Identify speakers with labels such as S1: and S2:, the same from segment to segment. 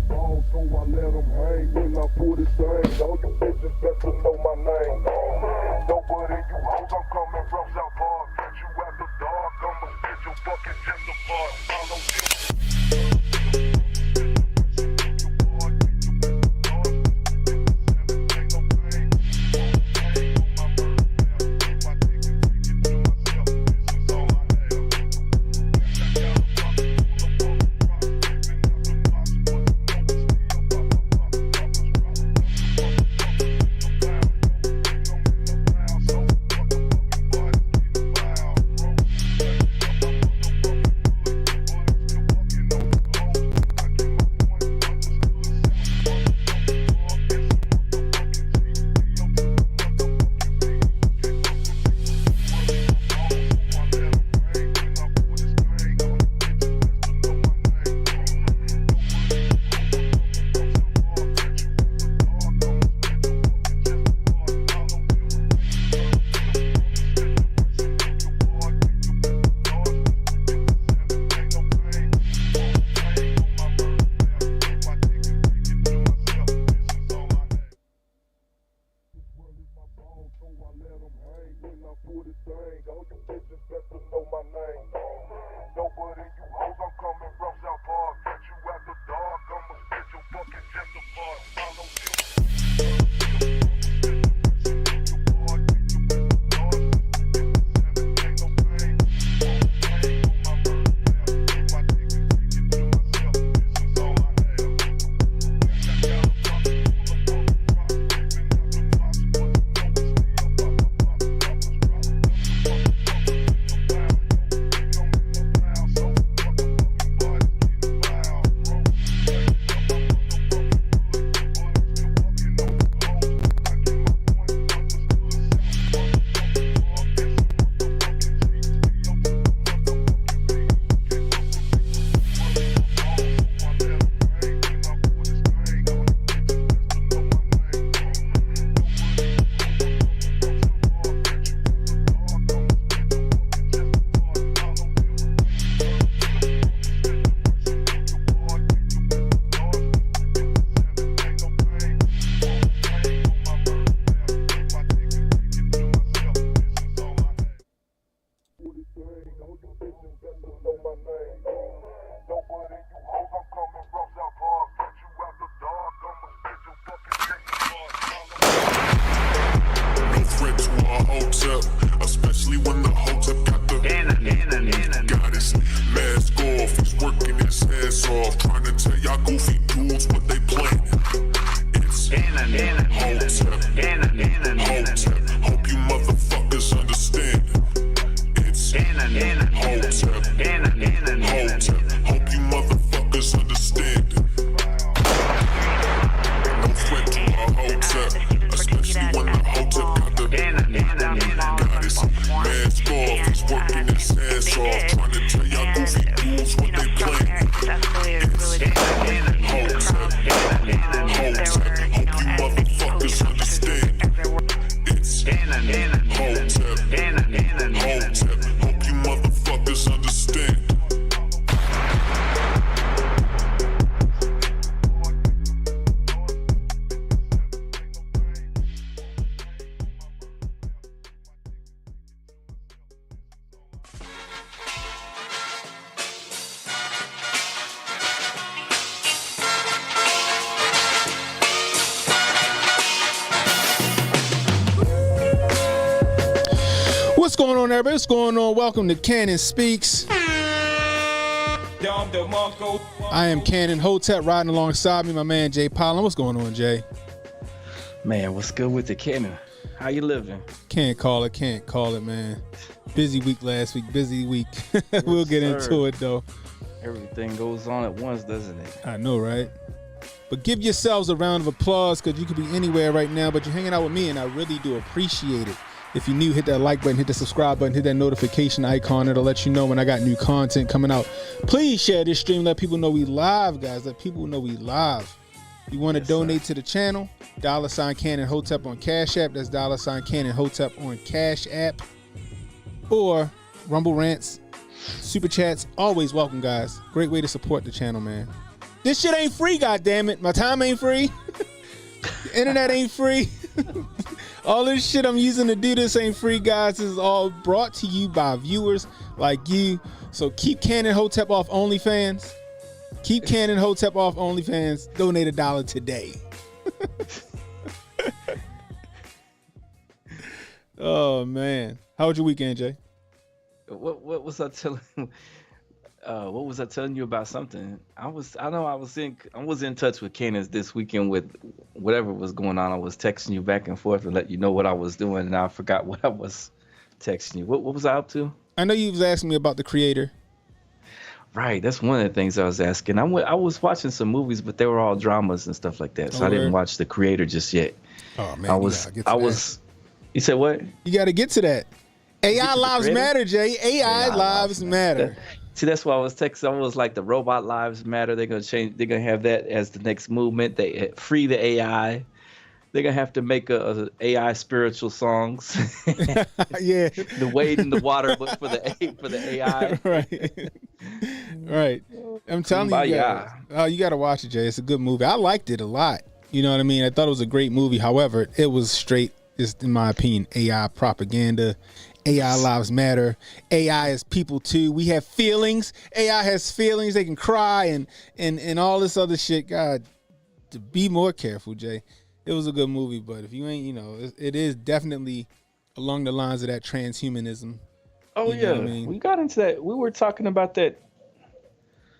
S1: ball, so I let them hang. When I pull this thing, all you bitches better know my name. Nobody you hoes, I'm coming from South Park. Catch you at the dark, I'ma spit your fucking chest apart. Follow you. Hotep, especially when the Hotep got the goddess mask off. He's working his ass off, trying to tell y'all goofy dudes what they plan. It's Hotep, Hotep. Hope you motherfuckers understand. It's Hotep, Hotep. Hope you motherfuckers understand. No threat to a Hotep, especially when the Hotep got the goddess mask off. He's working his ass off, trying to tell y'all goofy dudes what they plan. It's Hotep, Hotep. Hope you motherfuckers understand. It's Hotep, Hotep. Hope you motherfuckers understand.
S2: What's going on, everybody? What's going on? Welcome to Cannon Speaks. I am CannonHotep, riding alongside me, my man Jay Pollen. What's going on, Jay?
S3: Man, what's good with the Cannon? How you living?
S2: Can't call it, man. Busy week last week, busy week. We'll get into it, though.
S3: Everything goes on at once, doesn't it?
S2: I know, right? But give yourselves a round of applause, because you could be anywhere right now, but you're hanging out with me, and I really do appreciate it. If you're new, hit that like button, hit the subscribe button, hit that notification icon. It'll let you know when I got new content coming out. Please share this stream. Let people know we live, guys. Let people know we live. You want to donate to the channel? $sign CannonHotep on CashApp. That's $sign CannonHotep on CashApp. Or Rumble Rants, Super Chats. Always welcome, guys. Great way to support the channel, man. This shit ain't free, goddammit. My time ain't free. The internet ain't free. All this shit I'm using to do this ain't free, guys. This is all brought to you by viewers like you. So keep CannonHotep off OnlyFans. Keep CannonHotep off OnlyFans. Donate $1 today. Oh man, how was your weekend, Jay?
S3: What was I telling? What was I telling you about something? I was in touch with Candace this weekend with whatever was going on. I was texting you back and forth to let you know what I was doing, and I forgot what I was texting you. What was I up to?
S2: I know you was asking me about the creator.
S3: Right, that's one of the things I was asking. I was watching some movies, but they were all dramas and stuff like that, so I didn't watch the creator just yet.
S2: Oh man,
S3: You said what?
S2: You got to get to that. AI lives matter, Jay. AI lives matter.
S3: See, that's why I was texting. I was like, the robot lives matter. They're gonna change. They're gonna have that as the next movement. They free the AI. They're gonna have to make a AI spiritual songs.
S2: Yeah,
S3: the wade in the water, but for the AI.
S2: Right. Right. I'm telling you, you got to watch it, Jay. It's a good movie. I liked it a lot. You know what I mean? I thought it was a great movie. However, it was straight, just in my opinion, AI propaganda. AI lives matter. AI is people too. We have feelings. AI has feelings. They can cry and all this other shit. God, to be more careful, Jay. It was a good movie, but if you ain't, it is definitely along the lines of that transhumanism.
S3: Oh yeah, I mean? We got into that. We were talking about that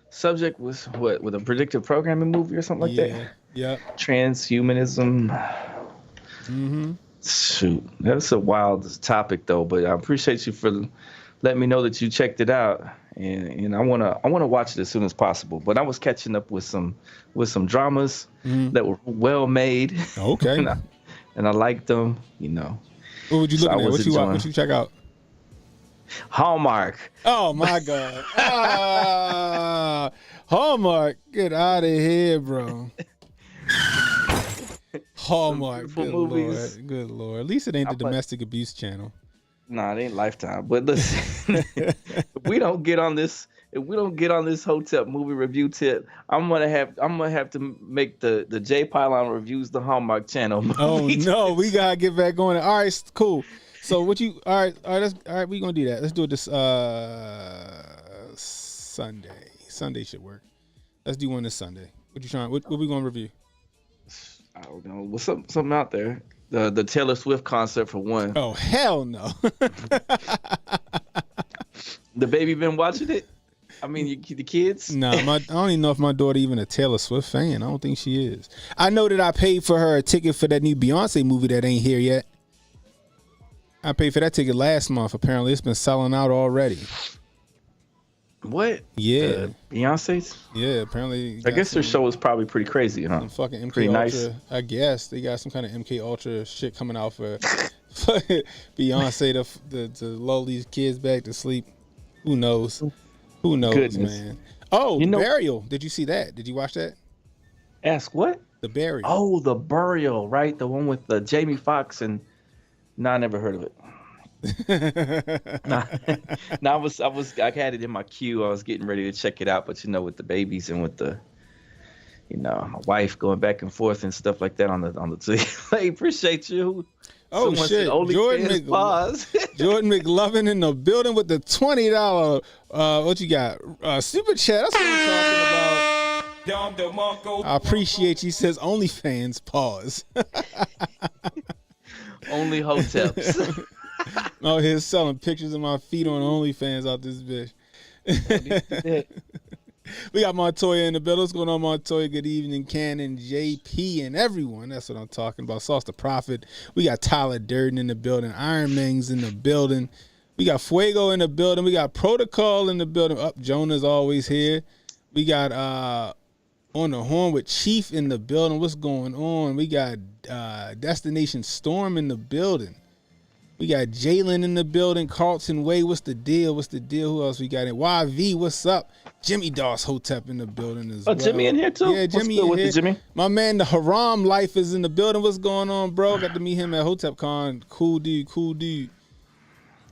S3: subject with a predictive programming movie or something like that.
S2: Yeah.
S3: Transhumanism.
S2: Mm-hmm.
S3: Shoot, that's a wild topic though. But I appreciate you for letting me know that you checked it out, and I wanna watch it as soon as possible. But I was catching up with some dramas that were well made.
S2: Okay.
S3: and I liked them.
S2: What would you look at? What you check out?
S3: Hallmark.
S2: Oh my God. Hallmark. Get out of here, bro. Hallmark. Good movies. Lord. Good Lord. At least it ain't the domestic abuse channel.
S3: Nah, it ain't Lifetime. But listen, if we don't get on this Hotep movie review tip, I'm gonna have to make the J Pylon reviews the Hallmark channel movie.
S2: Oh no, we gotta get back on it. All right, cool. So what you all right, we gonna do that. Let's do it this Sunday. Sunday should work. Let's do one this Sunday. What we gonna review?
S3: I don't know. What's something out there? The Taylor Swift concert for one.
S2: Oh hell no.
S3: The baby been watching it? I mean, the kids?
S2: No, I don't even know if my daughter even a Taylor Swift fan. I don't think she is. I know that I paid for her a ticket for that new Beyonce movie that ain't here yet. I paid for that ticket last month. Apparently, it's been selling out already.
S3: What?
S2: Yeah.
S3: Beyonce's?
S2: Yeah, apparently.
S3: I guess their show is probably pretty crazy, huh?
S2: Some fucking MK
S3: pretty
S2: Ultra.
S3: Nice.
S2: I guess they got some kind of MK Ultra shit coming out for Beyonce to lull these kids back to sleep. Who knows? Who knows,
S3: Goodness.
S2: man? Oh, Burial. Did you see that? Did you watch that?
S3: Ask what?
S2: The Burial.
S3: Oh, The Burial, right? The one with Jamie Foxx and. No, I never heard of it. I had it in my queue. I was getting ready to check it out, but with the babies and with the, my wife going back and forth and stuff like that on the TV. I appreciate you.
S2: Oh shit! Jordan McLovin in the building with the $20. What you got? Super chat. That's what I'm talking about. I appreciate you. Says OnlyFans. Pause.
S3: Only Hoteps.
S2: Oh, he's selling pictures of my feet on OnlyFans out this bitch. We got Montoya in the building. What's going on, Montoya? Good evening, Cannon, JP, and everyone. That's what I'm talking about. Sauce the Prophet. We got Tyler Durden in the building. Iron Ming's in the building. We got Fuego in the building. We got Protocol in the building. Jonah's always here. We got On the Horn with Chief in the building. What's going on? We got Destination Storm in the building. We got Jalen in the building. Carlton Way, what's the deal? Who else we got in? YV, what's up? Jimmy Doss Hotep in the building as well.
S3: Oh, Jimmy in here too?
S2: Yeah, Jimmy in here.
S3: Jimmy?
S2: My man, the Haram Life is in the building. What's going on, bro? Got to meet him at HotepCon. Cool dude.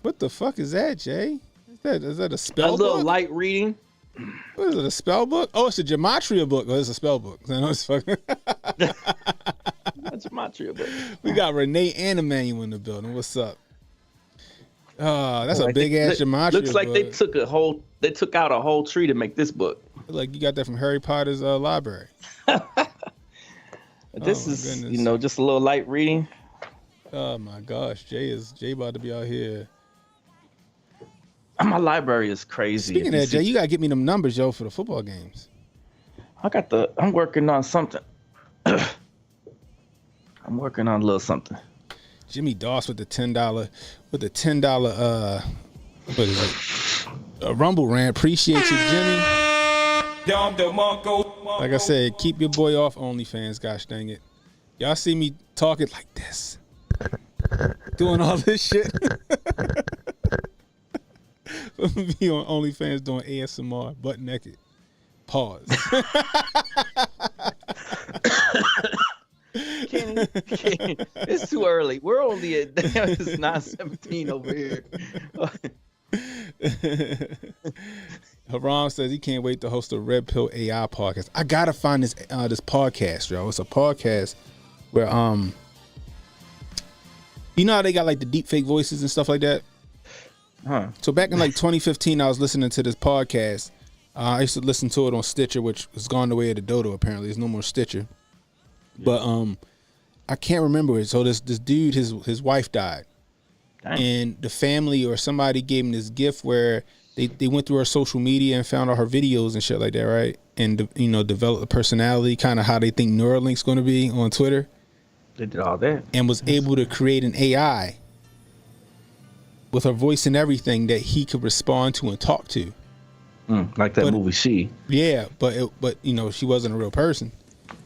S2: What the fuck is that, Jay? Is that a spell book?
S3: A little light reading.
S2: What is it, a spell book? Oh, it's a gematria book. Oh, it's a spell book. I know it's fucking.
S3: That's a gematria book.
S2: We got Renee and Emmanuel in the building. What's up? That's a
S3: Like
S2: big ass gematria
S3: looks like
S2: book.
S3: they took out a whole tree to make this book.
S2: Like you got that from Harry Potter's library.
S3: This is, just a little light reading.
S2: Oh my gosh, Jay about to be out here.
S3: My library is crazy.
S2: Speaking of that, Jay, you gotta get me them numbers, yo, for the football games.
S3: I'm working on something. I'm working on a little something.
S2: Jimmy Doss with the $10 what is it? A Rumble rant. Appreciate you, Jimmy. Like I said, keep your boy off OnlyFans, gosh dang it. Y'all see me talking like this. Doing all this shit. Be on OnlyFans doing ASMR, butt naked. Pause.
S3: Kenny, it's too early. We're only at it's 9:17 over here.
S2: Haram says he can't wait to host a Red Pill AI podcast. I gotta find this podcast, yo. It's a podcast where you know how they got like the deep fake voices and stuff like that.
S3: Huh.
S2: So back in like 2015, I was listening to this podcast. I used to listen to it on Stitcher, which was gone the way of the dodo. Apparently, there's no more Stitcher. Yeah. But I can't remember it. So this dude, his wife died.
S3: Dang.
S2: And the family or somebody gave him this gift where they went through her social media and found all her videos and shit like that, right? And developed a personality, kind of how they think Neuralink's going to be on Twitter.
S3: They did all that,
S2: and was able to create an AI with her voice and everything that he could respond to and talk to.
S3: Like that movie She.
S2: Yeah, but she wasn't a real person.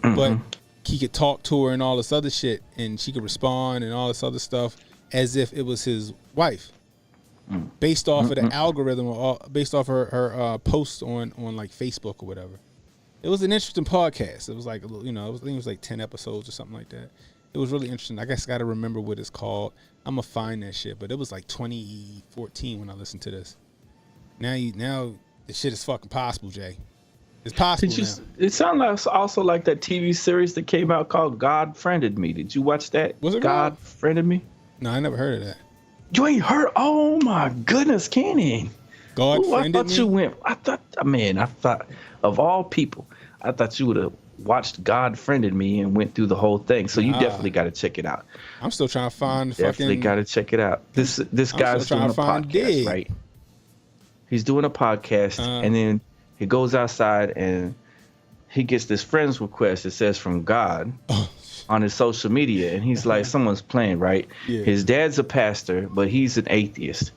S2: Mm-hmm. But he could talk to her and all this other shit, and she could respond and all this other stuff as if it was his wife, based off of the algorithm or based off her posts on like Facebook or whatever. It was an interesting podcast. It was like I think it was like 10 episodes or something like that. It was really interesting. I guess I got to remember what it's called. I'm gonna find that shit. But it was like 2014 when I listened to this. Now the shit is fucking possible, Jay. It's possible now.
S3: It sounded also like that TV series that came out called God Friended Me. Did you watch that?
S2: Was it
S3: God Friended Me?
S2: No, I never heard of that.
S3: You ain't heard? Oh my goodness, Kenny.
S2: God Friended Me?
S3: I thought of all people, I thought you would have watched God Friended Me and went through the whole thing. So you definitely got to check it out.
S2: I'm still trying to find
S3: definitely got to check it out. This guy's doing a podcast, right? He's doing a podcast, and then he goes outside and he gets this friend's request that says from God on his social media, and he's like, someone's playing, right? Yeah. His dad's a pastor, but he's an atheist.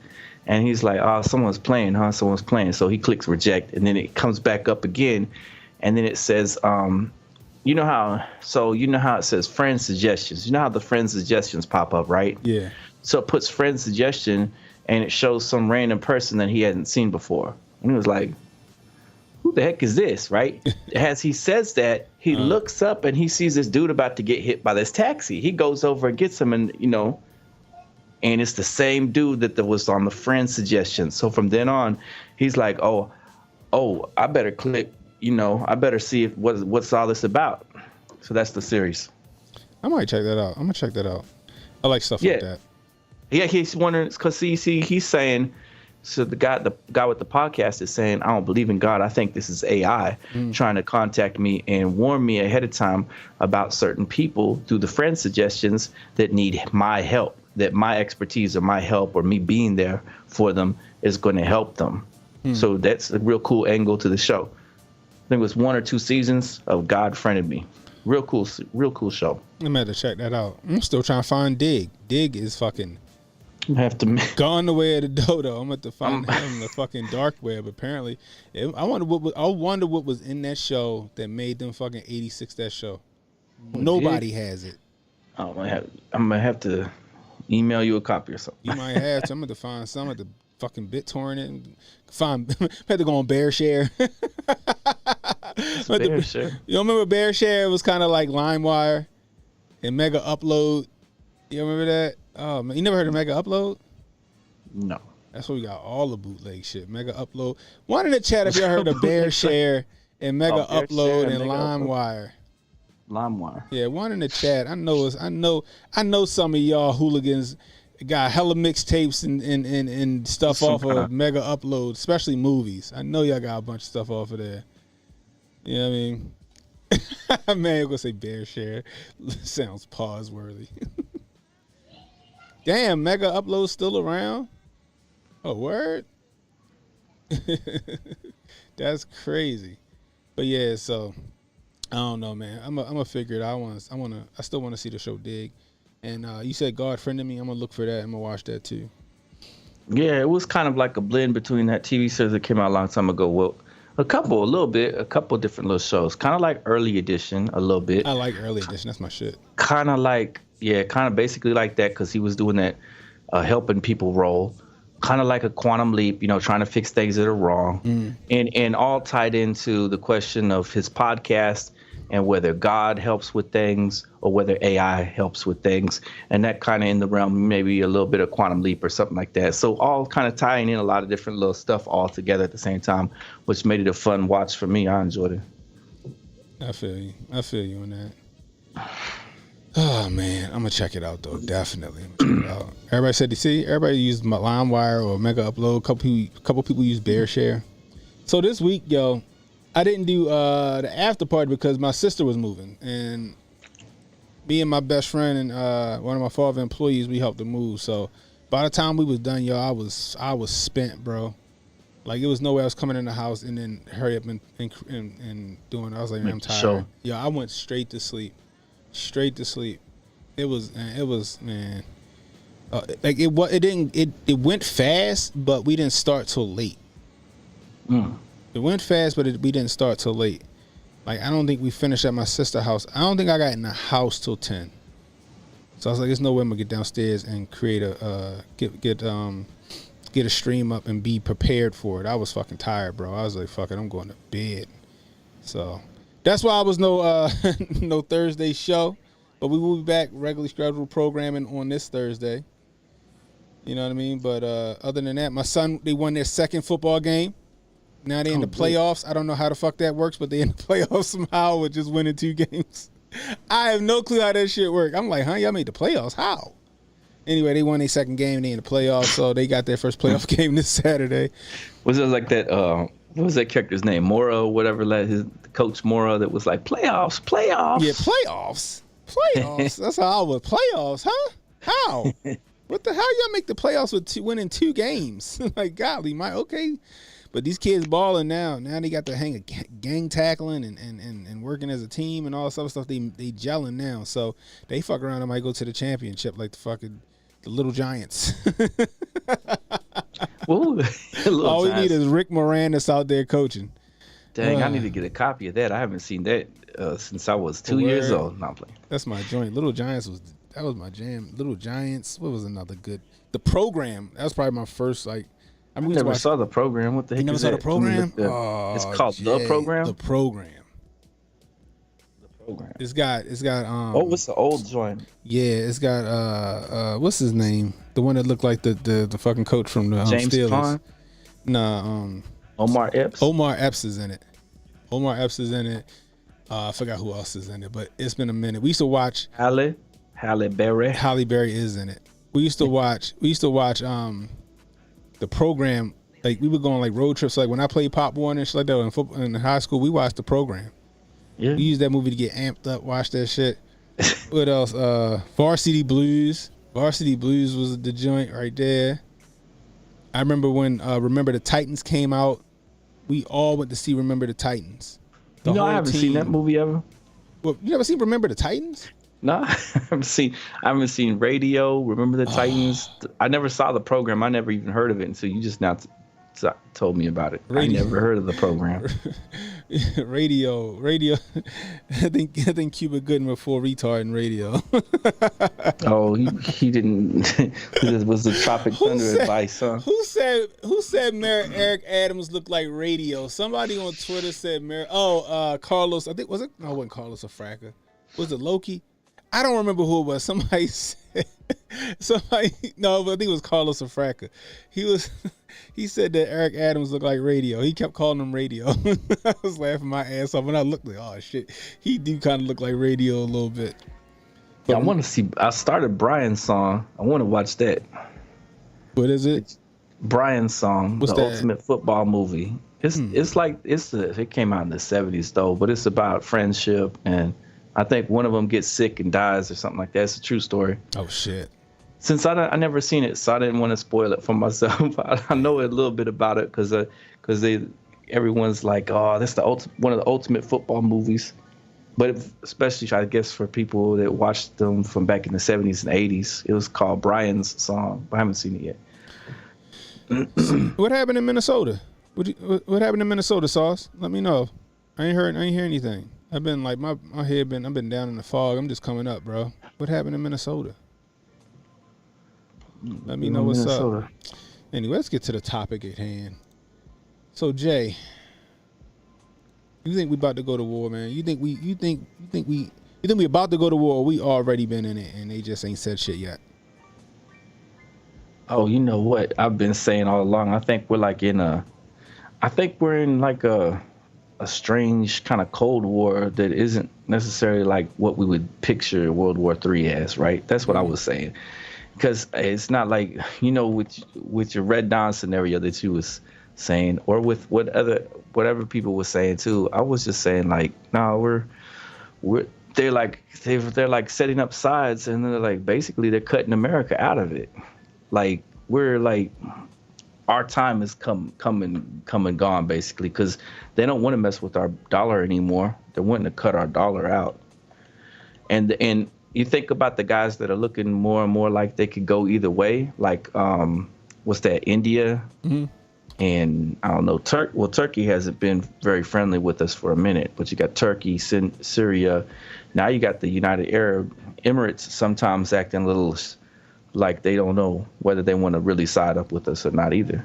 S3: And he's like, oh, someone's playing, huh? Someone's playing. So he clicks reject, and then it comes back up again, and then it says, you know how it says friend suggestions. You know how the friend suggestions pop up, right? Yeah. So it puts friend suggestion, and it shows some random person that he hadn't seen before. And he was like, who the heck is this, right? As he says that, he looks up and he sees this dude about to get hit by this taxi. He goes over and gets him, and and it's the same dude that was on the friend suggestion. So from then on, he's like, oh, I better click, I better see what's all this about. So that's the series.
S2: I might check that out. I'm gonna check that out. I like stuff like that.
S3: Yeah, he's wondering because he's saying. So the guy with the podcast is saying, I don't believe in God. I think this is AI trying to contact me and warn me ahead of time about certain people through the friend suggestions that need my help, that my expertise or my help or me being there for them is going to help them. So that's a real cool angle to the show. I think it was 1 or 2 seasons of God Friended Me. Real cool show.
S2: I'm going to have to check that out. I'm still trying to find Dig. Dig is fucking...
S3: have to
S2: gone the way of the dodo. I'm going to find him in the fucking dark web. Apparently, I wonder what was in that show that made them fucking 86 that show. Nobody has it.
S3: I'm gonna have to email you a copy or something.
S2: You might have to. I'm gonna find some at the fucking BitTorrent and find. Had to go on BearShare.
S3: BearShare.
S2: You remember BearShare was kind of like LimeWire and Mega Upload. You remember that? Oh man, you never heard of Mega Upload?
S3: No.
S2: That's why we got all the bootleg shit. Mega Upload. One in the chat if y'all heard of Bear Share and Mega Upload and LimeWire.
S3: LimeWire.
S2: Yeah, one in the chat. I know some of y'all hooligans got hella mixtapes and stuff off of Mega Upload, especially movies. I know y'all got a bunch of stuff off of there. You know what I mean? Man, you're gonna say Bear Share. Sounds pause worthy. Damn, Mega Upload's still around? Oh, word? That's crazy. But yeah, so I don't know, man. I'm gonna figure it out. I still want to see the show Dig. And you said God friended me. I'm gonna look for that. I'm gonna watch that too.
S3: Yeah, it was kind of like a blend between that TV series that came out a long time ago. Well, a couple different little shows. Kind of like Early Edition a little bit.
S2: I like Early Edition. That's my shit.
S3: Kind of basically like that because he was doing that helping people role. Kind of like a Quantum Leap, trying to fix things that are wrong. And all tied into the question of his podcast and whether God helps with things or whether AI helps with things. And that kind of in the realm, maybe a little bit of Quantum Leap or something like that. So all kind of tying in a lot of different little stuff all together at the same time, which made it a fun watch for me. I enjoyed it.
S2: I feel you on that. Oh man, I'm gonna check it out though. Definitely, I'm gonna check it out. Everybody said, everybody used LimeWire or Mega Upload. Couple people use Bear Share. So this week, yo, I didn't do the after party because my sister was moving, and me and my best friend and one of my father employees, we helped her move. So by the time we was done, yo, I was spent, bro. Like it was no way I was coming in the house and then hurry up and doing. I was like, man, I'm tired.
S3: Sure.
S2: Yo, I went straight to sleep. It was man. Like it went fast, but we didn't start till late. It went fast, but we didn't start till late. Like I don't think we finished at my sister's house. I don't think I got in the house till 10. So I was like, there's no way I'm gonna get downstairs and create get a stream up and be prepared for it. I was fucking tired, bro. I was like, fuck it, I'm going to bed. So that's why I was no Thursday show, but we will be back regularly scheduled programming on this Thursday. You know what I mean? But other than that, my son, they won their second football game. Now they're in the playoffs. I don't know how the fuck that works, but they're in the playoffs somehow with just winning 2 games. I have no clue how that shit works. I'm like, huh? Y'all made the playoffs? How? Anyway, they won their second game. They in the playoffs, so they got their first playoff game this Saturday.
S3: Was it like that? What was that character's name? Mora, whatever. His coach Mora that was like playoffs.
S2: Yeah, playoffs. That's how I was. Playoffs, huh? How? What the hell? Y'all make the playoffs with winning 2 games? Like, golly, okay. But these kids balling now. Now they got the hang of gang tackling and working as a team and all this other stuff. They gelling now. So they fuck around and might go to the championship like the Little Giants.
S3: Ooh,
S2: all we need is Rick Moran that's out there coaching.
S3: Dang, I need to get a copy of that. I haven't seen that since I was 2 years old. Not playing.
S2: That's my joint. Little Giants was my jam. Little Giants. What was another good? The Program. That was probably my first like.
S3: I never saw the program. What the heck?
S2: You never saw the program?
S3: It's called The Program.
S2: The Program.
S3: The Program.
S2: It's got
S3: what's the old joint?
S2: Yeah, it's got what's his name? The one that looked like the fucking coach from the
S3: James
S2: Steelers.
S3: Pond?
S2: Nah,
S3: Omar Epps.
S2: Omar Epps is in it. I forgot who else is in it, but it's been a minute. We used to watch
S3: Halle Berry.
S2: Halle Berry is in it. We used to watch the Program. Like we would go on like road trips. Like when I played Pop Warner and shit like that in football in high school, we watched the Program.
S3: Yeah.
S2: We used that movie to get amped up, watch that shit. What else? Varsity Blues. Varsity Blues was the joint right there. I remember when Remember the Titans came out. We all went to see Remember the Titans.
S3: I haven't seen that movie ever.
S2: Well, you never seen Remember the Titans?
S3: No, I haven't seen Radio, Remember the Titans. I never saw the program. I never even heard of it until you just now told me about it. Radio. I never heard of the program.
S2: Radio. I think Cuba Gooding was full retard in Radio.
S3: Oh, he didn't. It was the Tropic Thunder advice, huh?
S2: Who said Eric Adams looked like Radio? Somebody on Twitter said Carlos. I think was it? No, it wasn't Carlos Afraka. Was it Loki? I don't remember who it was. Somebody said Somebody, no, but I think it was Carlos Afraka. He said that Eric Adams looked like Radio. He kept calling him Radio. I was laughing my ass off, and I looked like, oh shit, he do kind of look like Radio a little bit.
S3: Yeah, I want to see. I started Brian's song. I want to watch that.
S2: What is it?
S3: Brian's song,
S2: What's
S3: the
S2: that?
S3: ultimate football movie. It's like it came out in the 70s though, but it's about friendship, and I think one of them gets sick and dies or something like that. It's a true story.
S2: Oh shit.
S3: Since I never seen it, so I didn't want to spoil it for myself. I know a little bit about it because everyone's like, oh, that's one of the ultimate football movies. But especially, I guess, for people that watched them from back in the 70s and 80s, it was called Brian's Song. I haven't seen it yet.
S2: What happened in Minnesota? What happened in Minnesota, Sauce? Let me know. I ain't hear anything. I've been like my head I've been down in the fog. I'm just coming up, bro. What happened in Minnesota? Let me know what's up. Anyway, let's get to the topic at hand. So Jay, you think we about to go to war, man? You think we about to go to war? Or we already been in it, and they just ain't said shit yet.
S3: Oh, you know what I've been saying all along. I think we're in like a strange kind of Cold War that isn't necessarily like what we would picture World War III as, right? That's what I was saying. Because it's not like, with your Red Dawn scenario that you was saying, or with whatever people were saying too. I was just saying like, no, they're like setting up sides, and they're like basically they're cutting America out of it. Like we're like our time is come and gone basically, because they don't want to mess with our dollar anymore. They're wanting to cut our dollar out, and you think about the guys that are looking more and more like they could go either way, like what's that, India?
S2: Mm-hmm.
S3: And I don't know, Turkey hasn't been very friendly with us for a minute, but you got Turkey, Syria. Now you got the United Arab Emirates sometimes acting a little like they don't know whether they want to really side up with us or not either.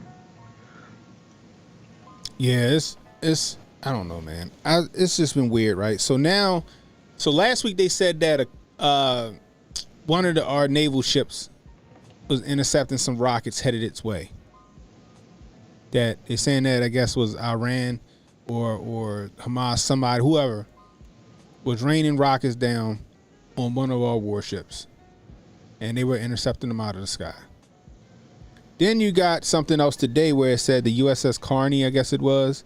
S2: Yeah, it's I don't know, man. It's just been weird, right? So last week they said that one of our naval ships was intercepting some rockets headed its way. That they're saying that I guess was Iran or Hamas, somebody, whoever, was raining rockets down on one of our warships, and they were intercepting them out of the sky. Then you got something else today where it said the USS Carney, I guess it was,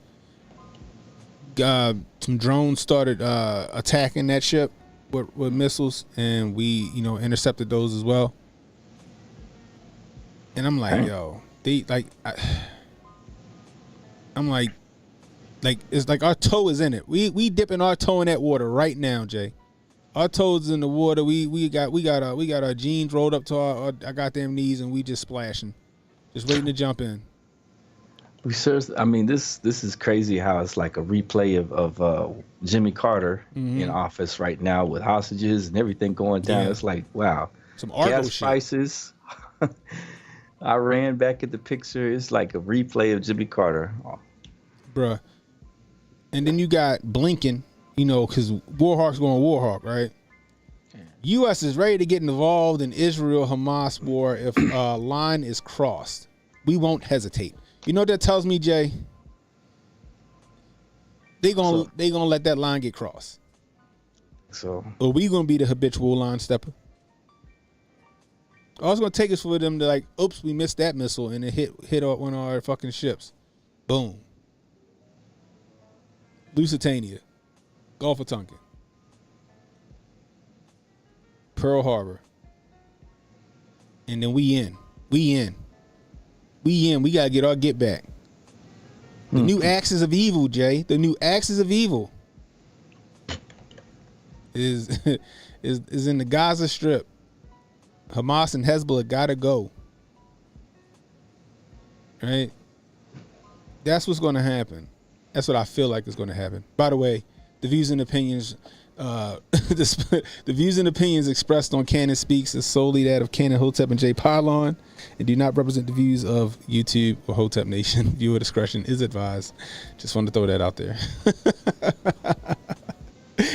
S2: some drones started attacking that ship with missiles, and we intercepted those as well. And I'm like, yo, I'm like it's like our toe is in it. We dipping our toe in that water right now, Jay. Our toes in the water. We got our jeans rolled up to our goddamn knees, and we just splashing, just waiting to jump in.
S3: We seriously, I mean, this is crazy how it's like a replay of Jimmy Carter in office right now with hostages and everything going down. Yeah. It's like, wow,
S2: some Argo
S3: gas
S2: shit.
S3: Prices. I ran back at the picture. It's like a replay of Jimmy Carter. Oh.
S2: Bruh. And then you got Blinken, because Warhawk's going Warhawk, right? Yeah. U.S. is ready to get involved in Israel-Hamas war if a line is crossed. We won't hesitate. You know what that tells me, Jay? They gonna let that line get crossed.
S3: So,
S2: or we gonna be the habitual line stepper? All it's gonna take is for them to like, oops, we missed that missile, and it hit one of our fucking ships. Boom. Lusitania, Gulf of Tonkin, Pearl Harbor, and then we in. We gotta get our get back. The new axis of evil, Jay. The new axis of evil is in the Gaza Strip. Hamas and Hezbollah gotta go. Right? That's what's gonna happen. That's what I feel like is gonna happen. By the way, the views and opinions the views and opinions expressed on Cannon Speaks is solely that of CannonHotep and Jay Pylon and do not represent the views of YouTube or Hotep Nation. Viewer discretion is advised. Just wanted to throw that out there.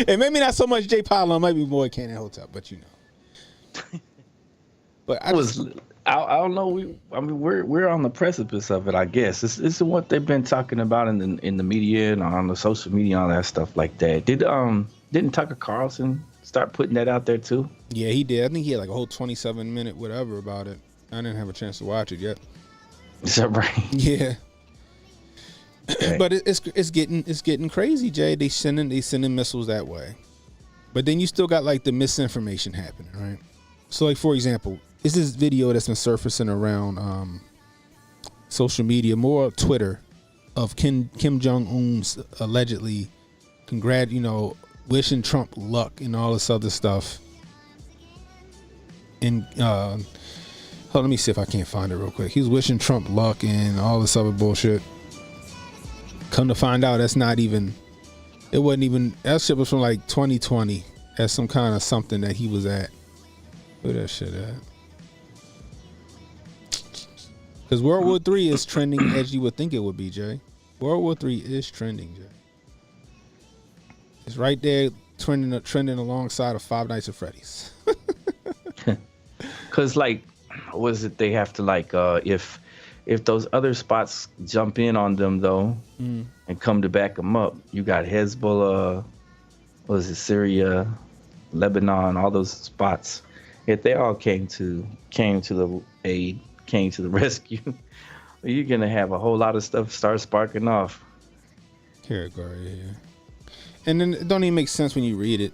S2: And maybe not so much Jay Pylon, might be more CannonHotep, but But
S3: I don't know. We're on the precipice of it. I guess it's what they've been talking about in the media and on the social media, all that stuff like that. Didn't Tucker Carlson start putting that out there too?
S2: Yeah, he did. I think he had like a whole 27-minute whatever about it. I didn't have a chance to watch it yet.
S3: Is that right?
S2: Yeah.
S3: Okay.
S2: But it's getting crazy, Jay. They sending missiles that way. But then you still got like the misinformation happening, right? So like, for example, is this video that's been surfacing around social media, more Twitter, of Kim Jong-un's allegedly wishing Trump luck and all this other stuff. And hold on, let me see if I can't find it real quick. He's wishing Trump luck and all this other bullshit. Come to find out, that wasn't even, that shit was from like 2020. That's some kind of something that he was at. Where that shit at? Because World War III is trending as you would think it would be, Jay. World War III is trending, Jay. It's right there trending alongside of Five Nights at Freddy's.
S3: Because like, was it they have to like if those other spots jump in on them though and come to back them up, you got Hezbollah, Syria, Lebanon, all those spots. If they all came to the aid, came to the rescue, you're gonna have a whole lot of stuff start sparking off.
S2: Here it go right here. And then it don't even make sense when you read it.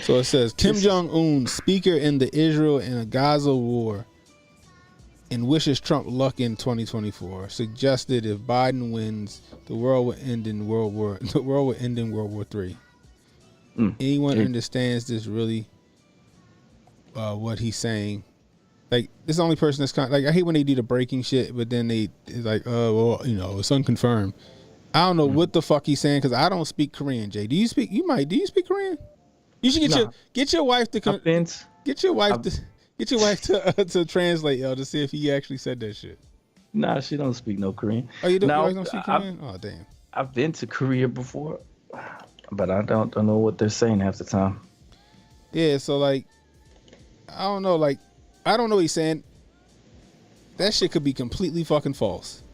S2: So it says, Kim Jong-un, speaker in the Israel and Gaza war, and wishes Trump luck in 2024. Suggested if Biden wins, the world will end in World War III. Anyone understands this really? What he's saying? Like, this is the only person that's kind of, like, I hate when they do the breaking shit, but then it's like, well, it's unconfirmed. I don't know what the fuck he's saying because I don't speak Korean. Jay, do you speak? Do you speak Korean? You should get your wife to to translate, to see if he actually said that shit.
S3: Nah, she don't speak no Korean.
S2: Oh, you don't speak Korean? Oh, damn.
S3: I've been to Korea before, but I don't know what they're saying half the time.
S2: Yeah, so like, I don't know. Like, I don't know what he's saying. That shit could be completely fucking false.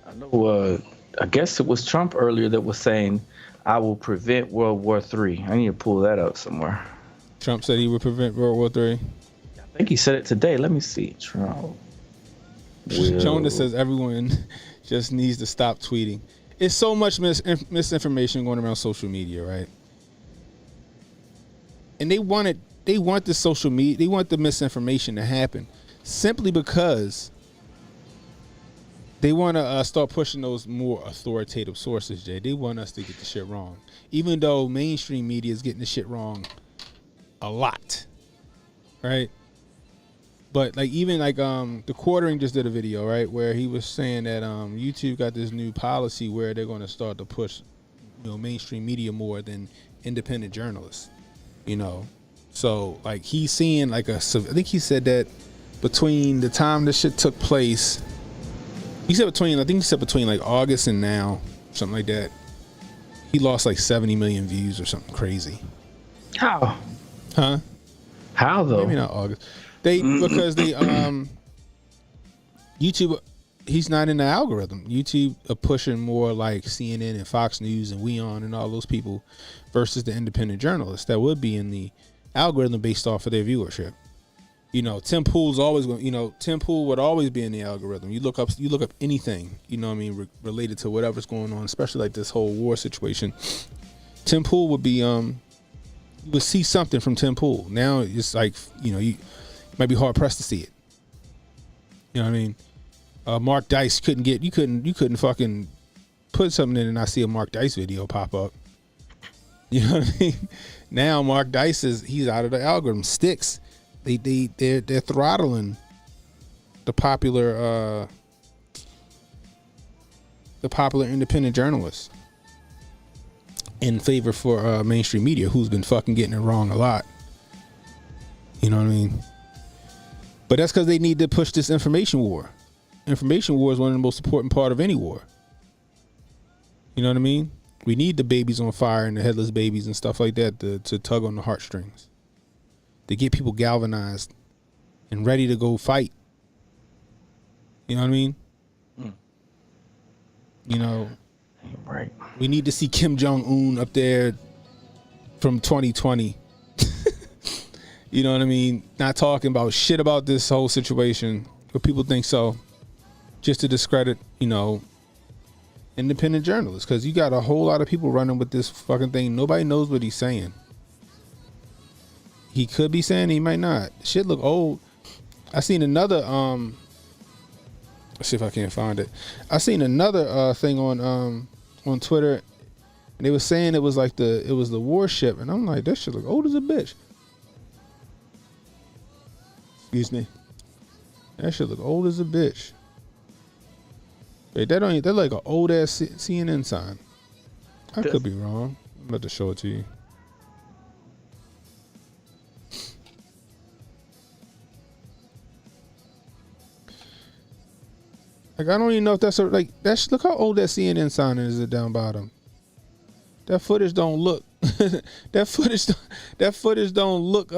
S3: I know. I guess it was Trump earlier that was saying, "I will prevent World War III." I need to pull that up somewhere.
S2: Trump said he would prevent World War III.
S3: I think he said it today. Let me see. Trump.
S2: Jonas says everyone just needs to stop tweeting. It's so much misinformation going around social media, right? And they want the social media, they want the misinformation to happen simply because they want to start pushing those more authoritative sources, Jay. They want us to get the shit wrong. Even though mainstream media is getting the shit wrong a lot, right? But like, even like the Quartering just did a video, right, where he was saying that YouTube got this new policy where they're going to start to push, mainstream media more than independent journalists, So like, he's seeing like I think he said that between the time this shit took place, I think he said between like August and now, something like that, he lost like 70 million views or something crazy.
S3: How?
S2: Huh?
S3: How though?
S2: Maybe not August. Because YouTube, he's not in the algorithm. YouTube are pushing more like CNN and Fox News and WeOn and all those people versus the independent journalists that would be in the algorithm based off of their viewership. Tim Pool's always going. Tim Pool would always be in the algorithm. You look up anything. Related to whatever's going on, especially like this whole war situation. Tim Pool would be you would see something from Tim Pool. Now it's like you might be hard pressed to see it. You know what I mean? Mark Dice couldn't fucking put something in and I see a Mark Dice video pop up. You know what I mean? Now Mark Dice he's out of the algorithm. Sticks. They're throttling the popular independent journalists in favor for mainstream media, who's been fucking getting it wrong a lot. You know what I mean? But that's because they need to push this information war. Information war is one of the most important part of any war. You know what I mean? We need the babies on fire and the headless babies and stuff like that to tug on the heartstrings. to get people galvanized and ready to go fight. You know what I mean? You know,
S3: right.
S2: We need to see Kim Jong-un up there from 2020. You know what I mean? Not talking about shit about this whole situation, but people think so, just to discredit, you know, independent journalists. Because you got a whole lot of people running with this fucking thing. Nobody knows what he's saying. He could be saying, he might not. Shit look old. I seen another let's see if I can't find it. I seen another thing on Twitter, and they were saying it was the warship, and I'm like, that shit look old as a bitch. Excuse me. That shit look old as a bitch. Wait, they're like an old ass CNN sign. I could be wrong. I'm about to show it to you. Like, I don't even know if that's look how old that CNN sign is at down bottom. That footage don't look that footage don't look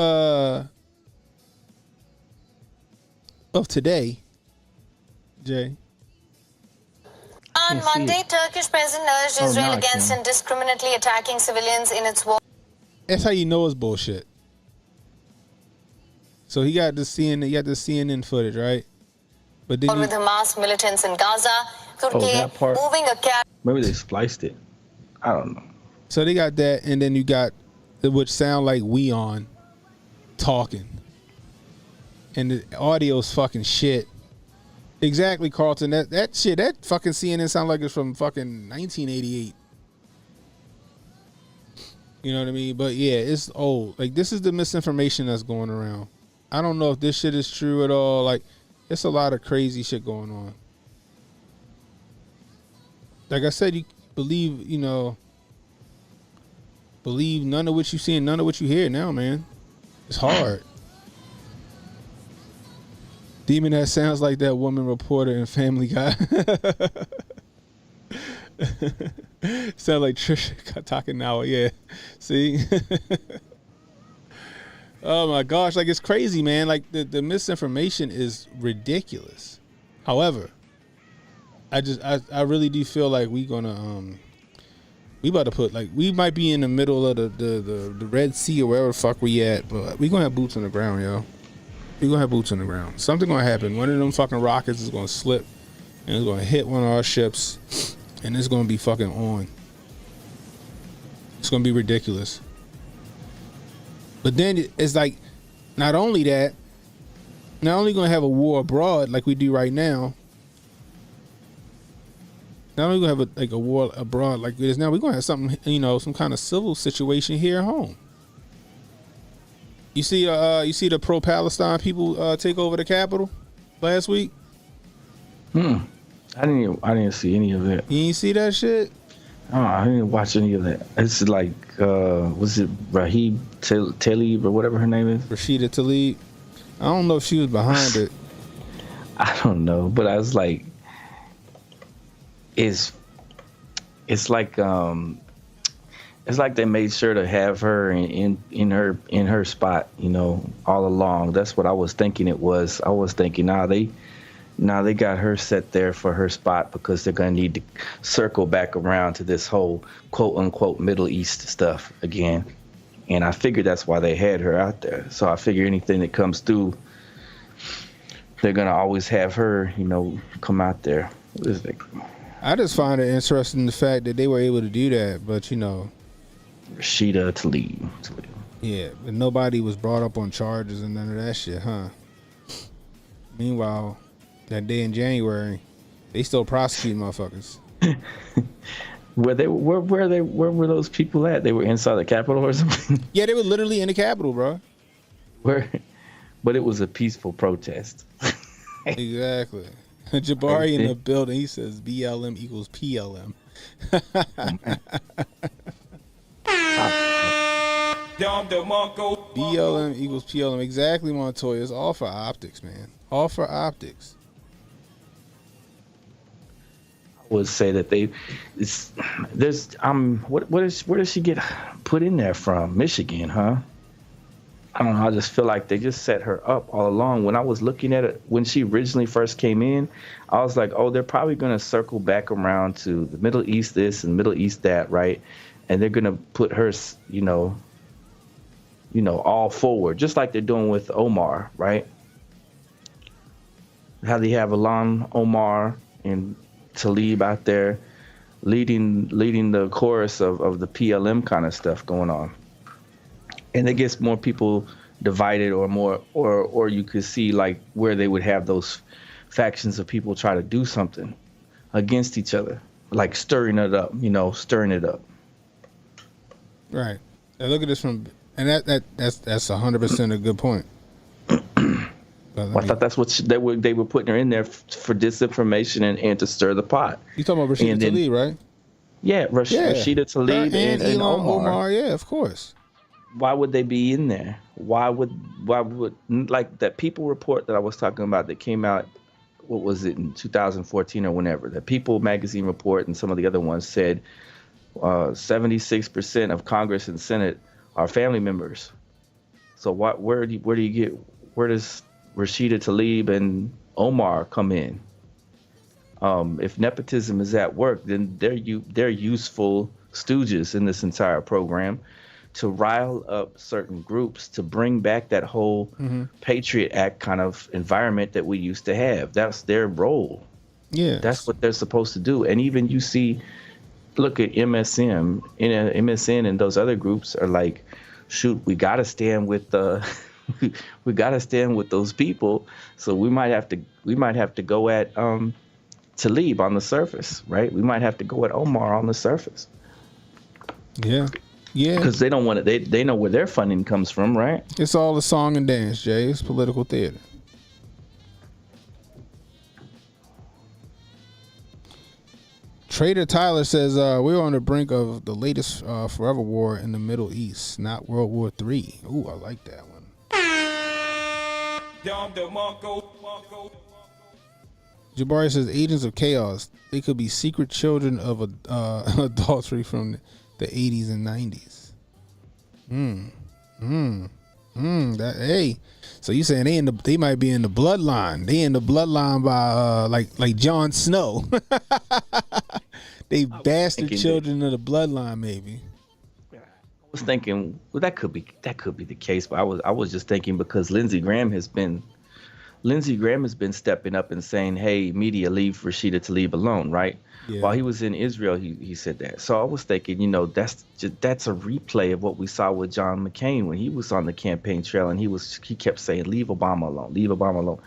S2: of today. Jay.
S4: On Monday, Turkish president urged Israel against indiscriminately attacking civilians in its war.
S2: That's how you know it's bullshit. So he got the CNN footage, right? But then
S4: with Hamas militants in Gaza, Turkey
S3: that part.
S4: moving a cat.
S3: Maybe they spliced it. I don't know.
S2: So they got that, and then you got which sound like we on talking, and the audio's fucking shit. Exactly, Carlton. That shit, that fucking CNN sound like it's from fucking 1988. You know what I mean? But yeah, it's old. Like, this is the misinformation that's going around. I don't know if this shit is true at all. Like, it's a lot of crazy shit going on. Like I said, you believe none of what you see and none of what you hear now, man. It's hard. Demon, that sounds like that woman reporter in Family Guy. Sound like Trisha Takanawa, yeah. See? Oh my gosh, like, it's crazy, man. Like, the misinformation is ridiculous. However, I really do feel like we about to put, like, we might be in the middle of the Red Sea or wherever the fuck we at, but we gonna have boots on the ground, yo. We gonna have boots on the ground. Something gonna happen. One of them fucking rockets is gonna slip and it's gonna hit one of our ships, and it's gonna be fucking on. It's gonna be ridiculous. But then it's like, not only that, not only gonna have a war abroad like we do right now, not only gonna have a war abroad like it is now, we're gonna have something, some kind of civil situation here at home. You see the pro-Palestine people take over the Capitol last week?
S3: I didn't see any of that.
S2: You ain't see that shit?
S3: Oh, I didn't watch any of that. It's like, was it Rahib Tlaib or whatever her name is?
S2: Rashida Tlaib. I don't know if she was behind it.
S3: I don't know, but I was like, it's like they made sure to have her in her spot, all along. That's what I was thinking it was. I was thinking, now they got her set there for her spot because they're going to need to circle back around to this whole quote unquote Middle East stuff again. And I figured that's why they had her out there. So I figure anything that comes through, they're going to always have her, come out there.
S2: I just find it interesting the fact that they were able to do that, but
S3: Rashida Tlaib.
S2: Yeah, but nobody was brought up on charges and none of that shit, huh? Meanwhile, that day in January, they still prosecuting motherfuckers.
S3: Where were those people at? They were inside the Capitol or something?
S2: Yeah, they were literally in the Capitol, bro.
S3: But it was a peaceful protest.
S2: Exactly. Jabari in the building, he says BLM equals PLM. BLM equals PLM. Exactly, Montoya. It's all for optics, man. All for optics.
S3: I would say that where does she get put in there from? Michigan, huh? I don't know. I just feel like they just set her up all along. When I was looking at it, when she originally first came in, I was like, oh, they're probably going to circle back around to the Middle East this and Middle East that, right? And they're going to put her, all forward, just like they're doing with Omar, right? How they have Alam Omar and Talib out there leading the chorus of the PLM kind of stuff going on. And it gets more people divided or you could see like where they would have those factions of people try to do something against each other, like stirring it up.
S2: Right. Now look at this that's 100% a good point.
S3: Well, I thought that's what they were putting her in there for disinformation and to stir the pot.
S2: You talking about Rashida Tlaib, right?
S3: Yeah, Rashida Tlaib and
S2: Ilham
S3: Omar.
S2: Yeah, of course.
S3: Why would they be in there? Why would like that People report that I was talking about that came out, what was it, in 2014 or whenever? The People magazine report and some of the other ones said 76% of Congress and Senate are family members. So where does Rashida Tlaib and Omar come in? If nepotism is at work, then they're useful stooges in this entire program to rile up certain groups to bring back that whole Patriot Act kind of environment that we used to have. That's their role. Yeah, that's what they're supposed to do. And even you see, look at MSN and those other groups are like, shoot, we got to stand with we got to stand with those people. So we might have to go at Tlaib on the surface, right? We might have to go at Omar on the surface.
S2: Yeah. Yeah,
S3: because they don't want it. They know where their funding comes from, right?
S2: It's all a song and dance, Jay. It's political theater. Trader Tyler says we're on the brink of the latest forever war in the Middle East, not World War III. Ooh, I like that one. Jabari says agents of chaos. They could be secret children of adultery from the 80s and 90s. Hey, so you saying they might be in the bloodline? They in the bloodline by like Jon Snow. They bastard children of the bloodline, maybe.
S3: I was thinking, well, that could be the case, but I was just thinking because Lindsey Graham has been stepping up and saying, hey, media, leave Rashida Tlaib alone, right? Yeah. While he was in Israel, he said that. So I was thinking, that's a replay of what we saw with John McCain when he was on the campaign trail and he kept saying, leave Obama alone, leave Obama alone.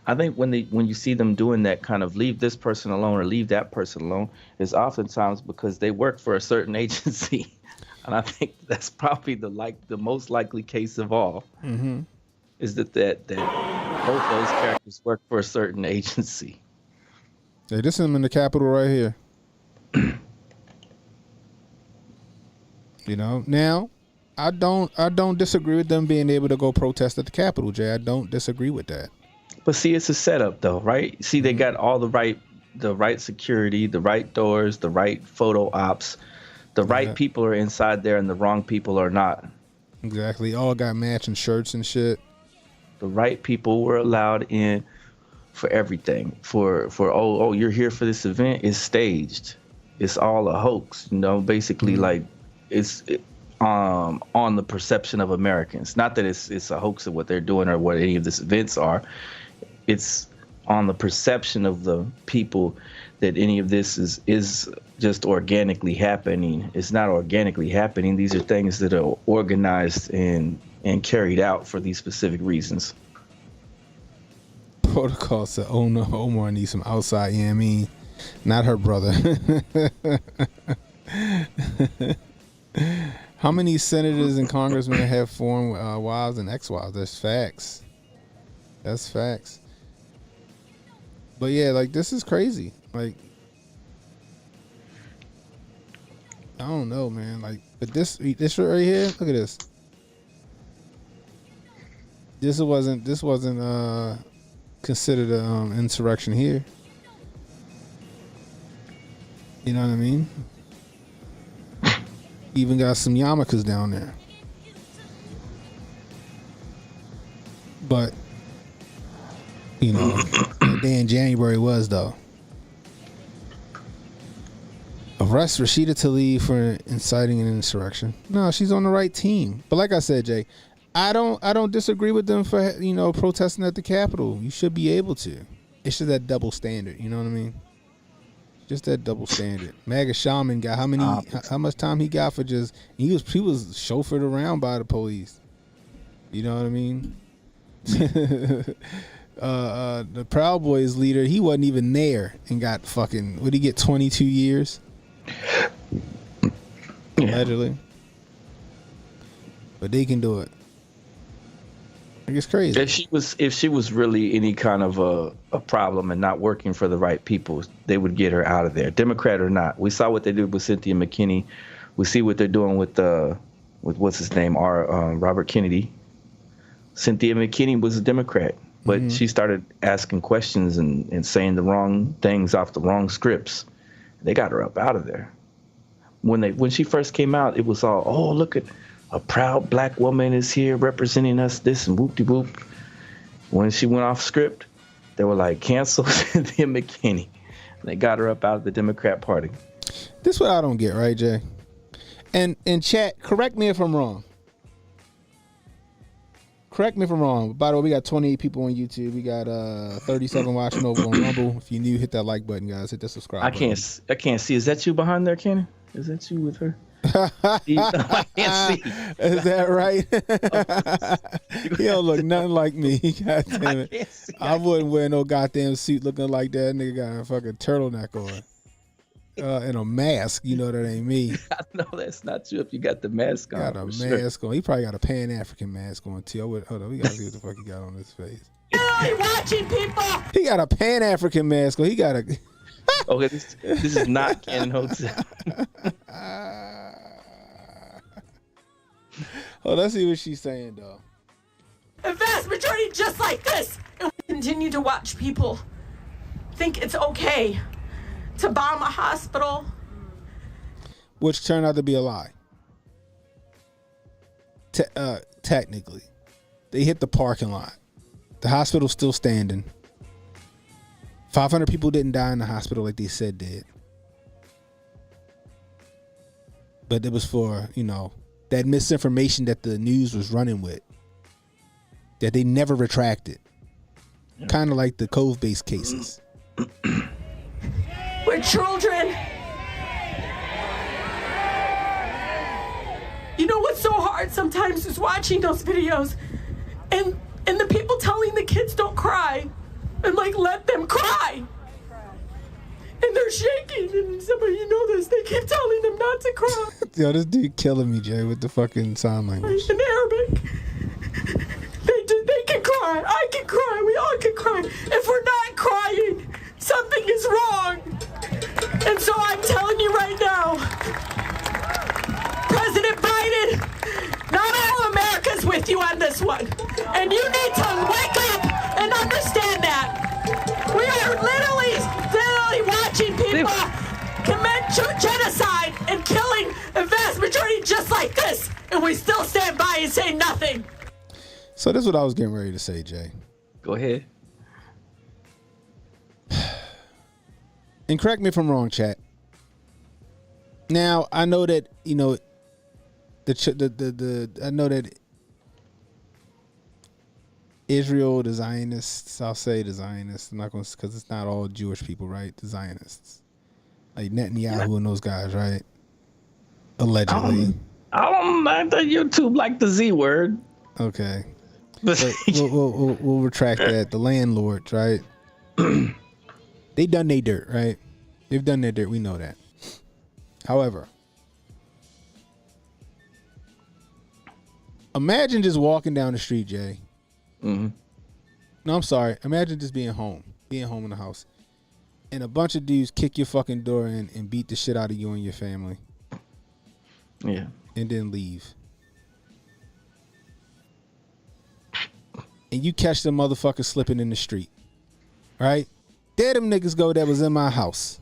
S3: I think when you see them doing that kind of leave this person alone or leave that person alone, is oftentimes because they work for a certain agency. And I think that's probably the most likely case of all, is that both those characters work for a certain agency.
S2: Hey, this is him in the Capitol right here. Now I don't disagree with them being able to go protest at the Capitol, Jay. I don't disagree with that.
S3: But see, it's a setup though, right? See, they got all the right security, the right doors, the right photo ops. The right people are inside there and the wrong people are not.
S2: Exactly. All got matching shirts and shit.
S3: The right people were allowed in for everything. For you're here for this event. It's staged. It's all a hoax. Basically like it's on the perception of Americans. Not that it's a hoax of what they're doing or what any of these events are. It's on the perception of the people that any of this is just organically happening. It's not organically happening. These are things that are organized and carried out for these specific reasons.
S2: Protocol said, oh no, Omar needs some outside Yami. Not her brother. How many senators and congressmen have foreign wives and ex-wives? That's facts. That's facts. But yeah, like this is crazy. Like, I don't know, man. Like, but this right here, look at this. This wasn't considered an insurrection here. You know what I mean? Even got some yarmulkes down there. But you know, that day in January was though. Arrest Rashida Tlaib for inciting an insurrection. No, she's on the right team. But like I said, Jay, I don't disagree with them for protesting at the Capitol. You should be able to. It's just that double standard. You know what I mean? Just that double standard. MAGA Shaman got how much time he got for just he was chauffeured around by the police. You know what I mean? The Proud Boys leader, he wasn't even there and got fucking. Would he get 22 years? Allegedly. But they can do it. Like, it's crazy.
S3: If she was really any kind of a problem and not working for the right people, they would get her out of there, Democrat or not. We saw what they did with Cynthia McKinney. We see what they're doing with what's his name, Robert Kennedy. Cynthia McKinney was a Democrat, but she started asking questions and saying the wrong things off the wrong scripts. They got her up out of there. When she first came out, it was all, oh, look at a proud black woman is here representing us, this and whoop-de-whoop. When she went off script, they were like, cancel Cynthia McKinney. They got her up out of the Democrat Party.
S2: This is what I don't get, right, Jay? And chat, correct me if I'm wrong. Correct me if I'm wrong. By the way, we got 28 people on YouTube. We got 37 watching over on Rumble. If you're new, hit that like button, guys. Hit that subscribe button.
S3: I can't see. Is that you behind there, Cannon? Is that you with her? I can't see.
S2: Is that right? He don't look nothing like me. God damn it. I wouldn't wear no goddamn suit looking like that. Nigga got a fucking turtleneck on. And a mask. You know that ain't me.
S3: I know that's not you if you got the mask on.
S2: Got a mask on. He probably got a Pan-African mask on too. Hold on, we gotta see what the fuck he got on his face.
S5: Really watching people.
S2: He got a Pan-African mask on. He got a
S3: okay, this is not CannonHotep.
S2: Oh, let's see what she's saying though.
S5: A vast majority just like this. And we continue to watch people think it's okay to bomb a hospital.
S2: Which turned out to be a lie. Technically. They hit the parking lot. The hospital's still standing. 500 people didn't die in the hospital like they said did. But it was for, that misinformation that the news was running with. That they never retracted. Yeah. Kind of like the Cove-based cases.
S5: We're children. You know what's so hard sometimes is watching those videos and the people telling the kids don't cry. And like, let them cry. And they're shaking, and somebody, they keep telling them not to cry.
S2: Yo, this dude killing me, Jay, with the fucking sign language.
S5: In Arabic. They can cry. I can cry. We all can cry. If we're not crying, something is wrong. And so I'm telling you right now, President Biden, not all America's with you on this one. And you need to wake up and understand that. We are literally watching people commit genocide and killing a vast majority just like this. And we still stand by and say nothing.
S2: So this is what I was getting ready to say, Jay.
S3: Go ahead.
S2: And correct me if I'm wrong, chat. Now I know that I know that Israel, the Zionists. I'll say the Zionists. I'm not going to, because it's not all Jewish people, right? The Zionists, like Netanyahu and those guys, right? Allegedly.
S3: I don't like the YouTube like the Z word.
S2: Okay. We'll retract that. The landlords, right? They done their dirt, right? They've done their dirt. We know that. However, imagine just walking down the street, Jay.
S3: Mm-hmm.
S2: No, I'm sorry. Imagine just being home in the house, and a bunch of dudes kick your fucking door in and beat the shit out of you and your family.
S3: Yeah.
S2: And then leave. And you catch them motherfuckers slipping in the street. Right? There them niggas go that was in my house.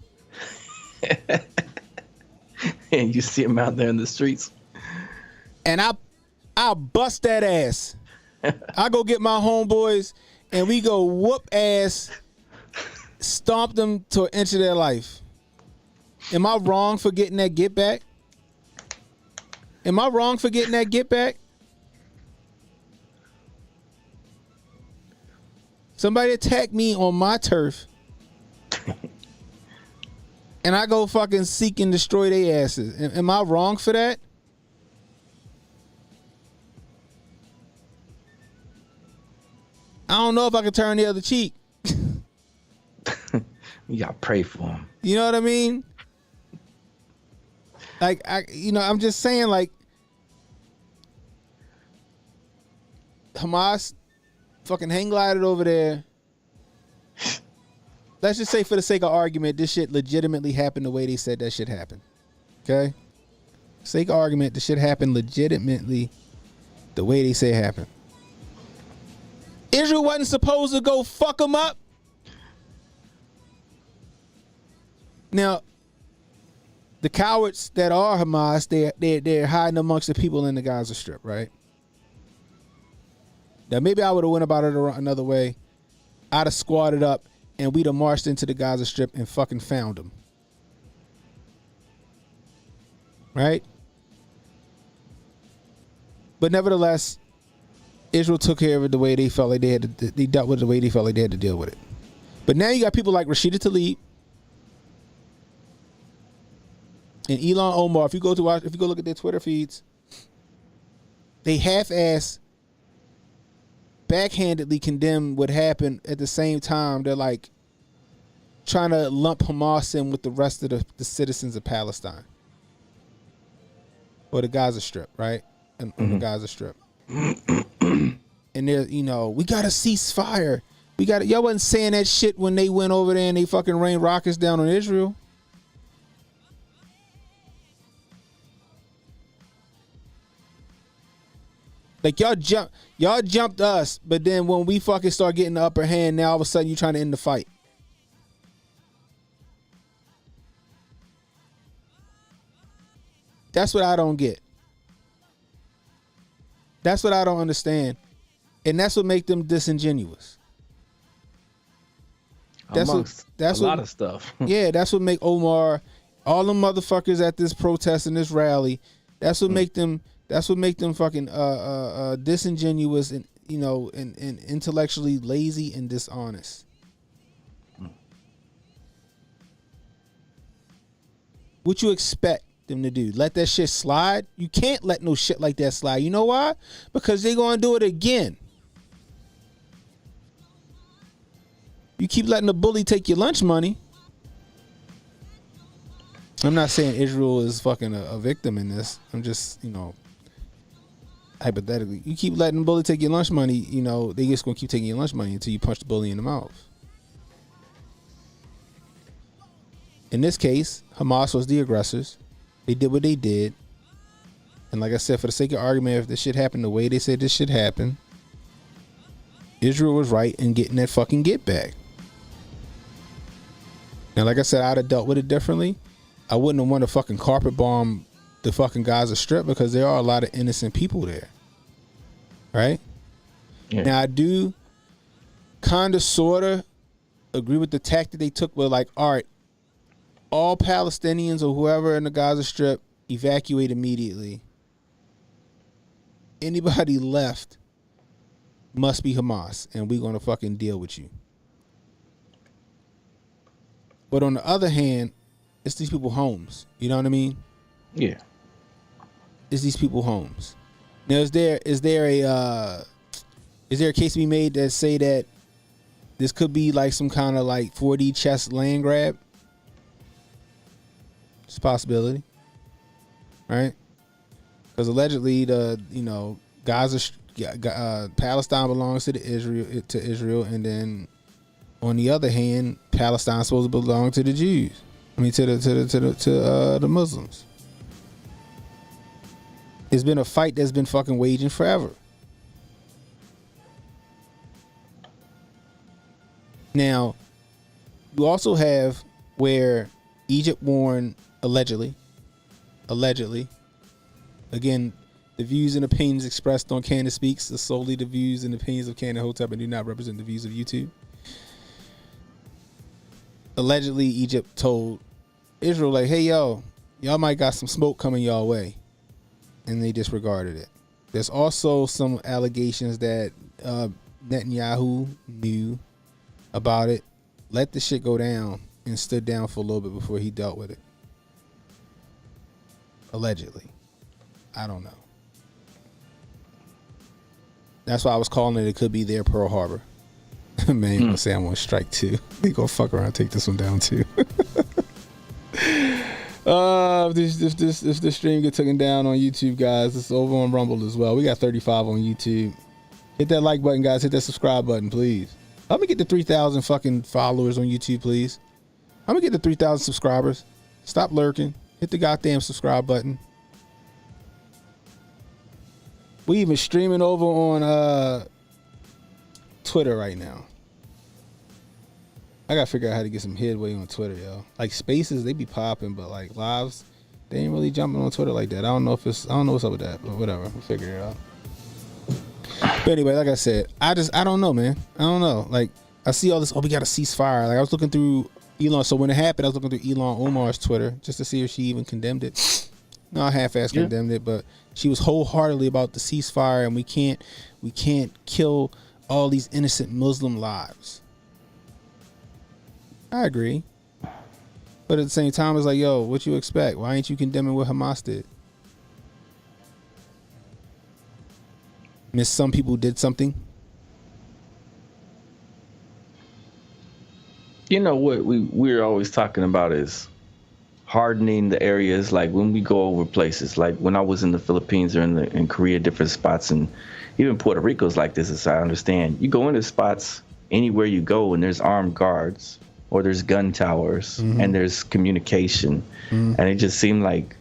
S3: And you see them out there in the streets.
S2: And I bust that ass I go get my homeboys and we go whoop ass, stomp them to an inch of their life. Am I wrong for getting that get back? Am I wrong for getting that get back? Somebody attack me on my turf and I go fucking seek and destroy their asses. Am I wrong for that? I don't know if I can turn the other cheek.
S3: You gotta pray for him.
S2: You know what I mean? Like, I'm just saying, like, Hamas fucking hang glided over there. Let's just say, for the sake of argument, this shit legitimately happened the way they said that shit happened. Okay? Sake of argument, the shit happened legitimately the way they say it happened. Israel wasn't supposed to go fuck them up. Now, the cowards that are Hamas, they're hiding amongst the people in the Gaza Strip, right? Now, maybe I would have went about it another way. I'd have squatted up and we'd have marched into the Gaza Strip and fucking found them. Right? But nevertheless, Israel took care of it the way they felt like they had to. They dealt with it the way they felt like they had to deal with it. But now you got people like Rashida Tlaib and Elon Omar. If you go look at their Twitter feeds, they half-ass, backhandedly condemn what happened. At the same time, they're like trying to lump Hamas in with the rest of the citizens of Palestine or the Gaza Strip, right? And the Gaza Strip. And they're, we gotta cease fire. Y'all wasn't saying that shit when they went over there and they fucking rained rockets down on Israel. Like, y'all jumped us, but then when we fucking start getting the upper hand, now all of a sudden you trying to end the fight. That's what I don't get. That's what I don't understand. And that's what make them disingenuous. That's
S3: a lot of stuff.
S2: Yeah, that's what make Omar, all them motherfuckers at this protest and this rally, that's what make them fucking disingenuous and and intellectually lazy and dishonest. What you expect them to do? Let that shit slide? You can't let no shit like that slide. You know why? Because they're gonna do it again. You keep letting the bully take your lunch money. I'm not saying Israel is fucking a victim in this. I'm just, hypothetically. You keep letting the bully take your lunch money, they just gonna keep taking your lunch money until you punch the bully in the mouth. In this case, Hamas was the aggressors. They did what they did. And like I said, for the sake of argument, if this shit happened the way they said this shit happened, Israel was right in getting that fucking get back. And like I said, I'd have dealt with it differently. I wouldn't have wanted to fucking carpet bomb the fucking Gaza Strip because there are a lot of innocent people there. Right? Yeah. Now, I do kind of sort of agree with the tactic they took with, like, all right, all Palestinians or whoever in the Gaza Strip evacuate immediately. Anybody left must be Hamas, and we're going to fucking deal with you. But on the other hand, it's these people homes. You know what I mean?
S3: Yeah.
S2: It's these people homes. Now, is there a case to be made that say that this could be like some kind of like 4D chess land grab? It's a possibility, right? Because allegedly Palestine belongs to Israel, and then on the other hand, Palestine's supposed to belong to the Jews. I mean, to the Muslims. It's been a fight that's been fucking waging forever. Now, you also have where Egypt warned allegedly. Again, The views and opinions expressed on Cannon Speaks are solely the views and opinions of CannonHotep and do not represent the views of YouTube. Allegedly, Egypt told Israel, like, hey, yo, y'all might got some smoke coming y'all way. And they disregarded it. There's also some allegations that Netanyahu knew about it, let the shit go down, and stood down for a little bit before he dealt with it. Allegedly. I don't know. That's why I was calling it could be their Pearl Harbor. Man, you gonna say I'm on strike too. They gonna fuck around and take this one down too. If this stream get taken down on YouTube, guys, it's over on Rumble as well. We got 35 on YouTube. Hit that like button, guys. Hit that subscribe button, please. Let me get to 3,000 fucking followers on YouTube, please. I'm gonna get to 3,000 subscribers. Stop lurking. Hit the goddamn subscribe button. We even streaming over on Twitter right now. I gotta figure out how to get some headway on Twitter, yo. Like spaces, they be popping, but like lives, they ain't really jumping on Twitter like that. I don't know what's up with that, but whatever. We'll figure it out. But anyway, like I said, I don't know, man. I don't know. Like, I see all this, we got a ceasefire. Like, I was looking through Elon. So when it happened, I was looking through Elon Omar's Twitter just to see if she even condemned it. No, I half-assed condemned it, but she was wholeheartedly about the ceasefire, and we can't kill all these innocent Muslim lives. I agree. But at the same time, it's like, yo, what you expect? Why ain't you condemning what Hamas did? Miss some people did something.
S3: You know what we're always talking about is hardening the areas. Like when we go over places, like when I was in the Philippines or in Korea, different spots, and even Puerto Rico's like this, as I understand. You go into spots anywhere you go, and there's armed guards, or there's gun towers, and there's communication, and it just seemed like,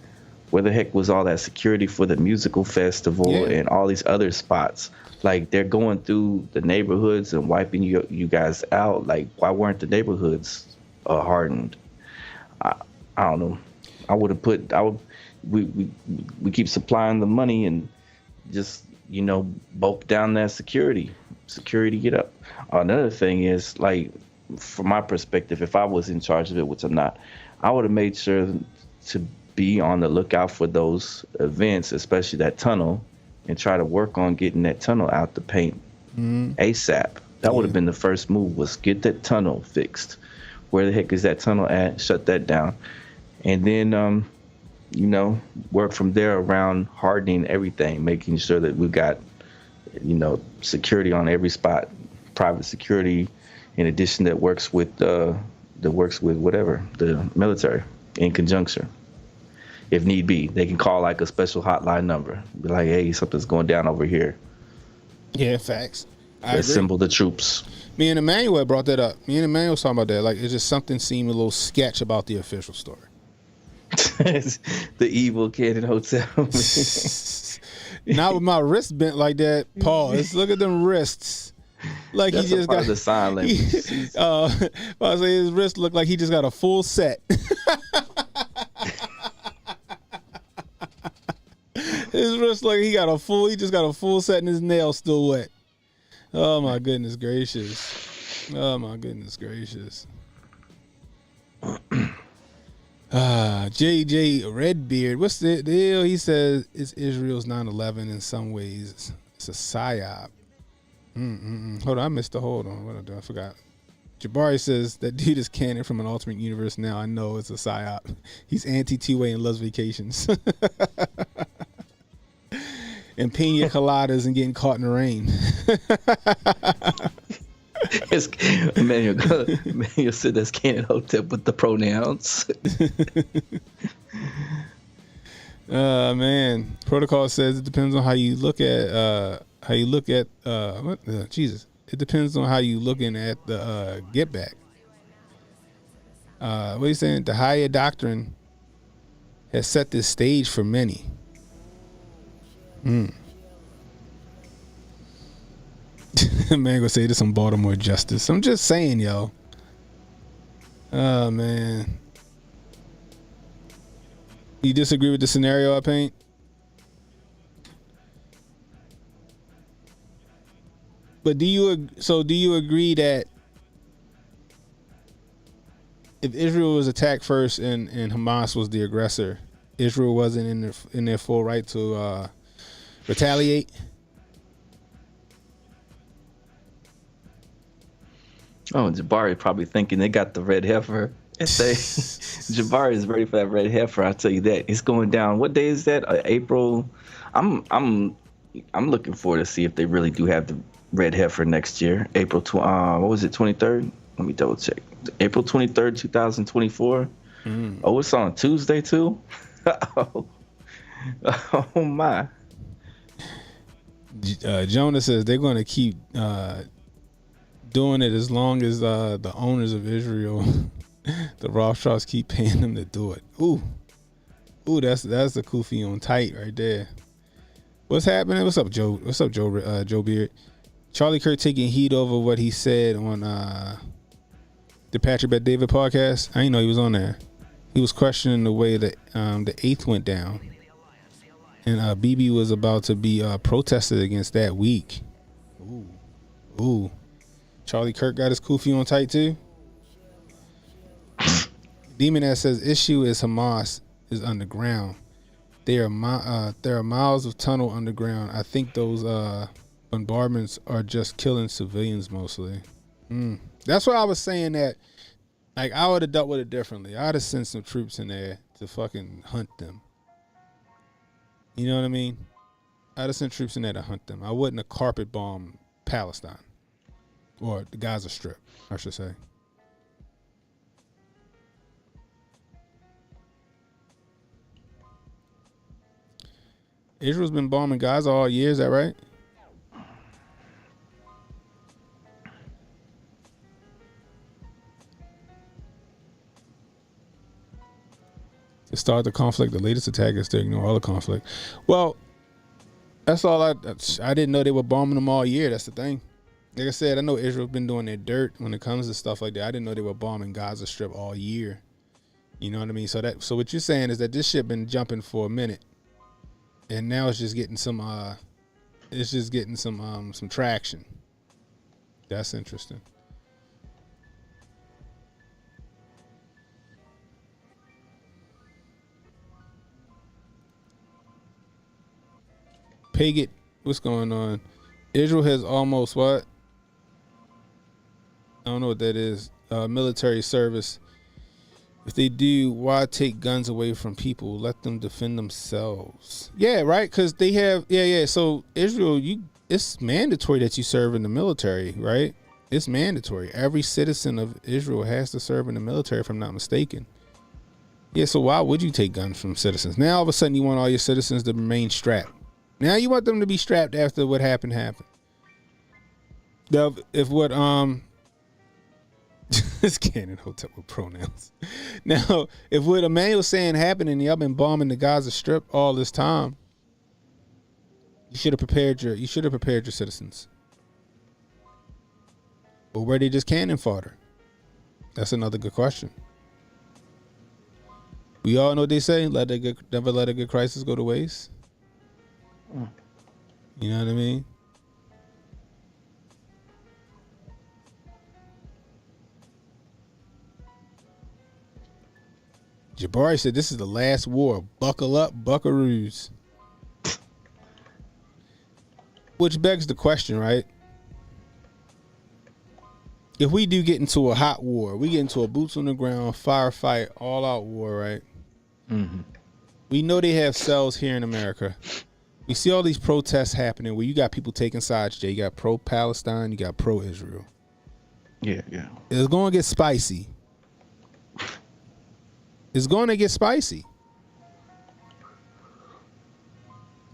S3: where the heck was all that security for the musical festival and all these other spots? Like, they're going through the neighborhoods and wiping you guys out. Like, why weren't the neighborhoods hardened? I don't know. We keep supplying the money and just, bulk down that security get up. Another thing is, like, from my perspective, if I was in charge of it, which I'm not, I would have made sure to be on the lookout for those events, especially that tunnel, and try to work on getting that tunnel out the paint ASAP. That would have been the first move, was get that tunnel fixed. Where the heck is that tunnel at? Shut that down. And then, work from there around hardening everything, making sure that we've got, security on every spot, private security, in addition that works with whatever, the military in conjunction. If need be, they can call like a special hotline number. Be like, hey, something's going down over here.
S2: Yeah, facts.
S3: Assemble the troops.
S2: Me and Emmanuel brought that up. Me and Emmanuel was talking about that. Like, it's just something seemed a little sketch about the official story.
S3: The evil CannonHotep.
S2: Not with my wrist bent like that, Paul. Let's look at them wrists. Like,
S3: that's
S2: he just got
S3: the sign language.
S2: I say his wrist looked like he just got a full set. His wrist like he just got a full set and his nails still wet. Oh my goodness gracious. Oh my goodness gracious. JJ Redbeard, what's the deal? He says it's Israel's 9/11 in some ways. It's a psyop. Hold on, I missed the hold on. What I do? I forgot. Jabari says that dude is canon from an alternate universe now. I know it's a psyop. He's anti-two-way and loves vacations. And pina coladas and getting caught in the rain.
S3: Emmanuel said that's CannonHotep with the pronouns.
S2: Man. Protocol says it depends on how you look at Jesus. It depends on how you looking at the get back. What are you saying? The higher doctrine has set this stage for many. Man, gonna say this on Baltimore Justice. I'm just saying, yo. Oh man. You disagree with the scenario I paint? But do you agree that if Israel was attacked first and Hamas was the aggressor, Israel wasn't in their full right to retaliate?
S3: Oh, Jabari probably thinking they got the red heifer. Jabari is ready for that red heifer. I'll tell you that. It's going down. What day is that? April. I'm looking forward to see if they really do have the red heifer next year. April. What was it? 23rd. Let me double check. April 23rd, 2024. Oh, it's on Tuesday too. Oh my.
S2: Jonah says they're going to keep doing it as long as the owners of Israel, the Rothschilds, keep paying them to do it. Ooh, that's the kufi on tight right there. What's happening? What's up, Joe? What's up, Joe Beard? Charlie Kirk taking heat over what he said on the Patrick Bet David podcast. I didn't know he was on there. He was questioning the way that the 8th went down, and BB was about to be protested against that week. Ooh. Charlie Kirk got his kufi on tight too. Demon that says issue is Hamas is underground. There are miles of tunnel underground. I think those bombardments are just killing civilians mostly. That's why I was saying that. Like, I would have dealt with it differently. I'd have sent some troops in there to fucking hunt them. You know what I mean? I'd have sent troops in there to hunt them. I wouldn't have carpet bombed Palestine. Or the Gaza Strip, I should say. Israel's been bombing Gaza all year, is that right? To start the conflict, the latest attack is to ignore all the conflict. Well, that's all I didn't know they were bombing them all year. That's the thing. Like I said, I know Israel's been doing their dirt when it comes to stuff like that. I didn't know they were bombing Gaza Strip all year. You know what I mean? So what you're saying is that this shit been jumping for a minute, and now it's just getting some traction. That's interesting. Paget, what's going on? Israel has almost what? I don't know what that is. Military service. If they do, why take guns away from people? Let them defend themselves. Yeah, right. Because they have. Yeah. So Israel, it's mandatory that you serve in the military, right? It's mandatory. Every citizen of Israel has to serve in the military, if I'm not mistaken. Yeah. So why would you take guns from citizens? Now all of a sudden you want all your citizens to remain strapped. Now you want them to be strapped after what happened. If what This CannonHotep with pronouns. Now, if what Emmanuel's saying happened and y'all been bombing the Gaza Strip all this time, you should have prepared your citizens. But were they just cannon fodder? That's another good question. We all know what they say, never let a good crisis go to waste. You know what I mean? Jabari said this is the last war. Buckle up, buckaroos. Which begs the question, right? If we do get into a hot war, we get into a boots on the ground, firefight, all out war, right? Mm-hmm. We know they have cells here in America. We see all these protests happening where you got people taking sides, Jay. You got pro-Palestine, you got pro-Israel.
S3: Yeah.
S2: It's going to get spicy. It's going to get spicy.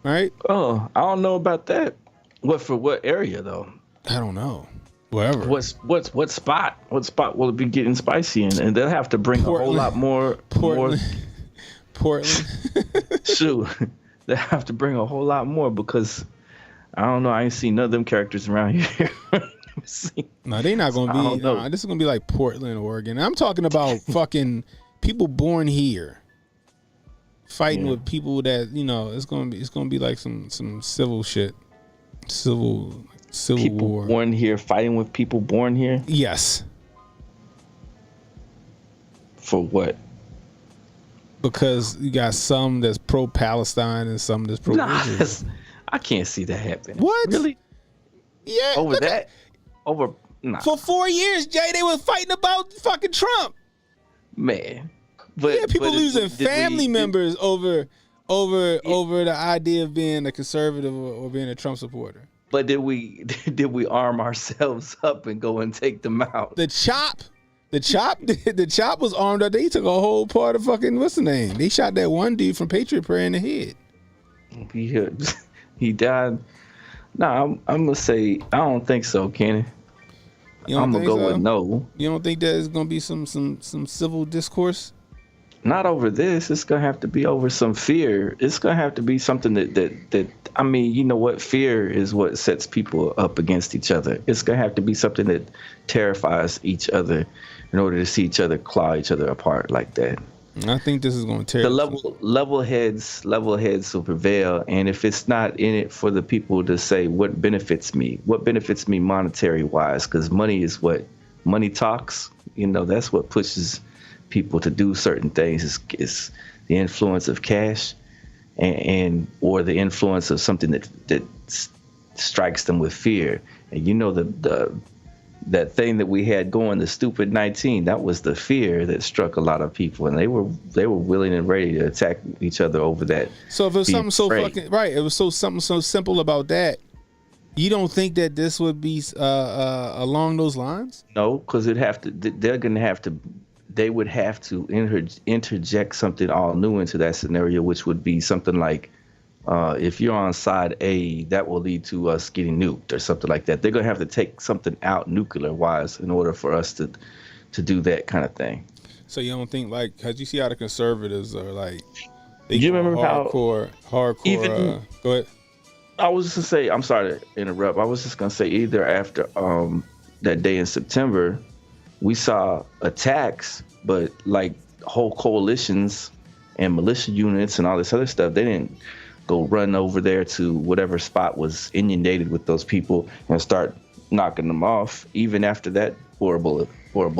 S2: Right?
S3: Oh, I don't know about that. What area though?
S2: I don't know. Wherever.
S3: What spot? What spot will it be getting spicy in? And they'll have to bring Portland. A whole lot more.
S2: Portland.
S3: Shoot, they have to bring a whole lot more because I don't know. I ain't seen none of them characters around here.
S2: No, they not gonna be. This is gonna be like Portland, Oregon. I'm talking about fucking people born here fighting with people that it's gonna be like some civil shit, civil Civil
S3: people
S2: War.
S3: born here fighting with people born here?
S2: Yes.
S3: For what?
S2: Because you got some that's pro-Palestine and some that's pro-Israel.
S3: I can't see that happening.
S2: What?
S3: Really?
S2: Yeah.
S3: Over that? Over nah.
S2: For 4 years, Jay, they was fighting about fucking Trump.
S3: Man. But
S2: Yeah, people losing family members over the idea of being a conservative or being a Trump supporter.
S3: But did we arm ourselves up and go and take them out?
S2: The chop was armed up. They took a whole part of fucking what's the name? They shot that one dude from Patriot Prayer in the head.
S3: He died. No, I'm gonna say I don't think so, Kenny. I'm gonna go with no.
S2: You don't think there's gonna be some civil discourse?
S3: Not over this. It's gonna have to be over some fear. It's gonna have to be something that I mean, you know what? Fear is what sets people up against each other. It's gonna have to be something that terrifies each other in order to see each other claw each other apart like that.
S2: I think this is going to tear
S3: the level heads will prevail, and if it's not in it for the people to say what benefits me monetary wise, because money is what money talks. You know, that's what pushes people to do certain things. Is the influence of cash, and or the influence of something that strikes them with fear. And you know that thing that we had going, the stupid 19, that was the fear that struck a lot of people, and they were willing and ready to attack each other over that.
S2: So if it was something so fucking right, it was something so simple about that. You don't think that this would be along those lines?
S3: No, because they would have to interject something all new into that scenario, which would be something like, if you're on side A, that will lead to us getting nuked or something like that. They're going to have to take something out nuclear-wise in order for us to do that kind of thing.
S2: So you don't think, like, because you see how the conservatives are, like, they
S3: you remember
S2: hardcore,
S3: even,
S2: go ahead.
S3: I was just going to say, I'm sorry to interrupt. I was just going to say either after that day in September, we saw attacks, but like whole coalitions and militia units and all this other stuff, they didn't go run over there to whatever spot was inundated with those people and start knocking them off, even after that horrible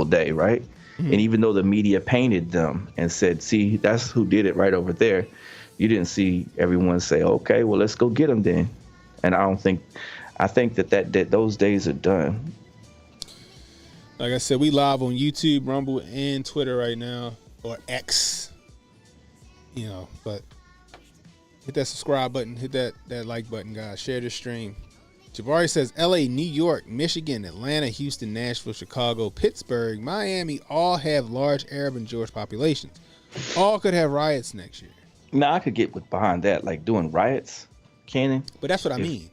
S3: day, right? Mm-hmm. And even though the media painted them and said, see, that's who did it right over there, you didn't see everyone say, okay, well, let's go get them then. And I think that those days are done.
S2: Like I said, we live on YouTube, Rumble, and Twitter right now, or X, you know, but hit that subscribe button, hit that like button, guys. Share this stream. Jabari says LA, New York, Michigan, Atlanta, Houston, Nashville, Chicago, Pittsburgh, Miami all have large Arab and Jewish populations. All could have riots next year.
S3: Now, I could get behind that, like doing riots, Cannon.
S2: But that's what I mean.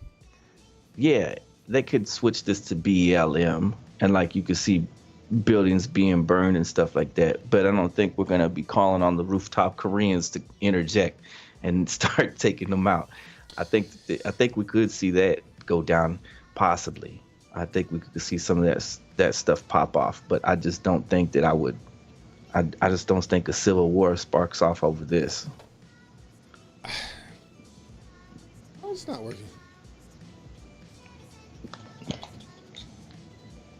S3: Yeah, they could switch this to BLM, and like you could see buildings being burned and stuff like that. But I don't think we're going to be calling on the rooftop Koreans to interject and start taking them out. I think we could see that go down, possibly. I think we could see some of that stuff pop off, but I just don't think that I just don't think a civil war sparks off over this.
S2: Oh, it's not working.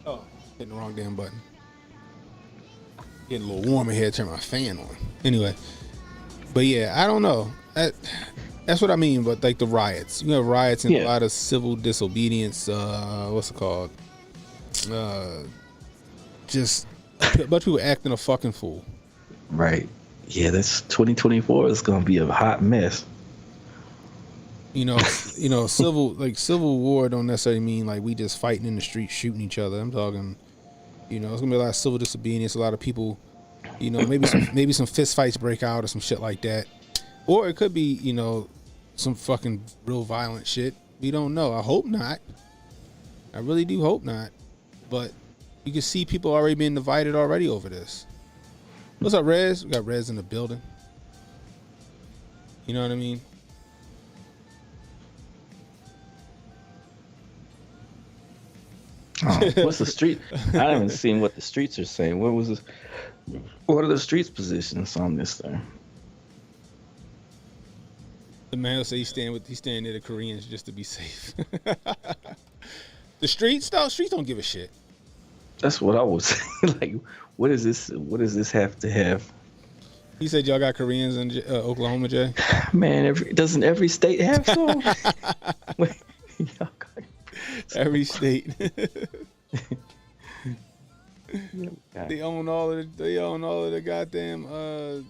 S2: Oh, hitting the wrong damn button. Getting a little warm in here, turn my fan on. Anyway, but yeah, I don't know. That's what I mean, but like the riots. You have riots and a lot of civil disobedience. What's it called? Just a bunch of people acting a fucking fool.
S3: Right. Yeah, this 2024 is gonna be a hot mess.
S2: You know, civil war don't necessarily mean like we just fighting in the street shooting each other. I'm talking, you know, it's gonna be a lot of civil disobedience. A lot of people, you know, maybe some fist fights break out or some shit like that. Or it could be, you know, some fucking real violent shit. We don't know. I hope not. I really do hope not. But you can see people already being divided already over this. What's up, Rez? We got Rez in the building. You know what I mean?
S3: What's the street? I haven't seen what the streets are saying. What are the streets' positions on this thing?
S2: The man will say he's staying near the Koreans just to be safe. The streets, though, streets don't give a shit.
S3: That's what I was saying. Like, what is this? What does this have to have?
S2: He said y'all got Koreans in Oklahoma, Jay.
S3: Man, doesn't every state have some?
S2: Every state. They own all of the goddamn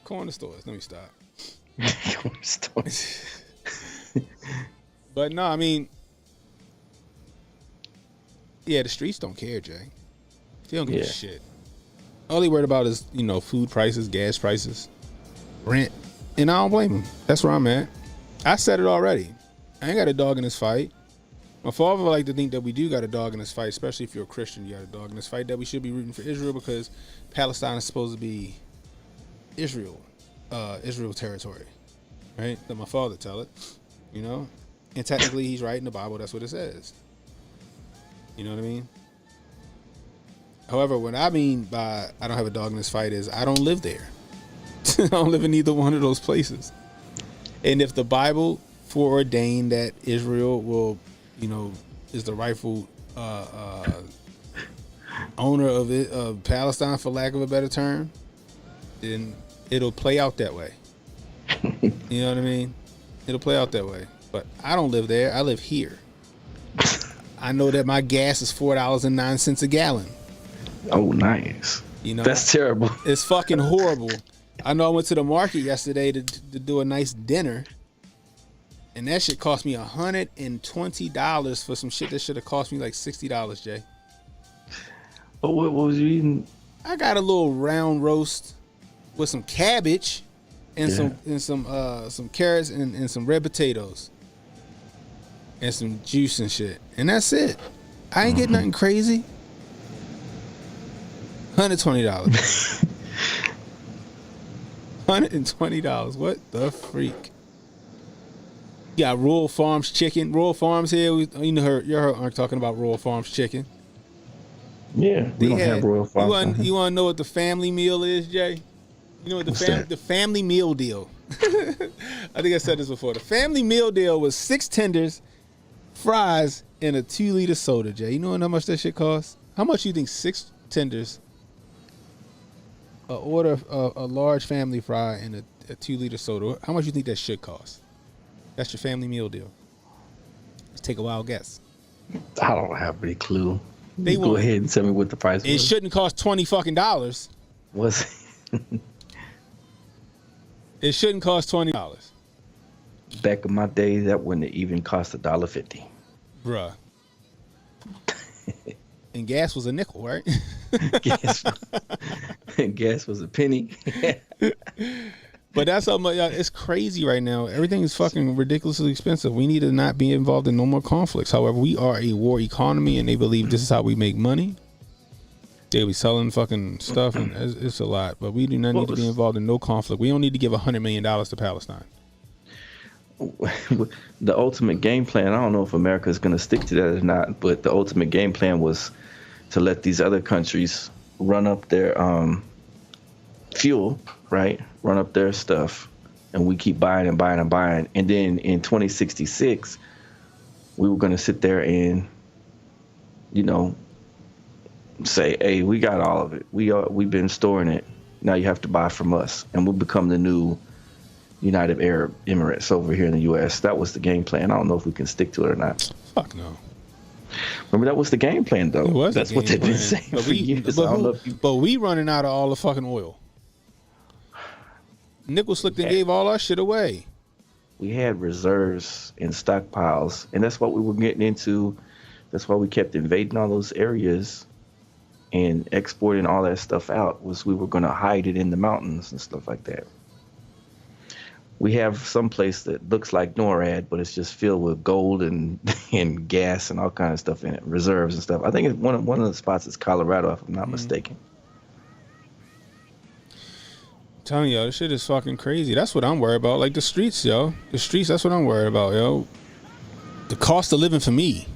S2: corner stores. Let me stop.
S3: Corner stores.
S2: But no, I mean, yeah, the streets don't care, Jay. They don't give a shit. All they worried about is, food prices, gas prices, rent, and I don't blame them. That's where I'm at. I said it already. I ain't got a dog in this fight. My father would like to think that we do got a dog in this fight, especially if you're a Christian. You got a dog in this fight. That we should be rooting for Israel because Palestine is supposed to be Israel territory, right? Let my father tell it, And technically, he's right in the Bible. That's what it says. You know what I mean? However, what I mean by I don't have a dog in this fight is I don't live there. I don't live in either one of those places. And if the Bible foreordained that Israel will, is the rightful owner of Palestine, for lack of a better term, then it'll play out that way. You know what I mean? It'll play out that way. But I don't live there. I live here. I know that my gas is $4.09 a gallon.
S3: Oh, nice. That's terrible.
S2: It's fucking horrible. I know I went to the market yesterday to do a nice dinner, and that shit cost me $120 for some shit that should have cost me like $60, Jay.
S3: What was you eating?
S2: I got a little round roast with some cabbage and some carrots and some red potatoes and some juice and shit, and that's it. I ain't getting nothing crazy. $120. $120. What the freak? You got Rural Farms chicken. Rural Farms here. You heard Unc talking about Rural Farms chicken.
S3: Yeah, we don't have Rural Farms.
S2: You want to know what the family meal is, Jay? You know what the family meal deal? I think I said this before. The family meal deal was 6 tenders, fries, and a 2-liter soda, Jay. You know how much that shit costs? How much you think 6 tenders, order a large family fry and a 2-liter soda, how much you think that should cost? That's your family meal deal. Let's take a wild guess.
S3: I don't have any clue. Go ahead and tell me what the price was.
S2: It shouldn't cost $20 fucking dollars.
S3: Was
S2: it shouldn't cost $20.
S3: Back in my day, that wouldn't even cost $1.50.
S2: Bruh. And gas was a nickel, right?
S3: Gas was a penny.
S2: But that's how much. It's crazy right now. Everything is fucking ridiculously expensive. We need to not be involved in no more conflicts. However, we are a war economy, and they believe this is how we make money. They'll be selling fucking stuff, and it's a lot. But we do not need to be involved in no conflict. We don't need to give $100 million to Palestine.
S3: The ultimate game plan, I don't know if America is going to stick to that or not, but the ultimate game plan was to let these other countries run up their fuel, right? Run up their stuff, and we keep buying and buying and buying. And then in 2066, we were going to sit there and, say, hey, we got all of it. We've been storing it. Now you have to buy from us, and we'll become the new United Arab Emirates over here in the U.S. That was the game plan. I don't know if we can stick to it or not.
S2: Fuck no.
S3: Remember, that was the game plan, though.
S2: It was.
S3: That's what they've been saying for years.
S2: But we running out of all the fucking oil. Nickel slicked and gave all our shit away.
S3: We had reserves and stockpiles, and that's what we were getting into. That's why we kept invading all those areas and exporting all that stuff out, was we were going to hide it in the mountains and stuff like that. We have some place that looks like NORAD, but it's just filled with gold and gas and all kinds of stuff in it, reserves and stuff. I think one of the spots is Colorado, if I'm not mistaken.
S2: I'm telling y'all, this shit is fucking crazy. That's what I'm worried about. Like the streets, yo. The streets, that's what I'm worried about, yo. The cost of living for me.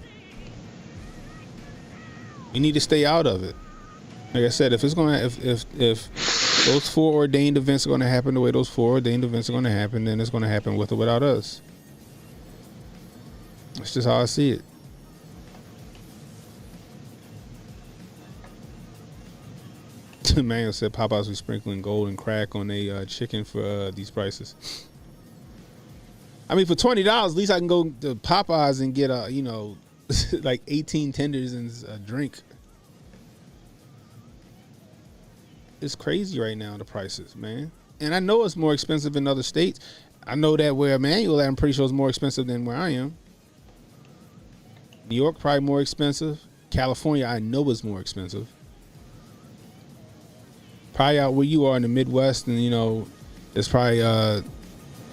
S2: We need to stay out of it. Like I said, if those foreordained events are going to happen the way those foreordained events are going to happen, then it's going to happen with or without us. That's just how I see it. Manuel said Popeyes was sprinkling gold and crack on a chicken for these prices. I mean, for $20, at least I can go to Popeyes and get like 18 tenders and a drink. It's crazy right now, the prices, man. And I know it's more expensive in other states. I know that where Emmanuel at, I'm pretty sure it's more expensive than where I am. New York probably more expensive. California, I know is more expensive. Probably out where you are in the Midwest, and it's probably a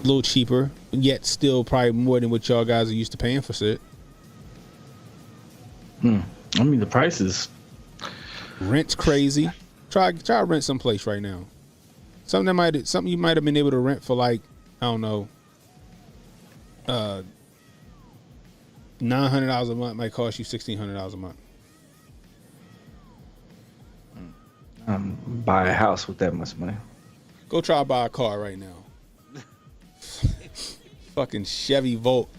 S2: little cheaper, yet still probably more than what y'all guys are used to paying for shit.
S3: I mean, the prices.
S2: Rent's crazy. Try rent someplace right now. Something you might have been able to rent for like, I don't know, $900 a month might cost you $1,600 a month.
S3: Buy a house with that much money.
S2: Go try to buy a car right now. Fucking Chevy Volt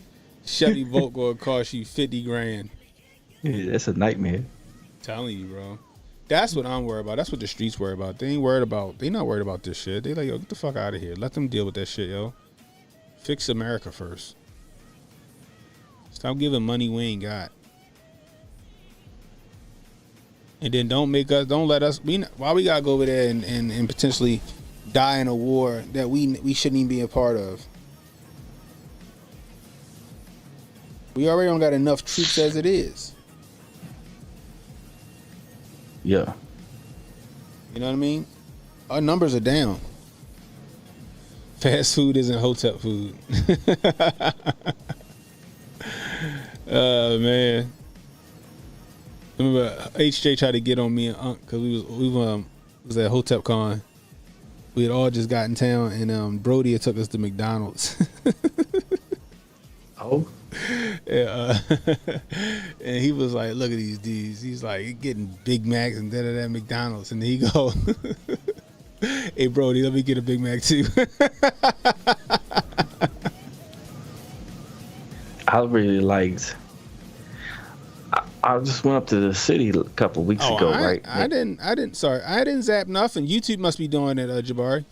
S2: gonna cost you $50,000.
S3: Yeah, that's a nightmare.
S2: Telling you, bro. That's what I'm worried about. That's what the streets worry about. They not worried about this shit. They like, yo, get the fuck out of here. Let them deal with that shit, yo. Fix America first. Stop giving money we ain't got. And then don't let us, why we gotta go over there and potentially die in a war that we shouldn't even be a part of. We already don't got enough troops as it is.
S3: Yeah.
S2: You know what I mean? Our numbers are down. Fast food isn't Hotep food. Man. Remember HJ tried to get on me and Unc because we was at Hotep Con. We had all just got in town, and Brody had took us to McDonald's.
S3: Oh.
S2: Yeah, and he was like, "Look at these dudes." He's like getting Big Macs and da McDonald's, and he go, "Hey Brody, let me get a Big Mac too."
S3: I really liked. I just went up to the city a couple of weeks ago, right?
S2: I didn't zap nothing. YouTube must be doing it, Jabari.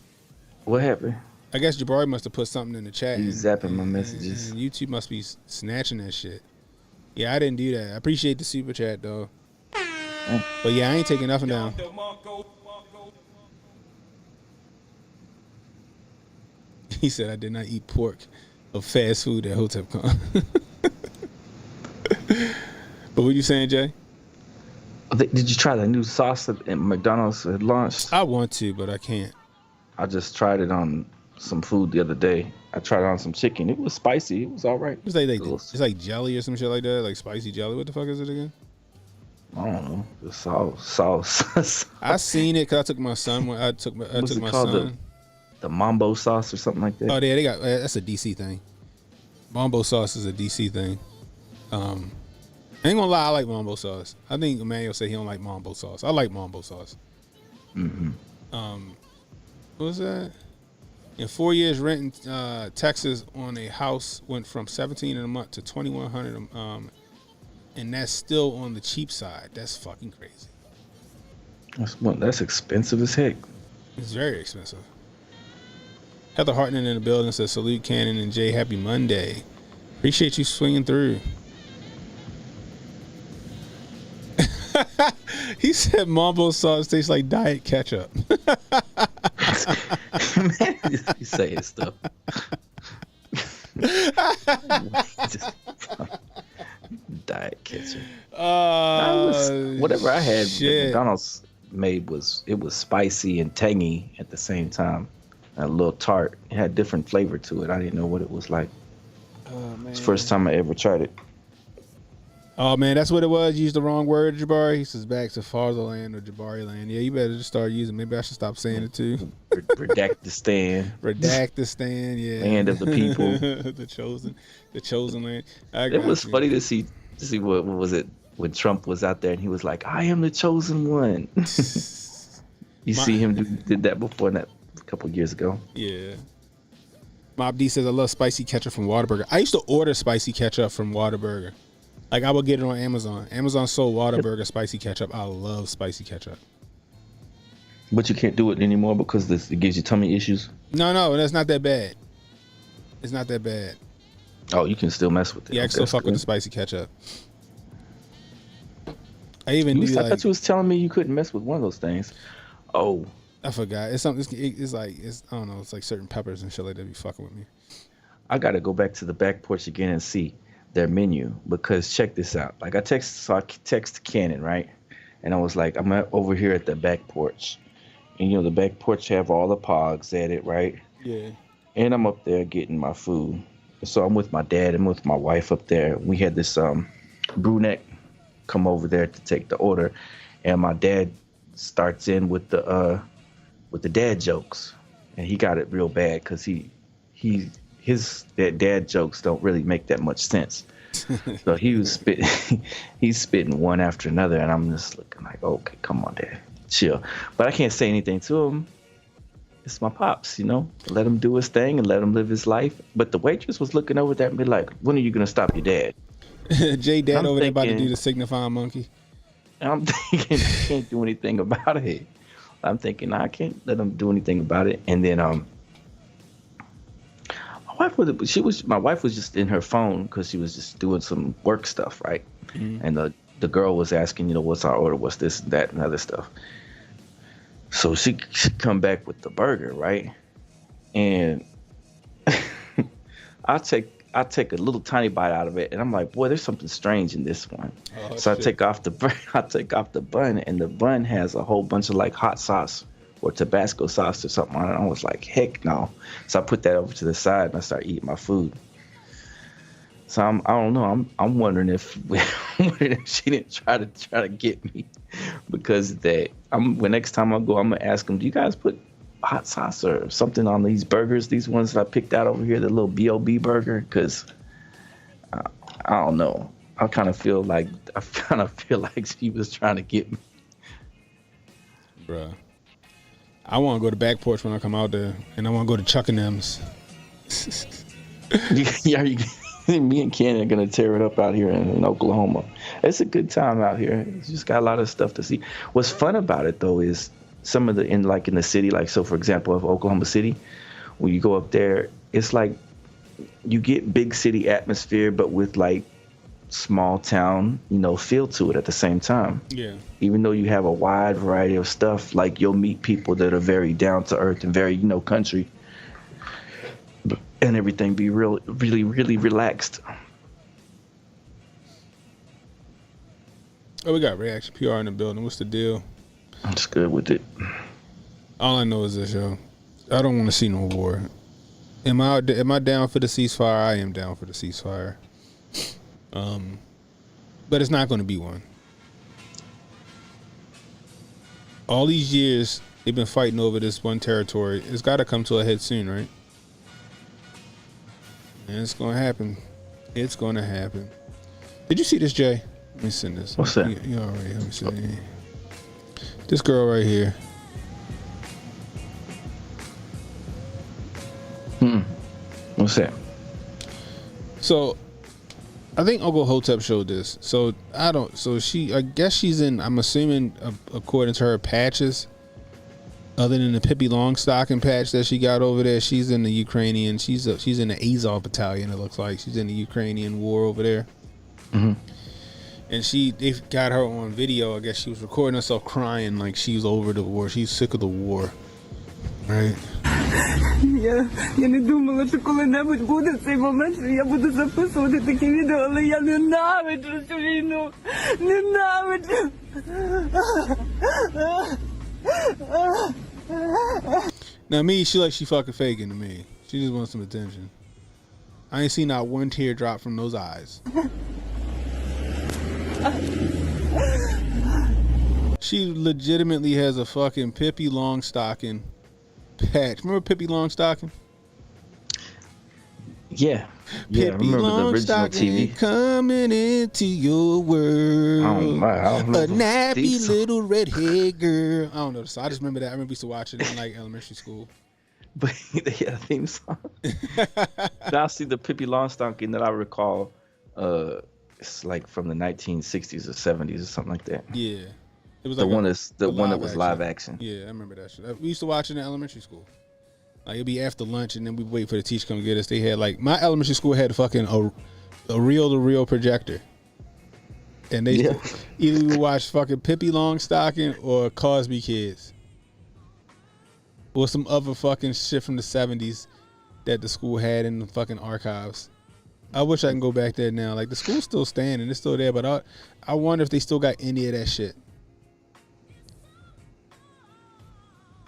S3: What happened?
S2: I guess Jabari must have put something in the chat.
S3: He's zapping my messages.
S2: And YouTube must be snatching that shit. Yeah, I didn't do that. I appreciate the super chat though. But yeah, I ain't taking nothing down. He said I did not eat pork or fast food at HotepCon. But what you saying, Jay?
S3: Did you try the new sauce that McDonald's had launched?
S2: I want to, but I can't.
S3: I just tried it on some food the other day. I tried it on some chicken. It was spicy. It was all right.
S2: It's like jelly or some shit like that, like spicy jelly. What the fuck is it again?
S3: I don't know. The sauce.
S2: I seen it because I took my son. I took my son.
S3: The Mambo sauce or something like that.
S2: Oh, yeah, they got that's a DC thing. Mambo sauce is a DC thing. I ain't gonna lie, I like Mambo sauce. I think Emmanuel said he don't like Mambo sauce. I like Mambo sauce.
S3: Mm-hmm.
S2: What was that? In 4 years, rent in Texas on a house went from $1,700 a month to $2,100, and that's still on the cheap side. That's fucking crazy.
S3: That's expensive as heck.
S2: It's very expensive. Heather Hartman in the building says, "Salute Cannon and Jay, happy Monday. Appreciate you swinging through." He said Mambo sauce tastes like diet ketchup.
S3: Man, you saying stuff. Diet ketchup. Whatever I had that McDonald's made was spicy and tangy at the same time. A little tart. It had different flavor to it. I didn't know what it was like.
S2: Oh, man.
S3: It's the first time I ever tried it.
S2: Oh man, that's what it was. You used the wrong word, Jabari. He says back to Fatherland or Jabari land. Yeah, you better just start using. Maybe I should stop saying it too.
S3: Redactistan.
S2: Redactistan, yeah.
S3: Land of the people.
S2: the chosen land.
S3: It was funny to see what was it when Trump was out there and he was like, "I am the chosen one." You see him did that before that a couple of years ago.
S2: Yeah. Mob D says I love spicy ketchup from Whataburger. I used to order spicy ketchup from Whataburger. Like I would get it on Amazon. Amazon sold Whataburger spicy ketchup. I love spicy ketchup.
S3: But you can't do it anymore because it gives you tummy issues.
S2: No, that's not that bad. It's not that bad.
S3: Oh, you can still mess with it.
S2: Yeah, I can still fuck with the spicy ketchup. I even do
S3: I thought you was telling me you couldn't mess with one of those things. Oh,
S2: I forgot. It's something. It's like I don't know. It's like certain peppers and shit like that be fucking with me.
S3: I gotta go back to the back porch again and see their menu because check this out. Like I text Cannon, right, and I was like, I'm over here at the back porch, and the back porch have all the pogs at it, right?
S2: Yeah.
S3: And I'm up there getting my food. So I'm with my dad and with my wife up there. We had this brunette come over there to take the order, and my dad starts in with the dad jokes, and he got it real bad because his dad jokes don't really make that much sense. So he's spitting one after another, and I'm just looking like, okay, come on, Dad, chill. But I can't say anything to him. It's my pops, let him do his thing and let him live his life. But the waitress was looking over there and be like, when are you gonna stop your dad?
S2: Jay Dad over there about to do the signifying monkey.
S3: I'm thinking I can't do anything about it. I'm thinking I can't let him do anything about it. And then my wife was just in her phone because she was just doing some work stuff, right? Mm-hmm. And the girl was asking, what's our order, what's this, that, and other stuff. So she come back with the burger, right? And I take a little tiny bite out of it, and I'm like, boy, there's something strange in this one. Oh, so shit. I take off the bun, and the bun has a whole bunch of like hot sauce or Tabasco sauce or something on it. I was like, heck no. So I put that over to the side and I start eating my food. So I don't know. I'm wondering if she didn't try to get me, because when next time I go, I'm gonna ask them, do you guys put hot sauce or something on these burgers? These ones that I picked out over here, the little B.O.B. burger, because I don't know. I kind of feel like she was trying to get me.
S2: Bruh, I want to go to back porch when I come out there, and I want to go to Chuck and M's.
S3: Me and Ken are gonna tear it up out here in Oklahoma. It's a good time out here. It's just got a lot of stuff to see. What's fun about it though is some of in the city, like, so for example, of Oklahoma City, when you go up there, it's like you get big city atmosphere, but with like small town, feel to it at the same time.
S2: Yeah.
S3: Even though you have a wide variety of stuff, like you'll meet people that are very down to earth and very, country, and everything be really, really relaxed.
S2: Oh, we got Reaction PR in the building. What's the deal?
S3: I'm just good with it.
S2: All I know is this, yo. I don't want to see no war. Am I down for the ceasefire? I am down for the ceasefire. But it's not going to be one. All these years they've been fighting over this one territory. It's got to come to a head soon, right? And it's going to happen. It's going to happen. Did you see this, Jay? Let me send this.
S3: What's that?
S2: You all right? Let me see. This girl right here.
S3: What's that?
S2: So, I think Uncle Hotep showed this. So I guess she's in. I'm assuming, according to her patches, other than the Pippi Longstocking patch that she got over there, she's in the Ukrainian. She's in the Azov battalion. It looks like she's in the Ukrainian war over there. Mm-hmm. And they got her on video. I guess she was recording herself crying like she's over the war. She's sick of the war, right?
S6: Я не думала, що коли-небудь буде цей момент, що я буду записувати такі відео, але я ненавиджу цю війну. Ненавиджу.
S2: Now me, she fucking faking to me. She just wants some attention. I ain't seen not one tear drop from those eyes. She legitimately has a fucking Pippi Longstocking patch. Remember Pippi Longstocking?
S3: Yeah. Yeah, I remember the original TV.
S2: Coming into your world.
S3: I don't know.
S2: A nappy little redhead girl. I don't know. So I just remember that. I remember we used to watch it in like elementary school.
S3: But they had a theme song. Now see the Pippi Longstocking that I recall. It's like from the 1960s or 70s or something like that.
S2: Yeah. It was
S3: The
S2: like
S3: one that was live
S2: action.
S3: action.
S2: Yeah, I remember that shit. We used to watch it in elementary school. Like it'd be after lunch, and then we'd wait for the teacher to come get us. They had like my elementary school had fucking a reel-to-reel projector, and they either we watch fucking Pippi Longstocking or Cosby Kids, or some other fucking shit from the 70s that the school had in the fucking archives. I wish I can go back there now. Like the school's still standing, it's still there, but I wonder if they still got any of that shit.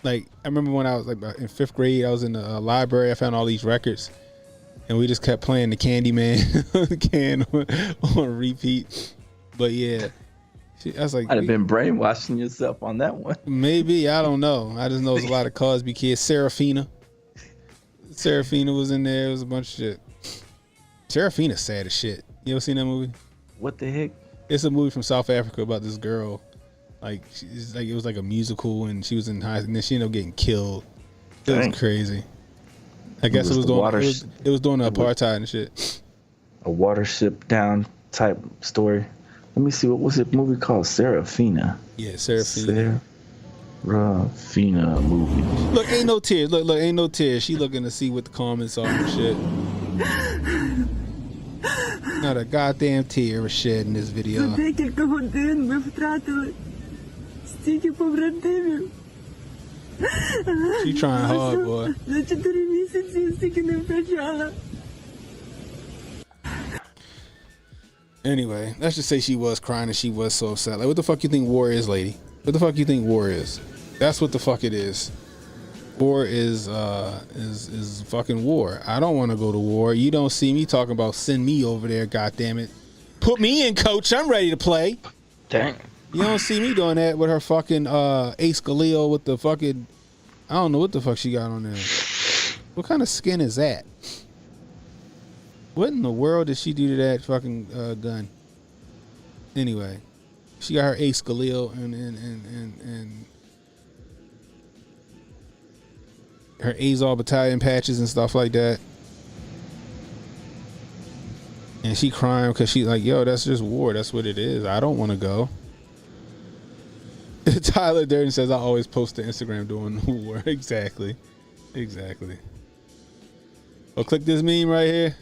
S2: Like I remember when I was like in 5th grade, I was in the library. I found all these records, and we just kept playing the Candyman can on repeat. But yeah, I was like,
S3: I'd have been brainwashing yourself on that one.
S2: Maybe, I don't know. I just know it's a lot of Cosby Kids. Serafina was in there. It was a bunch of shit. Serafina's sad as shit. You ever seen that movie?
S3: What the heck?
S2: It's a movie from South Africa about this girl. Like it was like a musical, and she was in high, and then she ended up getting killed. It was crazy. I guess it was doing the apartheid and shit.
S3: A Watership Down type story. Let me see, what was it movie called? Serafina.
S2: Yeah, Serafina.
S3: Serafina movie.
S2: Look, ain't no tears. Look, ain't no tears. She looking to see what the comments are and shit. Not a goddamn tear was shed in this video.
S6: За декілька годин ми втратили стільки побратимів.
S2: She trying hard, boy.
S6: За 4 місяці стільки не втрачала.
S2: Anyway, let's just say she was crying and she was so upset. Like, what the fuck you think war is, lady? What the fuck you think war is? That's what the fuck it is. War is fucking war. I don't want to go to war. You don't see me talking about send me over there, goddammit. Put me in, coach. I'm ready to play.
S3: Dang.
S2: You don't see me doing that with her fucking Ace Galil with the fucking, I don't know what the fuck she got on there. What kind of skin is that? What in the world did she do to that fucking gun? Anyway, she got her Ace Galil and her Azov battalion patches and stuff like that. And she crying because she's like, yo, that's just war. That's what it is. I don't want to go. Tyler Durden says, I always post to Instagram doing the war. Exactly. Oh, click this meme right here.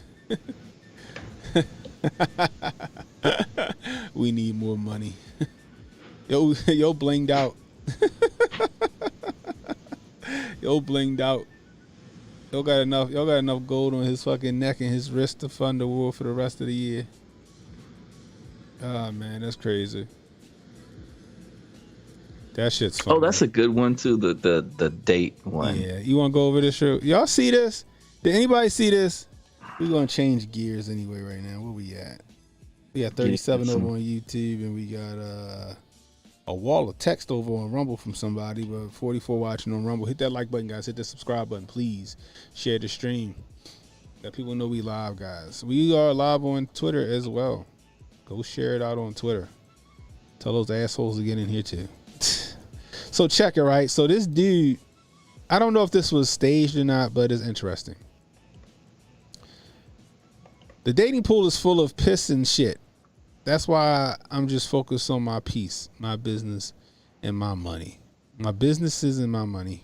S2: We need more money. Yo blinged out. Yo blinged out. Y'all got enough gold on his fucking neck and his wrist to fund the war for the rest of the year. Oh man, that's crazy. That shit's fun.
S3: Oh, that's a good one too. The date one.
S2: Yeah, you want to go over this show? Y'all see this? Did anybody see this? We're gonna change gears anyway right now. Where we at? We got 37 over on YouTube, and we got a wall of text over on Rumble from somebody, but 44 watching on Rumble. Hit that like button, guys. Hit the subscribe button, please. Share the stream. Let people know we live, guys. We are live on Twitter as well. Go share it out on Twitter. Tell those assholes to get in here too. So check it, right? So this dude, I don't know if this was staged or not, but it's interesting. The dating pool is full of piss and shit. That's why I'm just focused on my peace, my business, and my money. My businesses and my money.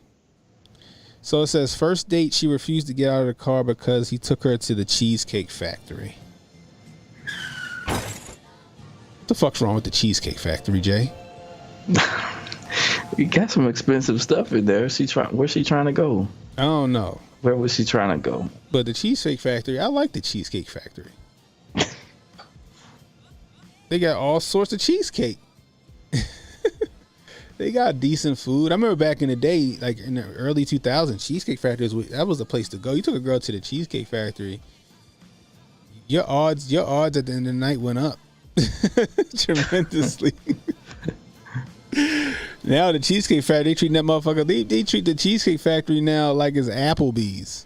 S2: So it says, first date, she refused to get out of the car because he took her to the Cheesecake Factory. What the fuck's wrong with the Cheesecake Factory, Jay?
S3: You got some expensive stuff in there. Where's she trying to go?
S2: I don't know.
S3: Where was she trying to go?
S2: But the Cheesecake Factory, I like the Cheesecake Factory. They got all sorts of cheesecake. They got decent food. I remember back in the day, like in the early 2000s, Cheesecake Factory, that was the place to go. You took a girl to the Cheesecake Factory, your odds at the end of the night went up tremendously. Now the Cheesecake Factory, they treat that motherfucker. They treat the Cheesecake Factory now like it's Applebee's.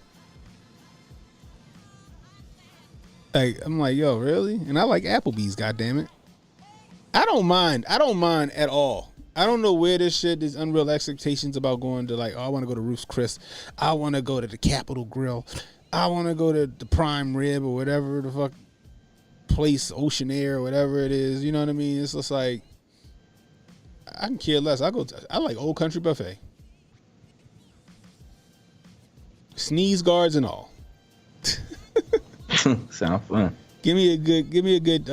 S2: Like, I'm like, yo, really? And I like Applebee's, goddammit. I don't mind at all. I don't know where this unreal expectations about going to, like, oh, I want to go to Ruth's Chris. I want to go to the Capitol Grill. I want to go to the Prime Rib or whatever the fuck place, Ocean Air or whatever it is. You know what I mean? It's just like, I can care less. I like Old Country Buffet. Sneeze guards and all.
S3: Sound fun.
S2: Give me a good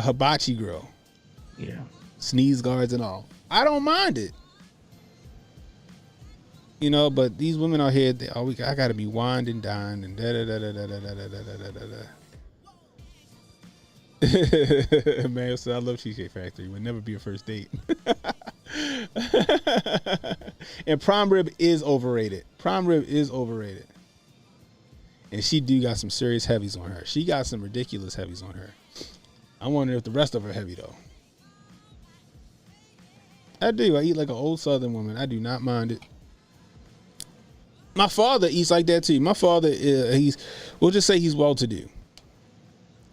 S2: hibachi grill.
S3: Yeah.
S2: Sneeze guards and all. I don't mind it. You know, but these women out here, I gotta be wined and dined and da da da da da da da da da da da. Man, so I love Cheesecake Factory. Would never be a first date. And prime rib is overrated. Prime rib is overrated. And she do got some serious heavies on her. She got some ridiculous heavies on her. I wonder if the rest of her heavy though. I do. I eat like an old Southern woman. I do not mind it. My father eats like that too. My father, we'll just say he's well-to-do,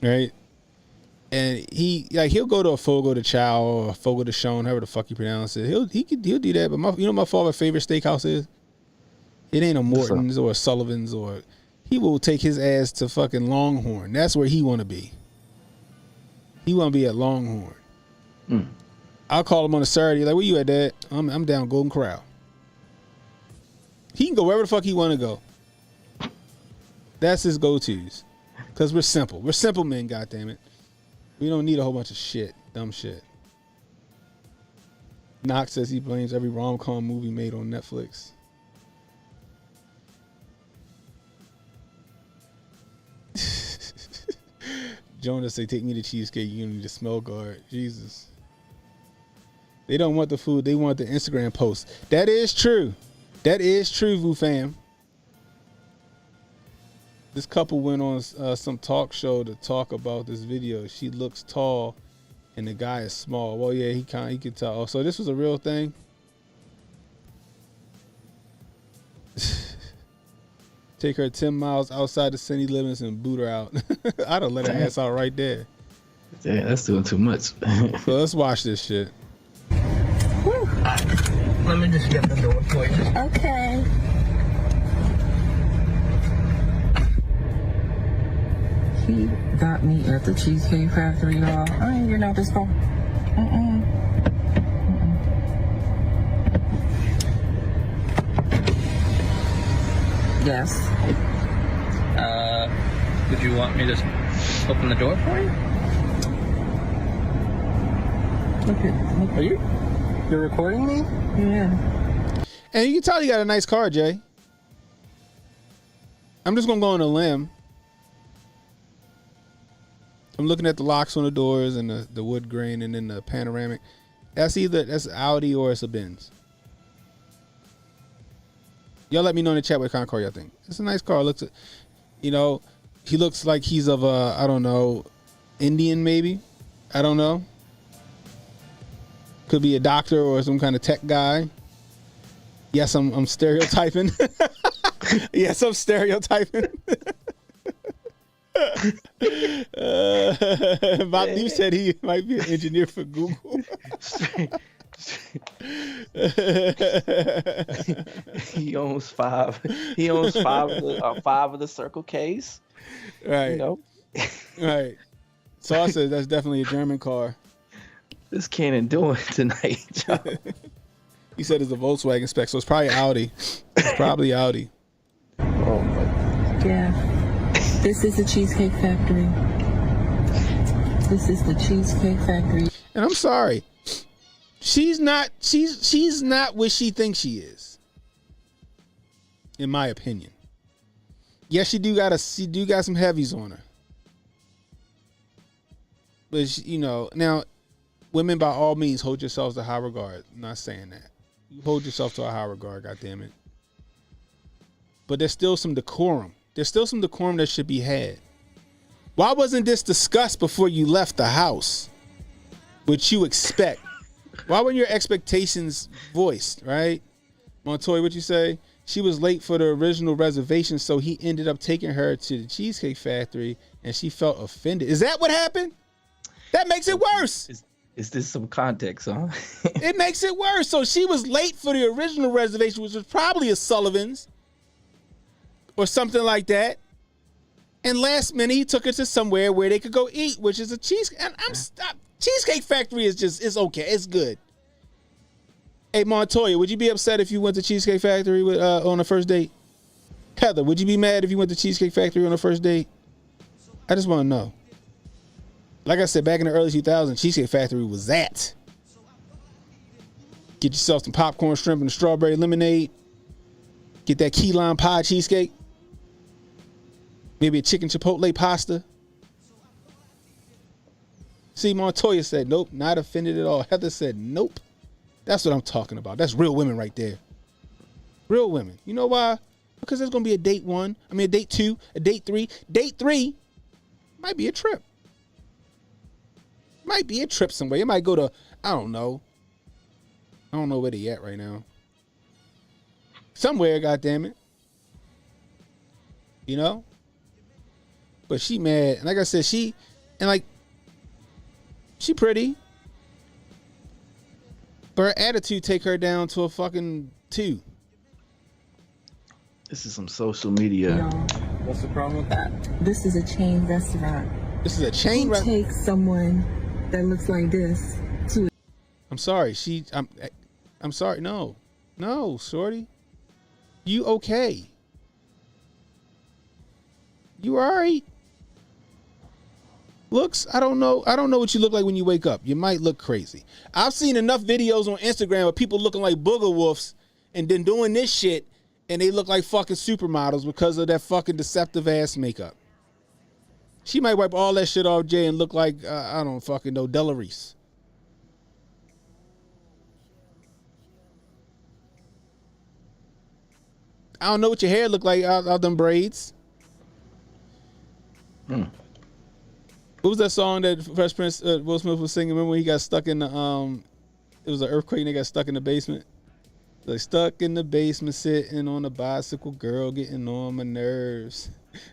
S2: right? And he'll go to a Fogo de Chao or a Fogo de Chão, however the fuck you pronounce it. He'll do that. But my father's favorite steakhouse is? It ain't a Morton's or a Sullivan's, or he will take his ass to fucking Longhorn. That's where he want to be. He want to be at Longhorn. I'll call him on a Saturday. Like, where you at, Dad? I'm down Golden Corral. He can go wherever the fuck he want to go. That's his go-tos. Because we're simple. We're simple men, goddammit. We don't need a whole bunch of shit. Dumb shit. Knox says he blames every rom-com movie made on Netflix. Jonas say, take me to Cheesecake. You need a smell guard. Jesus. They don't want the food. They want the Instagram post. That is true. That is true, Vu fam. This couple went on some talk show to talk about this video. She looks tall, and the guy is small. Well, yeah, he could tell. Oh, so this was a real thing. Take her 10 miles outside the city limits and boot her out. I'd have let her ass out right there.
S3: Yeah, that's doing too much.
S2: So let's watch this shit.
S7: Let me just get the door for you.
S6: Okay.
S7: He got me at the Cheesecake Factory, y'all. I ain't getting out this car. Yes.
S8: Would you want me to open the door for you?
S7: Are you're recording me?
S6: Yeah.
S2: And you can tell you got a nice car, Jay. I'm just gonna go on a limb. I'm looking at the locks on the doors and the wood grain and then the panoramic. That's Audi or it's a Benz. Y'all let me know in the chat what kind of car y'all think. It's a nice car. He looks like he's of I don't know, Indian maybe. I don't know. Could be a doctor or some kind of tech guy. Yes, I'm stereotyping. Yes, I'm stereotyping. Bob New said he might be an engineer for Google.
S3: He owns five. He owns five of the Circle K's.
S2: Right.
S3: You know?
S2: Right. Saw says that's definitely a German car.
S3: This Cannon doing tonight, Joe.
S2: He said it's a Volkswagen spec, so it's probably Audi. It's probably Audi.
S3: Oh my.
S6: Yeah. This is the Cheesecake Factory. This is the Cheesecake Factory.
S2: And I'm sorry. She's not what she thinks she is. In my opinion. Yes, she do got some heavies on her. But she, now women by all means hold yourselves to high regard. I'm not saying that. You hold yourself to a high regard, goddammit. But there's still some decorum. There's still some decorum that should be had. Why wasn't this discussed before you left the house? What you expect? Why weren't your expectations voiced, right? Montoya, what you say? She was late for the original reservation, so he ended up taking her to the Cheesecake Factory, and she felt offended. Is that what happened? That makes it worse.
S3: Is this some context, huh?
S2: It makes it worse. So she was late for the original reservation, which was probably a Sullivan's or something like that. And last minute, he took her to somewhere where they could go eat, which is a cheesecake. And Cheesecake Factory is okay. It's good. Hey, Montoya, would you be upset if you went to Cheesecake Factory with on a first date? Heather, would you be mad if you went to Cheesecake Factory on a first date? I just want to know. Like I said, back in the early 2000s, Cheesecake Factory was that. Get yourself some popcorn, shrimp, and a strawberry lemonade. Get that key lime pie cheesecake. Maybe a chicken chipotle pasta. See, Montoya said, nope, not offended at all. Heather said, nope. That's what I'm talking about. That's real women right there. Real women. You know why? Because there's going to be a date 1. I mean, a date 2, a date 3. Date 3 might be a trip. Might be a trip somewhere. It might go to, I don't know. I don't know where they at right now. Somewhere, goddammit. You know? But she mad. And like I said, she pretty. But her attitude take her down to a fucking 2.
S3: This is some social media.
S8: What's the problem with that?
S7: This is a chain restaurant.
S2: This is a chain restaurant.
S7: Take someone that looks like this to.
S2: I'm sorry. I'm sorry. No, shorty. You okay? You all right? Looks, I don't know what you look like when you wake up. You might look crazy. I've seen enough videos on Instagram of people looking like booger wolves and then doing this shit and they look like fucking supermodels because of that fucking deceptive ass makeup. She might wipe all that shit off, Jay, and look like, I don't fucking know, Della Reese. I don't know what your hair look like out them braids. What was that song that Fresh Prince Will Smith was singing? Remember when he got stuck in the it was an earthquake and they got stuck in the basement? Like, stuck in the basement, sitting on a bicycle, girl getting on my nerves.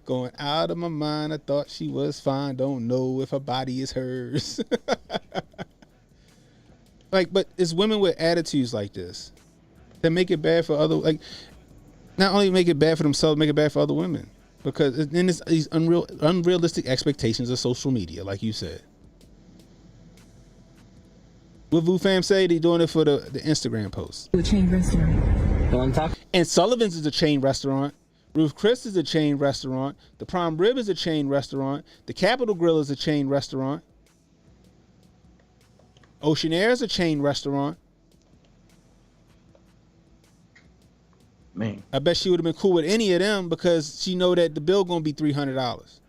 S2: Going out of my mind, I thought she was fine. Don't know if her body is hers. Like, but it's women with attitudes like this that make it bad for other, like, not only make it bad for themselves, make it bad for other women. Because then it's these unrealistic expectations of social media, like you said. What Vu Fam say? They doing it for the Instagram post.
S7: A chain restaurant.
S8: Well, I'm talking.
S2: And Sullivan's is a chain restaurant. Ruth Chris is a chain restaurant. The Prime Rib is a chain restaurant. The Capitol Grill is a chain restaurant. Ocean Air is a chain restaurant.
S3: Man,
S2: I bet she would have been cool with any of them because she know that the bill gonna be $300.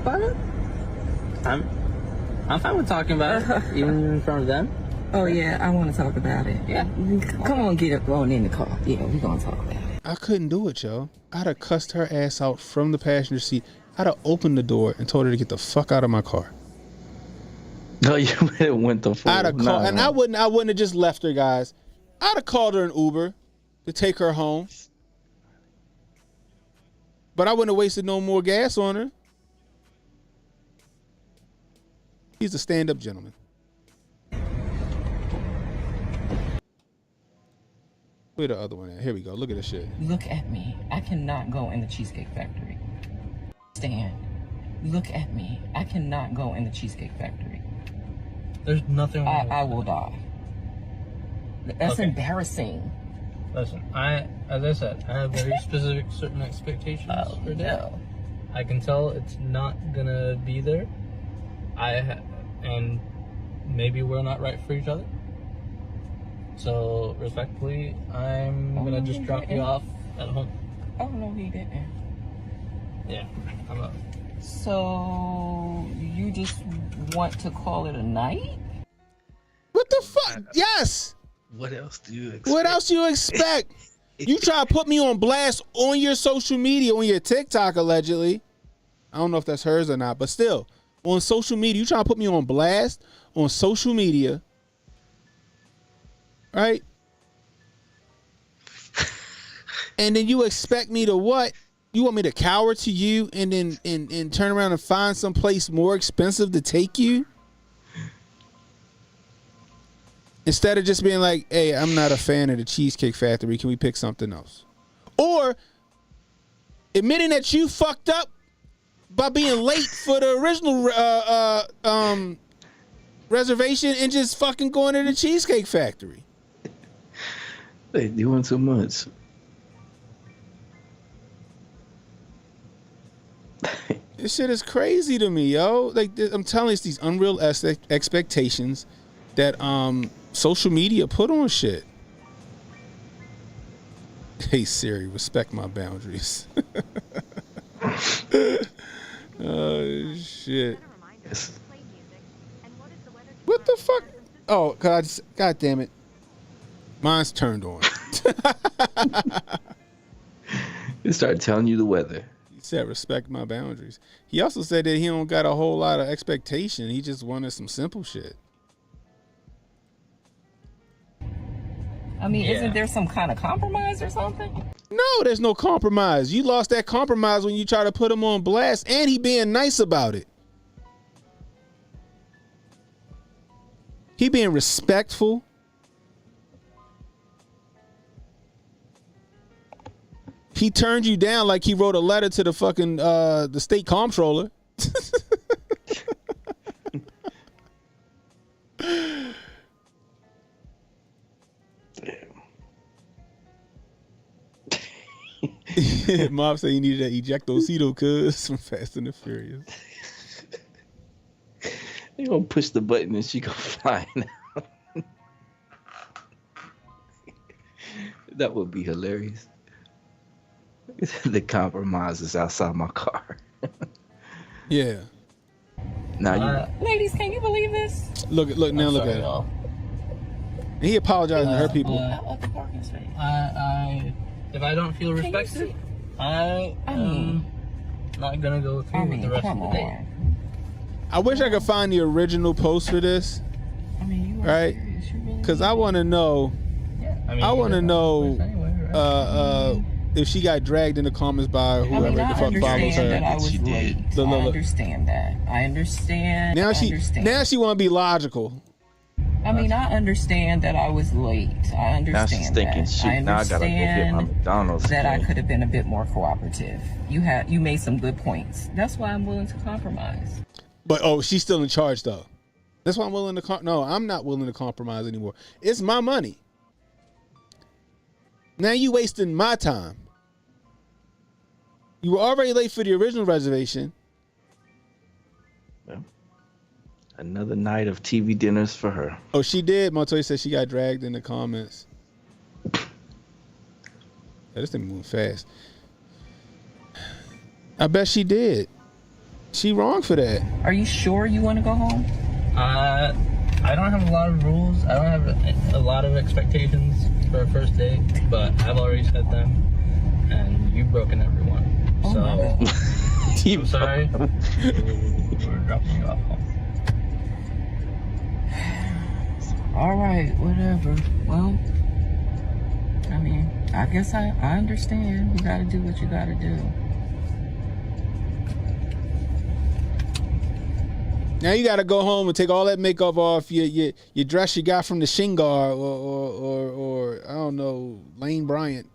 S8: But I'm fine with talking about it, even in front of them.
S7: Oh yeah, I want to talk about it.
S8: Yeah.
S7: Come on, get up, going in the car. Yeah, we're gonna talk about it.
S2: I couldn't do it, yo. I'd have cussed her ass out from the passenger seat. I'd have opened the door and told her to get the fuck out of my car.
S3: no, you went the full.
S2: I'd have called, and I wouldn't have just left her, guys. I'd have called her an Uber to take her home. But I wouldn't have wasted no more gas on her. He's a stand-up gentleman. Where the other one at? Here we go. Look at this shit.
S7: Look at me. I cannot go in the Cheesecake Factory. Stand. Look at me. I cannot go in the Cheesecake Factory.
S8: There's nothing wrong with
S7: I
S8: that.
S7: will die. That's
S8: Okay.
S7: embarrassing.
S8: Listen, as I said, I have very specific certain expectations for that.
S7: No.
S8: I can tell it's not gonna be there. And maybe we're not right for each other. So respectfully, I'm gonna just drop you off at home.
S7: Oh no, he didn't.
S8: Yeah, I'm up.
S7: So you just want to call it a night?
S2: What the fuck? Yes.
S3: What else do you expect?
S2: What else you expect? You try to put me on blast on your social media, on your TikTok, allegedly. I don't know if that's hers or not, but still, on social media, you try to put me on blast on social media, right? And then you expect me to what? You want me to cower to you and then and turn around and find some place more expensive to take you? Instead of just being like, hey, I'm not a fan of the Cheesecake Factory. Can we pick something else? Or admitting that you fucked up by being late for the original reservation and just fucking going to the Cheesecake Factory.
S3: They doing too much.
S2: This shit is crazy to me, yo. Like, I'm telling you, it's these unrealistic expectations that social media put on shit. Hey Siri, respect my boundaries. Oh shit. What the fuck? Oh God, God damn it. Mine's turned on.
S3: It started telling you the weather.
S2: He said respect my boundaries. He also said that he don't got a whole lot of expectation. He just wanted some simple shit.
S7: I mean, isn't there some kind of compromise or something?
S2: No, there's no compromise. You lost that compromise when you try to put him on blast, and he being nice about it. He being respectful. He turned you down like he wrote a letter to the fucking the state comptroller. Mom said you needed that ejectocito cuz from Fast and the Furious.
S3: They gonna push the button and she gonna fly now. That would be hilarious. The compromise is outside my car.
S2: Yeah.
S3: Now
S7: ladies, can you believe this?
S2: Look at it.
S8: Y'all.
S2: And he apologized to her people.
S8: If I don't feel respected, I am not gonna go through with the rest of the day.
S2: I wish I could find the original post for this.
S7: I mean, you are
S2: right?
S7: serious. You really
S2: Because I want to know.
S8: Yeah,
S2: I want to know if she got dragged in the comments by whoever the fuck follows her.
S7: That I was late. I understand that. I understand.
S2: Now she want to be logical.
S7: I mean, I understand that I was late. I understand
S3: now she's thinking,
S7: that.
S3: shoot,
S7: I
S3: now I gotta go get my McDonald's.
S7: That I could have been a bit more cooperative. You made some good points. That's why I'm willing to compromise.
S2: But she's still in charge though. That's why I'm willing to. No, I'm not willing to compromise anymore. It's my money. Now you wasting my time. You were already late for the original reservation.
S3: Well, another night of TV dinners for her.
S2: Oh, she did. Montoya said she got dragged in the comments. Yeah, this thing moving fast. I bet she did. She wrong for that.
S7: Are you sure you want to go home?
S8: I don't have a lot of rules. I don't have a lot of expectations for a first date, but I've already set them, and you've broken every one. So, I'm sorry. We're dropping you off home.
S7: All right, whatever. Well, I mean, I guess I understand. You got to do what you got to do.
S2: Now you got to go home and take all that makeup off your dress you got from the Shingar or I don't know, Lane Bryant,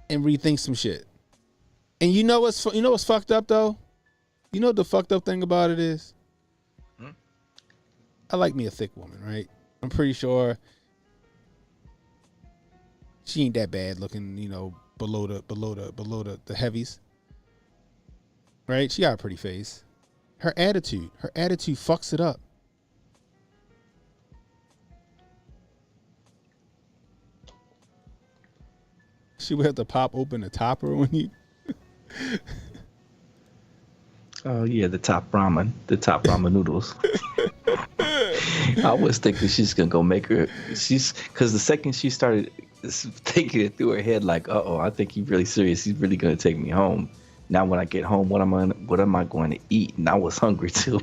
S2: and rethink some shit. And you know what's fucked up though? You know what the fucked up thing about it is? I like me a thick woman, right? I'm pretty sure she ain't that bad looking, below the heavies. Right? She got a pretty face. Her attitude fucks it up. She would have to pop open the topper when you.
S3: Oh yeah, the top ramen noodles. I was thinking she's gonna go make her. Because the second she started thinking it through her head, like, I think he's really serious. He's really gonna take me home. Now when I get home, what am I going to eat? And I was hungry too.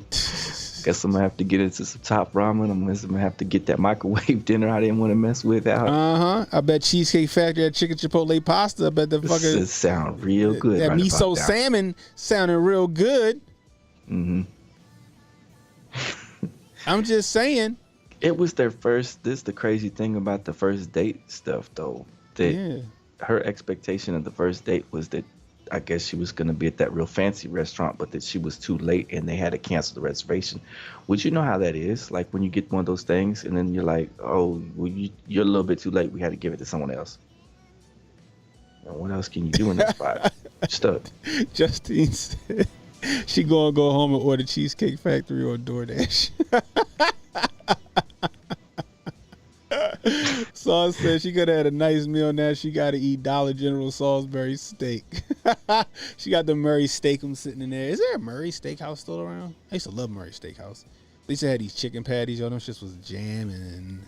S3: Guess I'm gonna have to get into some top ramen. I'm gonna have to get that microwave dinner I didn't want to mess with out.
S2: I bet Cheesecake Factory had chicken chipotle pasta. I bet the fucking
S3: this sound real good.
S2: That
S3: right
S2: miso salmon sounded real good.
S3: Mm-hmm.
S2: I'm just saying.
S3: It was their first. This is the crazy thing about the first date stuff, though. That her expectation of the first date was that I guess she was gonna be at that real fancy restaurant, but that she was too late and they had to cancel the reservation. Would you know how that is? Like when you get one of those things and then you're like, oh, well, you're a little bit too late. We had to give it to someone else. And what else can you do in that spot? Stuck.
S2: Justine said she gonna go home and order Cheesecake Factory or DoorDash. Saul said she could have had a nice meal. Now she got to eat Dollar General Salisbury steak. She got the Murray Steak'em sitting in there. Is there a Murray Steakhouse still around? I used to love Murray Steakhouse. They used to have these chicken patties. Yo, them shits was jamming.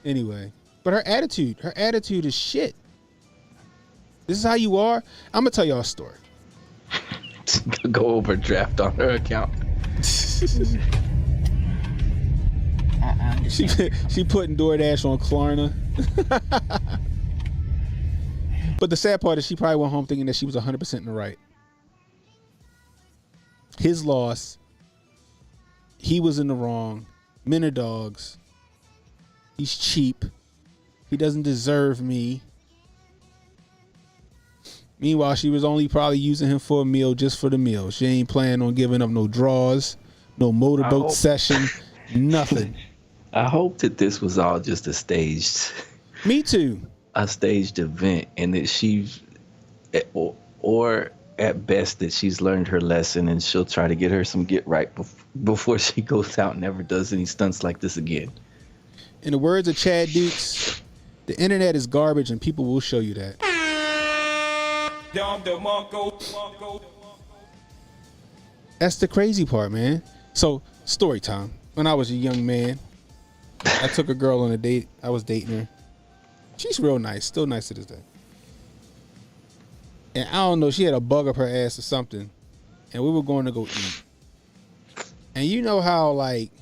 S2: Anyway, but her attitude is shit. This is how you are. I'm gonna tell y'all a story.
S3: Go overdraft on her account.
S2: She putting DoorDash on Klarna. But the sad part is she probably went home thinking that she was 100% in the right. His loss. He was in the wrong. Men are dogs. He's cheap. He doesn't deserve me. Meanwhile, she was only probably using him for a meal, just for the meal. She ain't planning on giving up no draws, no motorboat session, nothing.
S3: I hope that this was all just a staged.
S2: Me too.
S3: A staged event, and that she's, or at best that she's learned her lesson, and she'll try to get her some get right before she goes out and never does any stunts like this again.
S2: In the words of Chad Dukes, the internet is garbage, and people will show you that. That's the crazy part, man. So, story time. When I was a young man, I took a girl on a date. I was dating her. She's real nice, still nice to this day. And I don't know, she had a bug up her ass or something. And we were going to go eat. And you know how, like,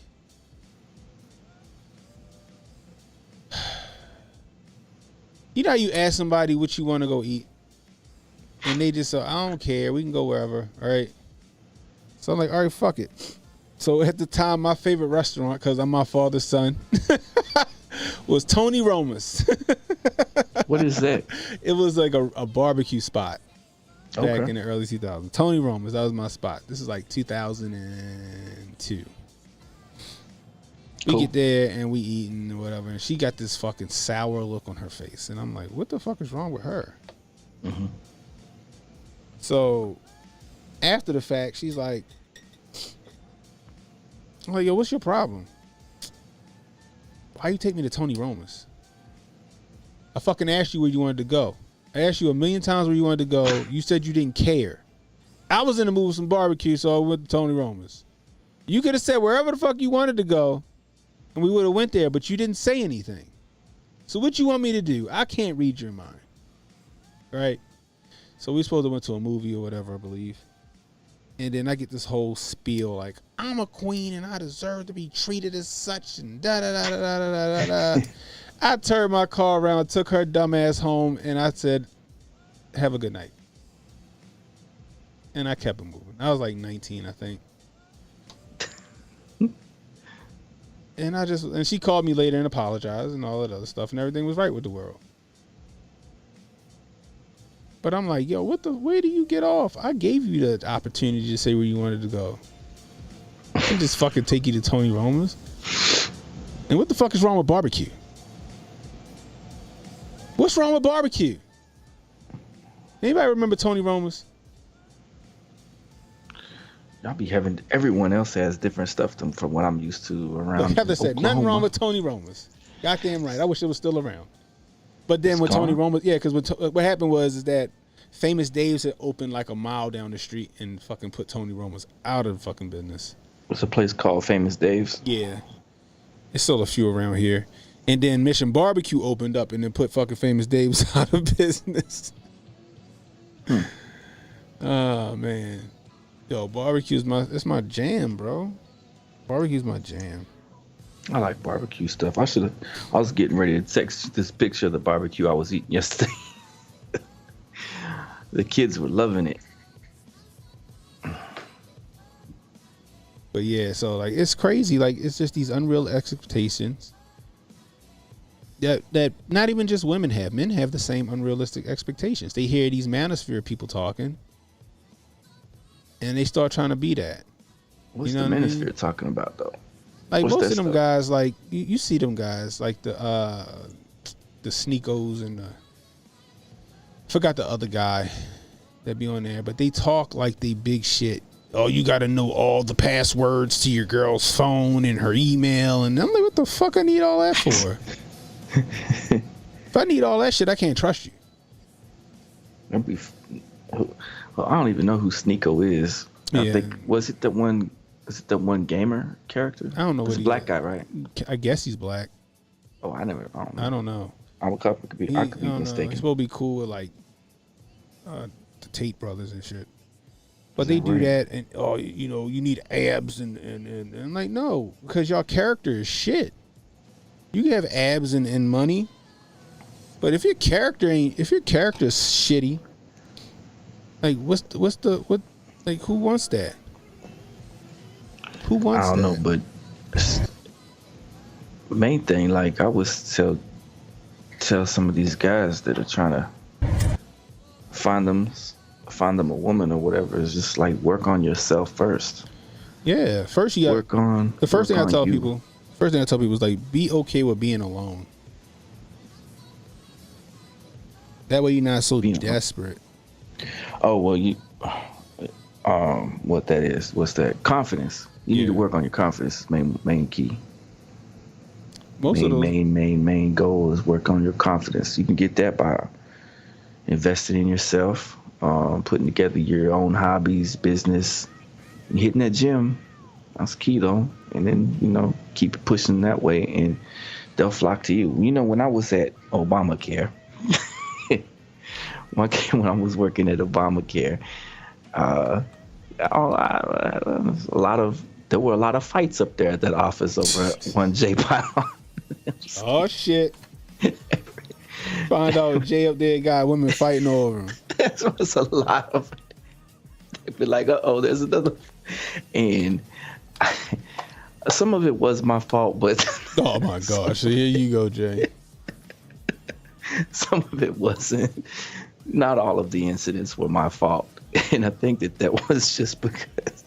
S2: you know how you ask somebody what you want to go eat? And they just say, I don't care, we can go wherever, all right? So I'm like, all right, fuck it. So at the time, my favorite restaurant, because I'm my father's son, was Tony Roma's.
S3: What is that?
S2: It was like a barbecue spot back in the early 2000s. Tony Roma's, that was my spot. This is like 2002. We get there and we eating or whatever, and she got this fucking sour look on her face. And I'm like, what the fuck is wrong with her?
S3: Mm-hmm.
S2: So after the fact, she's like, I'm like, yo, what's your problem? Why you take me to Tony Roma's? I fucking asked you where you wanted to go. I asked you a million times where you wanted to go. You said you didn't care. I was in the mood with some barbecue, so I went to Tony Roma's. You could have said wherever the fuck you wanted to go, and we would have went there, but you didn't say anything. So what you want me to do? I can't read your mind. Right? So we supposed to went to a movie or whatever, I believe. And then I get this whole spiel like, I'm a queen and I deserve to be treated as such and da-da-da-da-da-da-da-da. I turned my car around, took her dumb ass home, and I said, have a good night. And I kept it moving. I was like 19, I think. And she called me later and apologized and all that other stuff, and everything was right with the world. But I'm like, yo, where do you get off? I gave you the opportunity to say where you wanted to go. I can just fucking take you to Tony Roma's. And what the fuck is wrong with barbecue? What's wrong with barbecue? Anybody remember Tony Roma's?
S3: Y'all be having, everyone else has different stuff from what I'm used to around.
S2: Heather said, nothing wrong with Tony Roma's. Goddamn right. I wish it was still around. But then with Tony Roma's, yeah, because what happened was that Famous Dave's had opened like a mile down the street and fucking put Tony Roma's out of the fucking business.
S3: What's a place called Famous Dave's?
S2: Yeah. There's still a few around here. And then Mission Barbecue opened up and then put fucking Famous Dave's out of business. Oh, man. Yo, barbecue's my jam, bro. Barbecue's my jam.
S3: I like barbecue stuff. I was getting ready to text this picture of the barbecue I was eating yesterday. The kids were loving it.
S2: But yeah, so like it's crazy. Like it's just these unreal expectations that not even just women have. Men have the same unrealistic expectations. They hear these manosphere people talking, and they start trying to be that.
S3: What's
S2: You know
S3: the
S2: what I
S3: minister
S2: mean?
S3: talking about though?
S2: Like
S3: What's
S2: most
S3: that
S2: of them
S3: stuff?
S2: guys, like you see them guys, like the Sneakos and forgot the other guy that be on there, but they talk like they big shit. Oh, you got to know all the passwords to your girl's phone and her email, and I'm like, what the fuck I need all that for? If I need all that shit, I can't trust you.
S3: That'd be. Well, I don't even know who Sneeko is. I
S2: Yeah.
S3: think was it the one? Is it the one gamer character?
S2: I don't know
S3: It's
S2: what
S3: a
S2: he
S3: black
S2: is.
S3: guy, right?
S2: I guess he's black.
S3: Oh, I don't know.
S2: I don't know.
S3: I could be
S2: I don't know.
S3: mistaken.
S2: He's supposed to be cool with like the Tate brothers and shit. But
S3: Is
S2: they
S3: that
S2: do
S3: right?
S2: that, and you know, you need abs and I'm like, no, because y'all character is shit. You can have abs and money, but if your character is shitty, like what like who wants that? Who wants that?
S3: I don't know, but main thing, like I would tell some of these guys that are trying to find them a woman or whatever, is just like work on yourself first.
S2: Yeah, first you got
S3: Work on
S2: the first thing I
S3: work on
S2: tell
S3: you.
S2: people. First thing I tell people is like, be okay with being alone. That way you're not so
S3: Being alone.
S2: desperate.
S3: Oh well, what that is? What's that? Confidence. You need to work on your confidence. Main key.
S2: Most of those,
S3: Main goal is work on your confidence. You can get that by investing in yourself, putting together your own hobbies, business, and hitting that gym. That's key though. And then, keep pushing that way and they'll flock to you. When I was at Obamacare, when I was working at Obamacare, there were a lot of fights up there at that office over one J Pylon.
S2: oh shit. Find out Jay up there got women fighting over him.
S3: There was a lot of. They'd be like, "Uh-oh, there's another," and some of it was my fault, but
S2: Oh my gosh! So here you go, Jay.
S3: some of it wasn't. Not all of the incidents were my fault, and I think that was just because,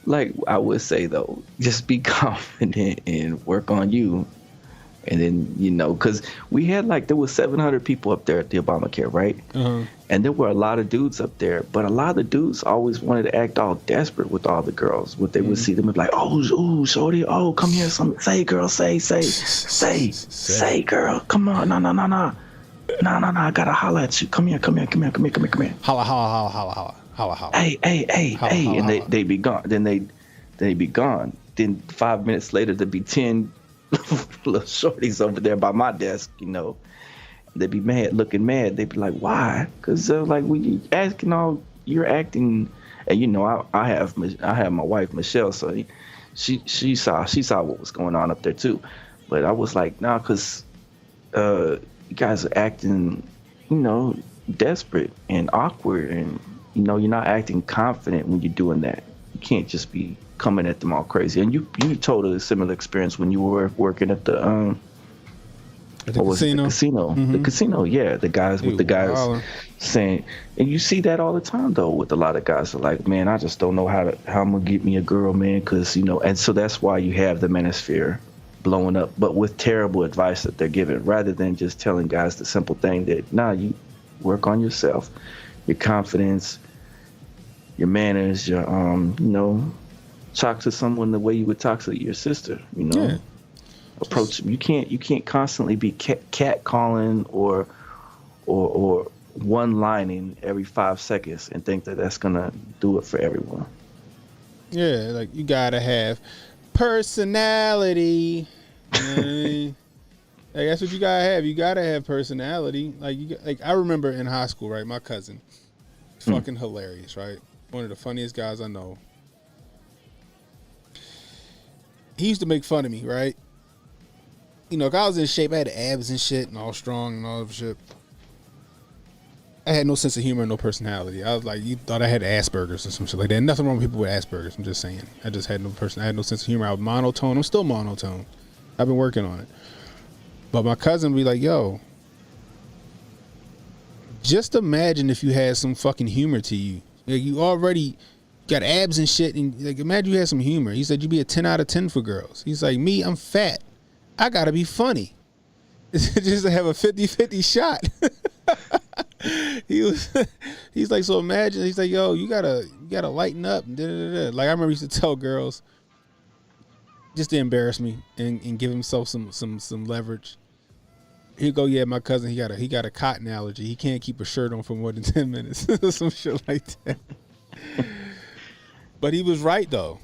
S3: like I would say though, just be confident and work on you. And then, because we had there was 700 people up there at the Obamacare, right?
S2: Uh-huh.
S3: And there were a lot of dudes up there, but a lot of the dudes always wanted to act all desperate with all the girls. What they would see them and be like, oh, ooh, shorty, oh, come here, say, girl, say, girl, come on, no, I gotta holler at you. Come here.
S2: Holla, holla.
S3: Hey, and
S2: holla.
S3: they be gone. Then they be gone. Then 5 minutes later, there'd be 10 little shorties over there by my desk, They'd be looking mad. They'd be like, why? Because when you asking all, you're acting, and I have my wife Michelle, so she saw what was going on up there too. But I was like, nah, because you guys are acting, desperate and awkward, and you're not acting confident when you're doing that. You can't just be coming at them all crazy. And you told a similar experience when you were working at the
S2: casino.
S3: The casino, yeah. The guys saying, and you see that all the time though with a lot of guys are like, man, I just don't know how I'm gonna get me a girl, man, because and so that's why you have the manosphere blowing up, but with terrible advice that they're giving, rather than just telling guys the simple thing that, nah, you work on yourself, your confidence, your manners, your talk to someone the way you would talk to your sister,
S2: Yeah.
S3: Approach them. You can't constantly be catcalling or one-lining every 5 seconds and think that that's gonna do it for everyone.
S2: Yeah, like you gotta have personality. You know what I mean? Like that's what you gotta have. You gotta have personality. Like I remember in high school, right? My cousin, fucking hilarious, right? One of the funniest guys I know. He used to make fun of me, right? If I was in shape, I had abs and shit and all strong and all that shit. I had no sense of humor and no personality. I was like, you thought I had Asperger's or some shit like that. Nothing wrong with people with Asperger's. I'm just saying. I just had no I had no sense of humor. I was monotone. I'm still monotone. I've been working on it. But my cousin would be like, yo, just imagine if you had some fucking humor to you. Like you already got abs and shit, and like imagine you had some humor. He said you'd be a 10 out of 10 for girls. He's like, me, I'm fat. I gotta be funny. Just to have a 50-50 shot. He's like, so imagine, he's like, yo, you gotta lighten up. Like I remember he used to tell girls just to embarrass me and give himself some leverage. He'd go, yeah, my cousin, he got a cotton allergy. He can't keep a shirt on for more than 10 minutes. Some shit like that. But he was right though,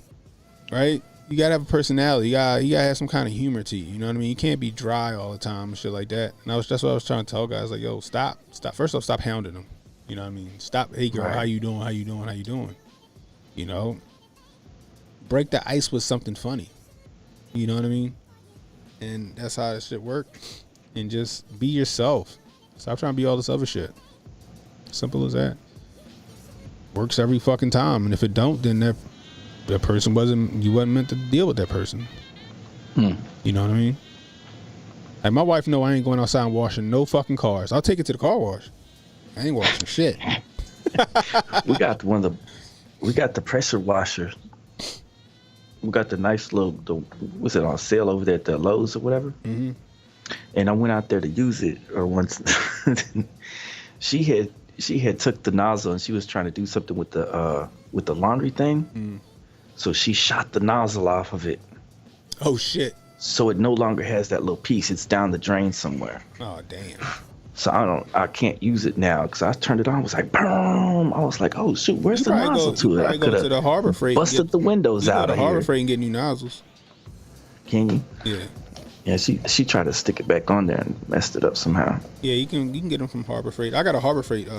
S2: right? You gotta have a personality. You gotta have some kind of humor to you. You know what I mean? You can't be dry all the time and shit like that. And that's what I was trying to tell guys. Like, yo, stop. First off, stop hounding them. You know what I mean? Stop. Hey, girl, How you doing? How you doing? How you doing? You know, break the ice with something funny. You know what I mean? And that's how this shit work. And just be yourself. Stop trying to be all this other shit. Simple as that. Works every fucking time. And if it don't, then that person wasn't meant to deal with that person. You know what I mean? Like my wife know I ain't going outside and washing no fucking cars. I'll take it to the car wash. I ain't washing shit.
S3: We got the pressure washer. We got the nice little, was it on sale over there at the Lowe's or whatever? Mm-hmm. And I went out there to use it, or once she had took the nozzle and she was trying to do something with the laundry thing. So she shot the nozzle off of it.
S2: Oh shit.
S3: So it no longer has that little piece. It's down the drain somewhere.
S2: Oh damn.
S3: So I can't use it now because I turned it on. It was like, boom. I was like, oh shoot, where's the nozzle to it? I could
S2: to the Harbor Freight.
S3: Busted the windows out of here.
S2: Harbor Freight and get new nozzles.
S3: Can you?
S2: Yeah.
S3: Yeah, she tried to stick it back on there and messed it up somehow.
S2: Yeah, you can get them from Harbor Freight. I got a Harbor Freight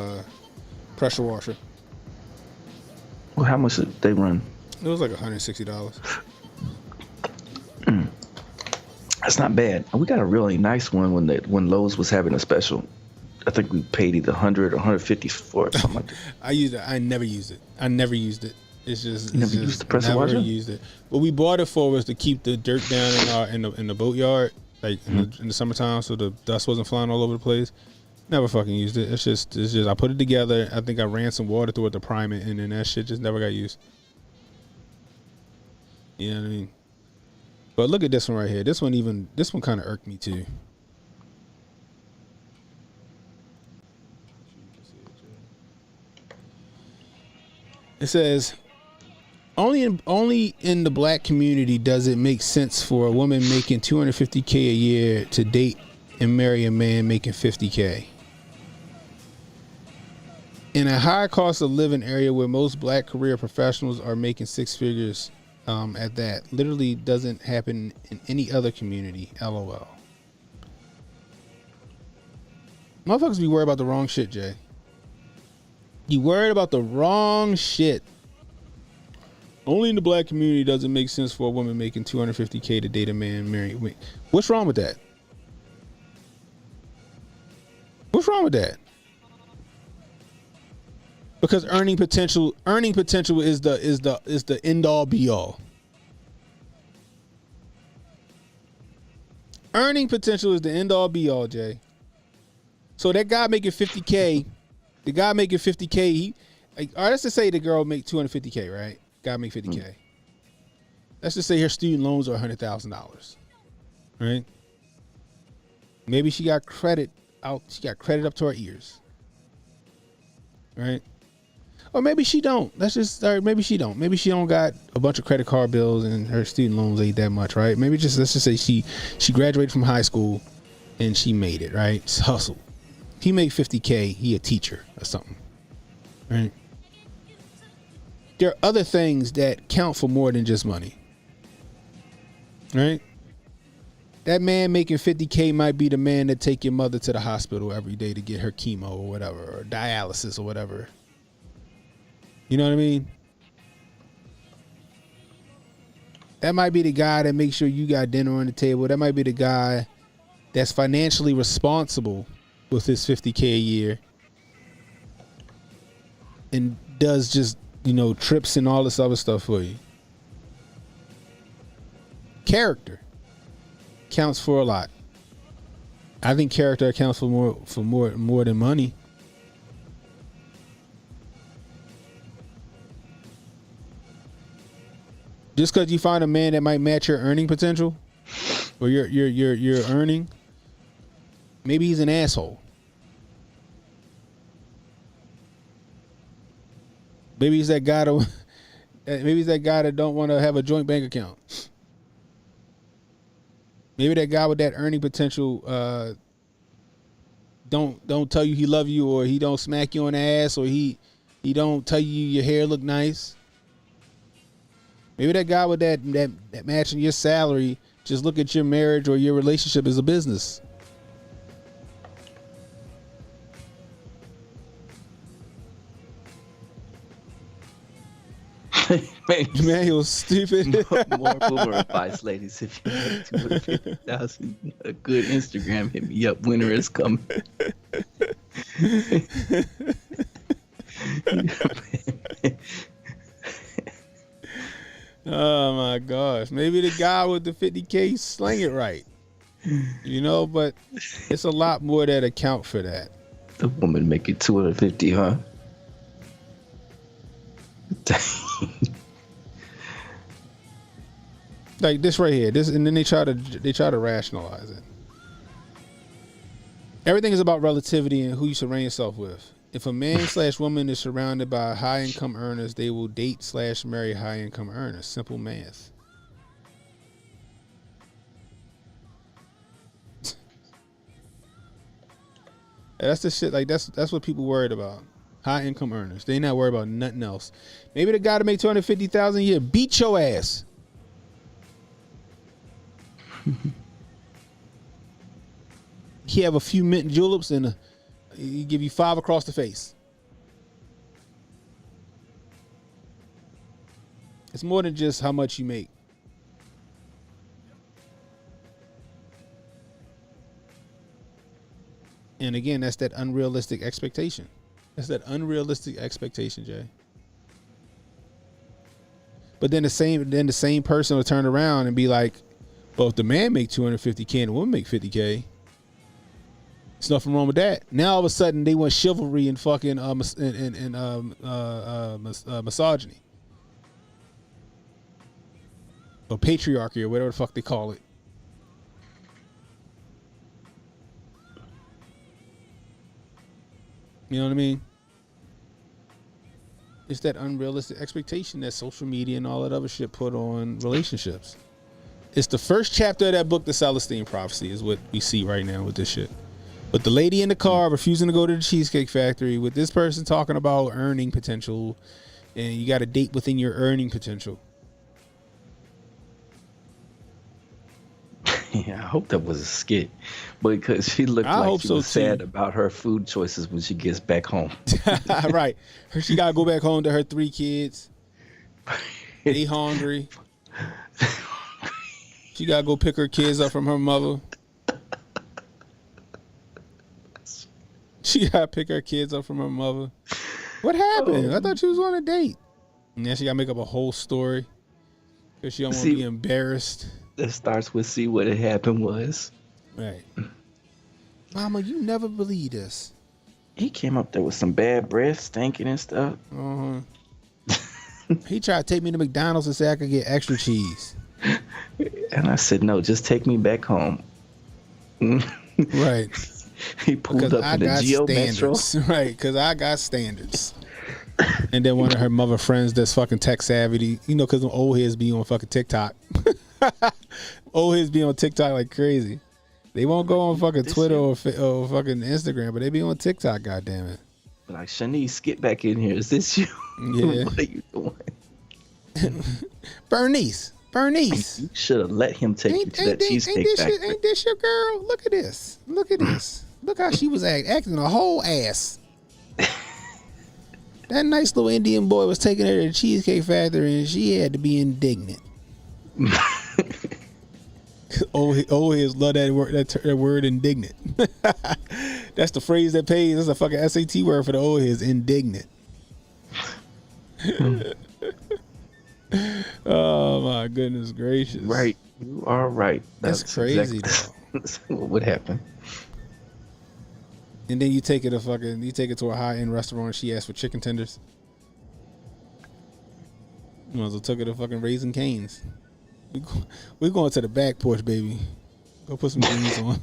S2: pressure washer.
S3: Well, how much did they run?
S2: It was like $160.
S3: That's not bad. We got a really nice one when Lowe's was having a special. I think we paid either $100 or $150 for it, something like that.
S2: I used it. I never used it. It's just
S3: you never used the pressure washer.
S2: Never used it. What we bought it for was to keep the dirt down in the boatyard, like in the summertime, so the dust wasn't flying all over the place. Never fucking used it. It's just I put it together. I think I ran some water through it to prime it, and then that shit just never got used. You know what I mean? But look at this one right here. This one kind of irked me too. It says, only in the black community does it make sense for a woman making $250K a year to date and marry a man making $50K. In a high cost of living area where most black career professionals are making six figures, at that, literally doesn't happen in any other community. LOL. Motherfuckers be worried about the wrong shit, Jay. You worried about the wrong shit. Only in the black community does it make sense for a woman making $250K to date a man married. Wait, what's wrong with that? What's wrong with that? Because earning potential is the end all be all. Earning potential is the end all be all, Jay. So that guy making 50K, the guy making 50K, all right, let's just say the girl make 250K, right? Guy make 50K. Let's just say her student loans are $100,000, right? Maybe she got credit out. She got credit up to her ears, right? Or maybe she don't. Maybe she don't. Maybe she don't got a bunch of credit card bills and her student loans ain't that much, right? Maybe let's just say she graduated from high school and she made it, right? Just hustled. He made 50K. He a teacher or something, right? There are other things that count for more than just money, right? That man making 50K might be the man that take your mother to the hospital every day to get her chemo or whatever, or dialysis or whatever. You know what I mean? That might be the guy that makes sure you got dinner on the table. That might be the guy that's financially responsible with his 50K a year and does just, trips and all this other stuff for you. Character counts for a lot. I think character accounts for more than money. Just because you find a man that might match your earning potential or your earning, maybe he's an asshole. Maybe he's that guy that don't want to have a joint bank account. Maybe that guy with that earning potential don't tell you he love you, or he don't smack you on the ass, or he don't tell you your hair look nice. Maybe that guy with that matching your salary just look at your marriage or your relationship as a business. Man, he was stupid.
S3: More boomer advice, ladies. If you make 250,000, a good Instagram, hit me up. Winter is coming.
S2: Oh my gosh. Maybe the guy with the 50K slang it right. You know, but it's a lot more that account for that.
S3: The woman make it 250, huh?
S2: Like this right here. This, and then they try to rationalize it. Everything is about relativity and who you surround yourself with. If a man / woman is surrounded by high income earners, they will date / marry high income earners. Simple math. That's the shit. Like that's what people worried about. High income earners. They not worried about nothing else. Maybe the guy to make $250,000 a year beat your ass. He have a few mint juleps and he give you 5 across the face. It's more than just how much you make. And again, that's that unrealistic expectation. That's that unrealistic expectation, Jay. But then the same person will turn around and be like, well, if the man make $250K and the woman make $50K, there's nothing wrong with that. Now all of a sudden they want chivalry and fucking misogyny or patriarchy or whatever the fuck they call it. You know what I mean? It's that unrealistic expectation that social media and all that other shit put on relationships. It's the first chapter of that book, The Celestine Prophecy, is what we see right now with this shit. But the lady in the car refusing to go to the Cheesecake Factory, with this person talking about earning potential, and you got to date within your earning potential.
S3: Yeah, I hope that was a skit, because she looked like she was sad about her food choices when she gets back home.
S2: Right. She got to go back home to her 3 kids. They hungry. She got to go pick her kids up from her mother. She got to pick her kids up from her mother. What happened? I thought she was on a date. And then she got to make up a whole story because she don't want to be embarrassed.
S3: That starts with, see what had happened was.
S2: Right. Mama, you never believe this.
S3: He came up there with some bad breath, stinking and stuff.
S2: Uh-huh. He tried to take me to McDonald's and say I could get extra cheese.
S3: And I said, no, just take me back home.
S2: Right.
S3: He pulled up in the Geo Metro.
S2: Right, because I got standards. And then one of her mother friends that's fucking tech savvy, you know, because them old heads be on fucking TikTok. Old heads be on TikTok like crazy. They won't go on fucking Twitter or fucking Instagram, but they be on TikTok, goddammit.
S3: Like, Shanice, get back in here. Is this you?
S2: Yeah.
S3: What are you doing?
S2: Bernice.
S3: You should have let him take you to that Cheesecake Factory.
S2: Ain't this your girl? Look at this. Look how she was acting a whole ass. That nice little Indian boy was taking her to the Cheesecake Factory and she had to be indignant. Old heads love that word indignant. That's the phrase that pays. That's a fucking SAT word for the old heads, indignant. Oh my goodness gracious.
S3: Right. You are right.
S2: That's crazy though.
S3: What would happen?
S2: And then you take it to a high-end restaurant and she asks for chicken tenders. Might as well took her to fucking Raising Cane's. We going to the back porch, baby. Go put some jeans on.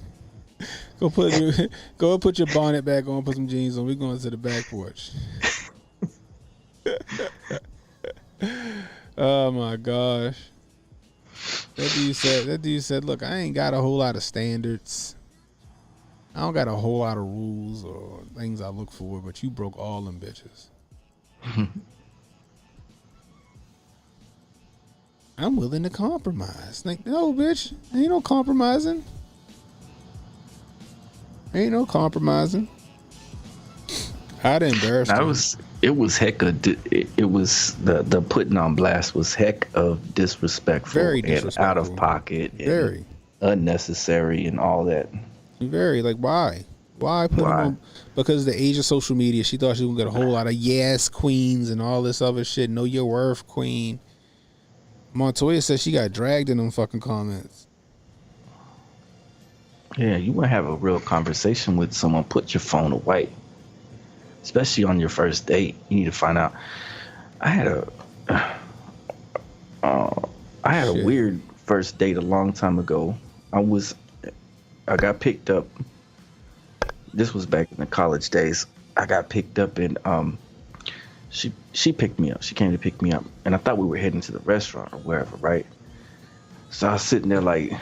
S2: Go put your bonnet back on. Put some jeans on. We going to the back porch. Oh my gosh. That dude said, look, I ain't got a whole lot of standards. I don't got a whole lot of rules or things I look for, but you broke all them bitches. I'm willing to compromise. Like, no, bitch. Ain't no compromising. Ain't no compromising. I'd embarrass you.
S3: It was heck of it was the putting on blast was heck of disrespectful,
S2: Very disrespectful.
S3: And out of pocket,
S2: Very
S3: unnecessary, and all that.
S2: Very, like, why put them on? Because the age of social media, she thought she was gonna get a whole lot of yes queens and all this other shit. Know your worth, queen. Montoya said she got dragged in them fucking comments.
S3: Yeah, you want to have a real conversation with someone, put your phone away. Especially on your first date. You need to find out. I had a weird first date a long time ago. I got picked up. This was back in the college days. I got picked up and she picked me up. She came to pick me up, and I thought we were heading to the restaurant or wherever, right? So I was sitting there like,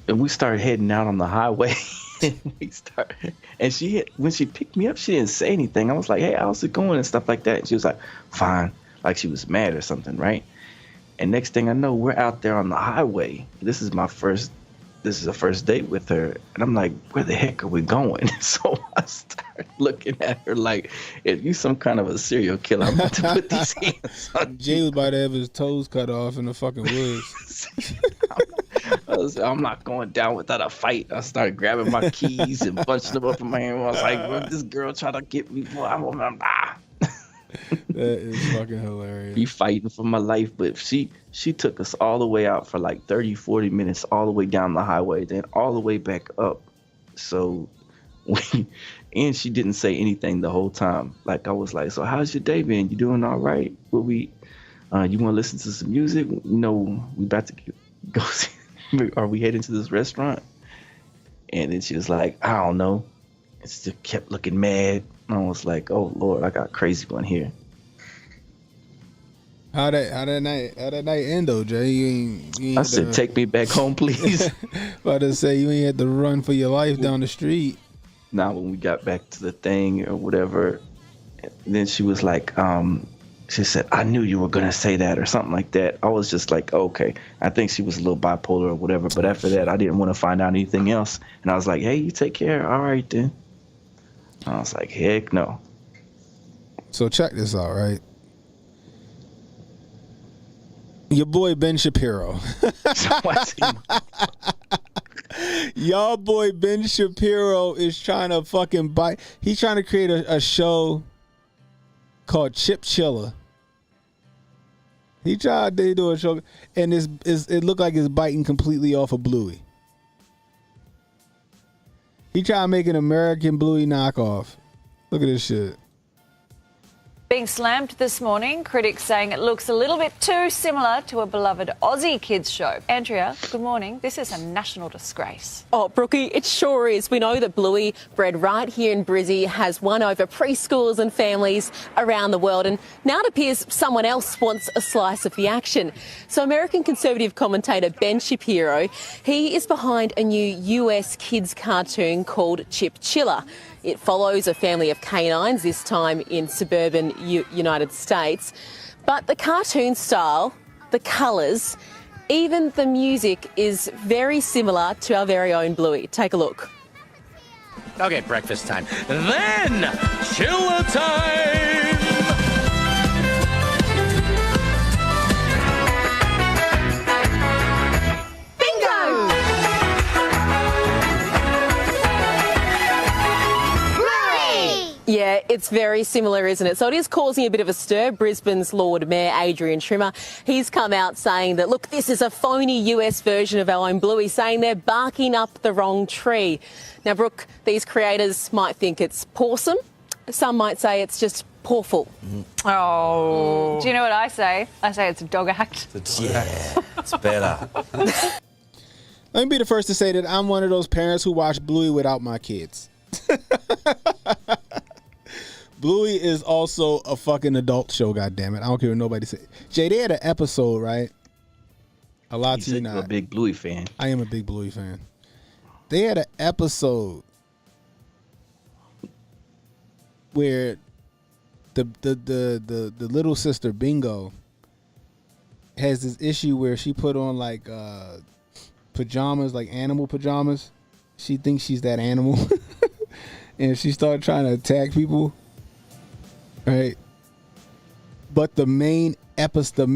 S3: and we started heading out on the highway. And when she picked me up, she didn't say anything. I was like, hey, how's it going and stuff like that. And she was like, fine, like she was mad or something, right? And next thing I know, we're out there on the highway. This is a first date with her. And I'm like, where the heck are we going? So I started looking at her like, if you some kind of a serial killer, I'm about to put these hands on
S2: Jay
S3: you.
S2: was about to have his toes cut off in the fucking woods.
S3: I'm not going down without a fight. I started grabbing my keys and bunching them up in my hand. I was like, well, this girl trying to get me. Boy,
S2: That is fucking hilarious.
S3: Be fighting for my life. But she took us all the way out for like 30, 40 minutes, all the way down the highway, then all the way back up. So, and she didn't say anything the whole time. Like, I was like, so how's your day been? You doing all right? You want to listen to some music? You know, we about to go see. Are we heading to this restaurant? And then she was like, I don't know. And still kept looking mad. And I was like, oh Lord, I got a crazy one here.
S2: How that night end though, Jay? You ain't
S3: I said, take me back home, please.
S2: About to say you ain't had to run for your life down the street.
S3: Now when we got back to the thing or whatever, then she was like, she said, I knew you were going to say that or something like that. I was just like, okay. I think she was a little bipolar or whatever. But after that, I didn't want to find out anything else. And I was like, hey, you take care. All right, then. I was like, heck no.
S2: So check this out, right? Your boy Ben Shapiro. Y'all boy Ben Shapiro is trying to fucking bite. He's trying to create a show called Chip Chiller. He tried to do a show, and it looked like it's biting completely off of Bluey. He tried to make an American Bluey knockoff. Look at this shit.
S9: Being slammed this morning, critics saying it looks a little bit too similar to a beloved Aussie kids show. Andrea, good morning. This is a national disgrace.
S10: Oh, Brookie, it sure is. We know that Bluey, bred right here in Brizzy, has won over preschools and families around the world, and now it appears someone else wants a slice of the action. So American conservative commentator Ben Shapiro, he is behind a new US kids cartoon called Chip Chiller. It follows a family of canines, this time in suburban United States. But the cartoon style, the colours, even the music is very similar to our very own Bluey. Take a look.
S11: Okay, breakfast time. Then, chiller time!
S10: Yeah, it's very similar, isn't it? So it is causing a bit of a stir. Brisbane's Lord Mayor Adrian Trimmer, he's come out saying that, look, this is a phony US version of our own Bluey, saying they're barking up the wrong tree. Now, Brooke, these creators might think it's pawsome, some might say it's just awful.
S9: Oh. Do you know what I say? I say it's a dog act.
S12: Yeah, it's better.
S2: Let me be the first to say that I'm one of those parents who watch Bluey without my kids. Bluey is also a fucking adult show, goddammit. I don't care what nobody says. Jay, they had an episode, right? A lot to you not.
S3: You're a big Bluey fan.
S2: I am a big Bluey fan. They had an episode where the little sister Bingo has this issue where she put on like pajamas, like animal pajamas. She thinks she's that animal, and she started trying to attack people. Right, but the main character, the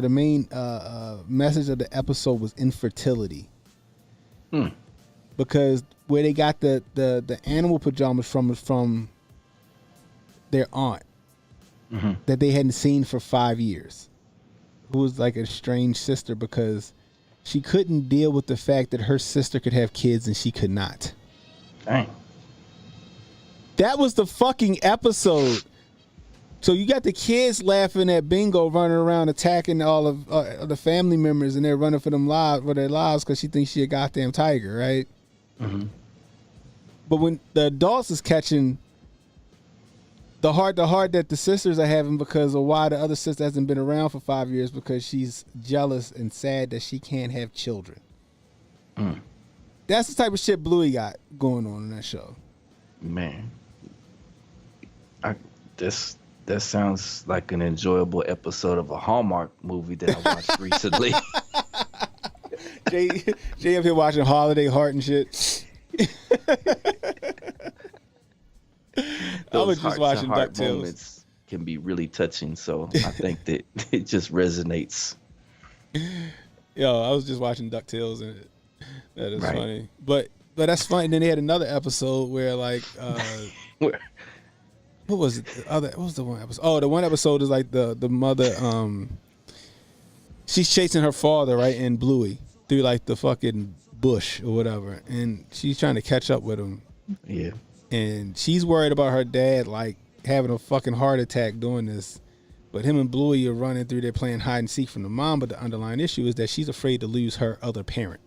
S2: main message of the episode was infertility. Because where they got the animal pajamas from their aunt that they hadn't seen for 5 years, who was like a strange sister because she couldn't deal with the fact that her sister could have kids and she could not.
S3: Dang.
S2: That was the fucking episode. So you got the kids laughing at Bingo running around attacking all of the family members, and they're running for their lives because she thinks she a goddamn tiger, right? Mm-hmm. But when the adults is catching the heart that the sisters are having because of why the other sister hasn't been around for 5 years, because she's jealous and sad that she can't have children. That's the type of shit Bluey got going on in that show.
S3: Man, that sounds like an enjoyable episode of a Hallmark movie that I watched recently.
S2: Jay up here watching Holiday Heart and shit. I was just watching DuckTales.
S3: Moments can be really touching, so I think that it just resonates.
S2: Yo, I was just watching DuckTales, and that is funny. But that's funny. And then they had another episode where like what was it? What was the one episode? Oh, the one episode is like the mother she's chasing her father, right, in Bluey through like the fucking bush or whatever, and she's trying to catch up with him.
S3: Yeah.
S2: And she's worried about her dad like having a fucking heart attack doing this. But him and Bluey are running through there playing hide and seek from the mom, but the underlying issue is that she's afraid to lose her other parent.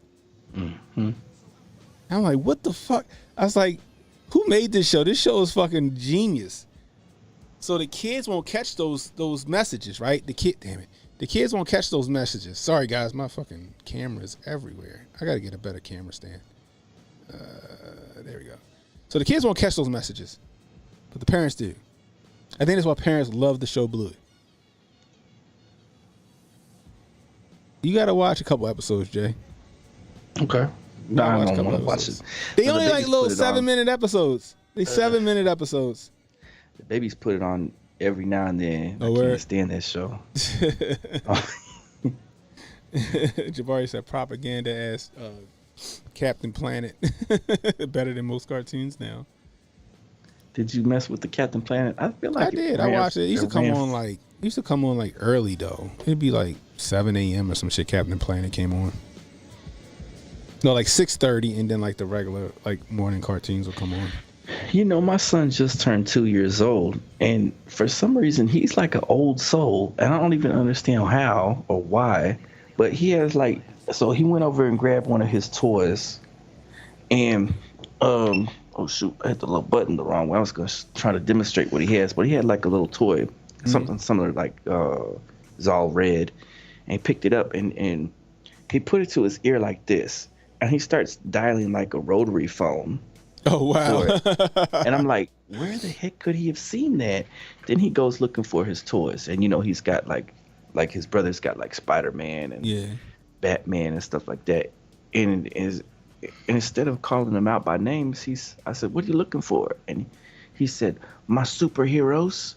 S2: Mm-hmm. I'm like, what the fuck? I was like, who made this show? This show is fucking genius. So the kids won't catch those messages, right? The kids won't catch those messages. Sorry guys, my fucking camera is everywhere. I gotta get a better camera stand. There we go. So the kids won't catch those messages, but the parents do. I think that's why parents love the show Bluey. You gotta watch a couple episodes, Jay.
S3: Okay. No, I don't want to watch it.
S2: They only like little 7-minute episodes. They 7-minute episodes.
S3: The babies put it on every now and then. I can't stand that show.
S2: Jabari said propaganda ass Captain Planet. Better than most cartoons now.
S3: Did you mess with the Captain Planet? I feel like
S2: I did. I watched it. It used to come on like early though. It'd be like 7 a.m. or some shit. Captain Planet came on. No, like 6:30, and then like the regular like morning cartoons will come on.
S3: You know, my son just turned 2 years old, and for some reason he's like an old soul, and I don't even understand how or why. But he has like, so he went over and grabbed one of his toys, and oh shoot, I hit the little button the wrong way. I was gonna try to demonstrate what he has, but he had like a little toy, something similar like it's all red, and he picked it up and he put it to his ear like this, and he starts dialing like a rotary phone.
S2: Oh wow!
S3: And I'm like, where the heck could he have seen that? Then he goes looking for his toys, and you know he's got like his brother's got like Spider-Man and Batman and stuff like that. And instead of calling them out by names, I said, "What are you looking for?" And he said, "My superheroes."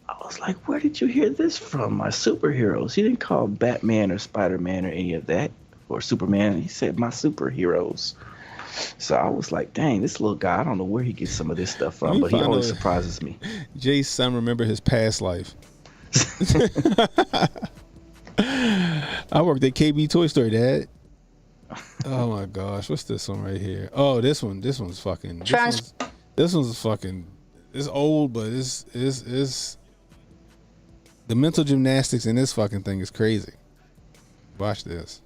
S3: I was like, "Where did you hear this from? My superheroes?" He didn't call Batman or Spider-Man or any of that, or Superman. He said, "My superheroes." So I was like, dang, this little guy, I don't know where he gets some of this stuff from, but he always surprises me.
S2: Jay's son remember his past life. I worked at KB Toy Store, Dad. Oh my gosh, what's this one right here? Oh, this one's fucking. This one's fucking. It's old, but it's the mental gymnastics in this fucking thing is crazy. Watch this.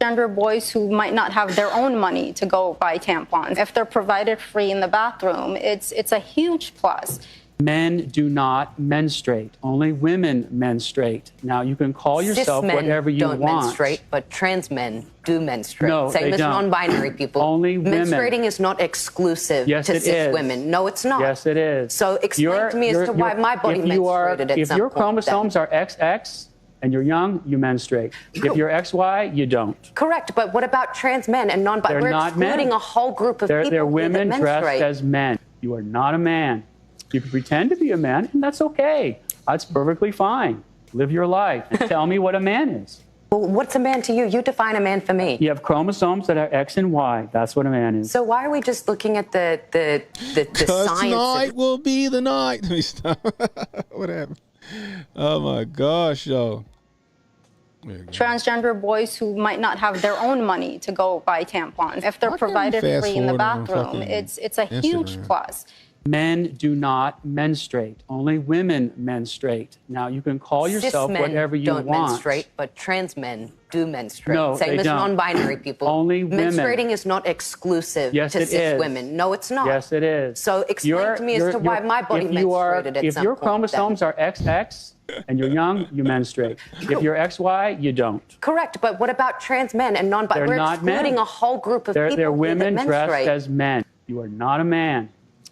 S13: Gender boys who might not have their own money to go buy tampons. If they're provided free in the bathroom, it's a huge plus.
S14: Men do not menstruate. Only women menstruate. Now, you can call yourself
S15: Cis men
S14: whatever you
S15: don't
S14: want.
S15: menstruate, but trans men do menstruate.
S14: No,
S15: Same
S14: they
S15: as
S14: don't.
S15: non-binary people.
S14: Only women.
S15: Menstruating is not exclusive
S14: Yes,
S15: to
S14: it
S15: cis
S14: is.
S15: women. No, it's not.
S14: Yes, it is.
S15: So explain to me as to why my body
S14: if you
S15: menstruated at
S14: If
S15: some
S14: your
S15: point
S14: chromosomes are XX and you're young, you menstruate. If you're XY, you don't.
S15: Correct, but what about trans men and non-binary?
S14: They're
S15: We're
S14: not
S15: excluding
S14: men.
S15: a whole group of
S14: They're
S15: people
S14: women
S15: that
S14: dressed
S15: menstruate.
S14: as men. You are not a man. You can pretend to be a man, and that's okay. That's perfectly fine. Live your life and tell me what a man is.
S15: Well, what's a man to you? You define a man for me.
S14: You have chromosomes that are X and Y. That's what a man is.
S15: So why are we just looking at the science?
S2: Tonight will be the night. Let me stop. What happened? Oh my gosh, yo.
S13: Transgender boys who might not have their own money to go buy tampons. If they're provided
S14: fast
S13: free in the
S14: forward on
S13: bathroom,
S14: fucking
S13: it's a huge
S14: Instagram?
S13: plus.
S14: Men do not menstruate. Only women menstruate. Now, you can call yourself
S15: Cis men
S14: whatever you
S15: don't
S14: want.
S15: menstruate, but trans men do menstruate.
S14: No,
S15: Same
S14: they
S15: as
S14: don't.
S15: non-binary people.
S14: Only women.
S15: Menstruating is not exclusive
S14: Yes,
S15: to
S14: it
S15: cis
S14: is.
S15: women. No, it's not.
S14: Yes, it is.
S15: So explain to me as to why my body
S14: if you are-
S15: menstruated at
S14: If
S15: some
S14: your
S15: point
S14: chromosomes are XX and you're young, you menstruate. If you're XY, you don't.
S15: Correct, but what about trans men and non-binary?
S14: They're
S15: We're
S14: not
S15: excluding
S14: men.
S15: a whole group of
S14: They're
S15: people
S14: women
S15: that
S14: dressed
S15: menstruate.
S14: as men. You are not a man.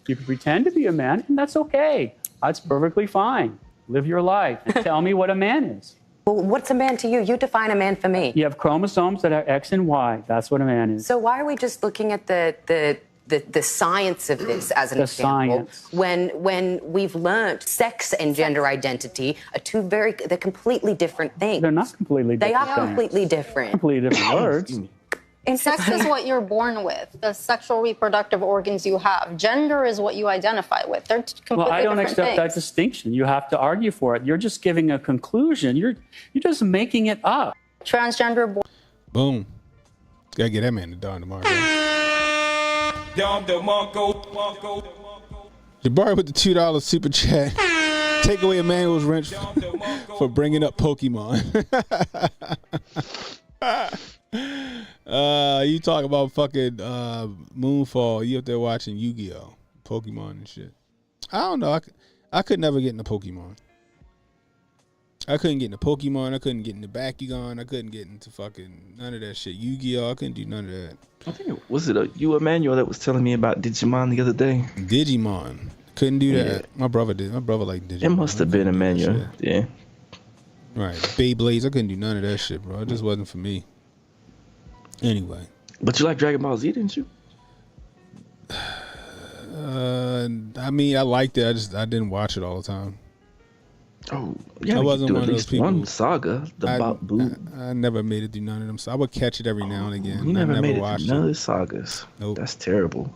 S14: You can pretend to be a man, and that's okay. That's perfectly fine. Live your life and tell me what a man is.
S15: Well, what's a man to you? You define a man for me.
S14: You have chromosomes that are X and Y. That's what a man is.
S15: So why are we just looking at the science of this as an
S14: The
S15: example
S14: science.
S15: when we've learned sex and gender identity are they're completely different things.
S14: They're not completely
S15: They
S14: different
S15: are
S14: things.
S15: completely different.
S14: Completely different words.
S13: Sex is what you're born with, the sexual reproductive organs you have. Gender is what you identify with. They're completely
S14: Well, I don't
S13: different
S14: accept that
S13: things.
S14: distinction. You have to argue for it. You're just giving a conclusion. You're just making it up.
S13: Transgender boys.
S2: Boom. Gotta get that man to dawn tomorrow. Jabari with the $2 super chat. Take away Emmanuel's wrench for bringing up Pokemon. You talk about fucking Moonfall. You up there watching Yu-Gi-Oh, Pokemon and shit. I don't know. I could never get into Pokemon. I couldn't get into Pokemon. I couldn't get into Bakugan. I couldn't get into fucking none of that shit. Yu-Gi-Oh, I couldn't do none of that.
S3: I think was it you, Emmanuel, that was telling me about Digimon the other day?
S2: Digimon. Couldn't do that. My brother did. My brother liked Digimon.
S3: It must have been Emmanuel. Yeah.
S2: Right. Beyblades. I couldn't do none of that shit, bro. It just wasn't for me. Anyway.
S3: But you like Dragon Ball Z, didn't you?
S2: I mean, I liked it. I didn't watch it all the time.
S3: Oh, yeah.
S2: I wasn't
S3: do
S2: one
S3: at
S2: of those
S3: least
S2: people.
S3: one saga.
S2: I never made it through none of them. So I would catch it every now and again.
S3: You never
S2: I never
S3: made it
S2: watched
S3: through none of the sagas.
S2: Nope.
S3: That's terrible.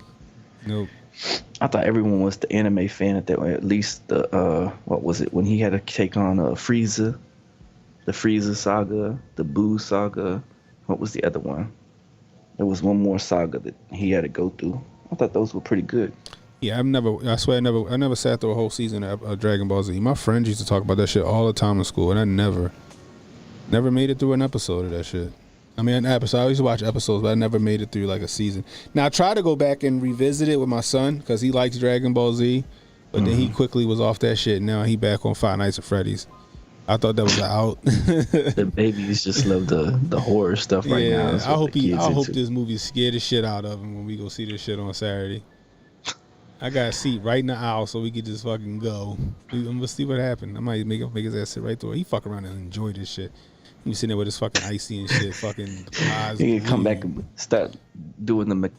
S2: Nope.
S3: I thought everyone was the anime fan at that way. At least the what was it when he had to take on Frieza, the Frieza saga, the Boo saga. What was the other one? There was one more saga that he had to go through. I thought those were pretty good.
S2: Yeah, I swear I never sat through a whole season of Dragon Ball Z. My friends used to talk about that shit all the time in school, and I never made it through an episode of that shit. I mean, an episode. I used to watch episodes, but I never made it through like a season. Now I tried to go back and revisit it with my son because he likes Dragon Ball Z, but then he quickly was off that shit. Now he back on Five Nights at Freddy's. I thought that was out.
S3: The babies just love the horror stuff right now. That's
S2: I
S3: what the kids
S2: hope
S3: into.
S2: this movie scared the shit out of him when we go see this shit on Saturday. I got a seat right in the aisle so we could just fucking go. I'm gonna see what happened. I might make his ass sit right there. He fuck around and enjoy this shit. He sitting there with his fucking icy and shit, fucking eyes.
S3: He can come back and start doing the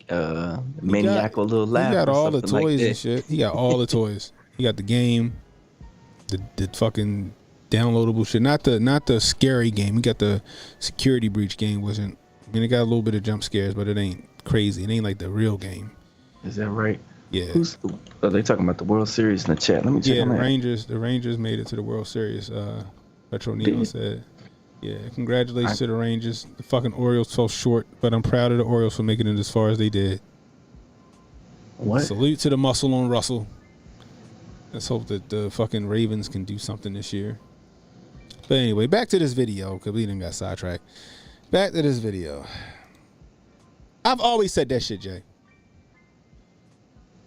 S3: maniacal little laugh.
S2: He got
S3: or
S2: all the
S3: something like
S2: toys
S3: that.
S2: and shit. He got all the toys. He got the game, the fucking downloadable shit. Not the scary game. He got the security breach game. I mean, it got a little bit of jump scares, but it ain't crazy. It ain't like the real game.
S3: Is that right?
S2: Yeah.
S3: Are they talking about the World Series in the chat? Let me check
S2: Yeah,
S3: on
S2: the
S3: that.
S2: Rangers made it to the World Series. Petro Nino said. Yeah, congratulations to the Rangers. The fucking Orioles fell short, but I'm proud of the Orioles for making it as far as they did.
S3: What?
S2: Salute to the muscle on Russell. Let's hope that the fucking Ravens can do something this year. But anyway, back to this video, because we didn't got sidetracked. Back to this video. I've always said that shit, Jay.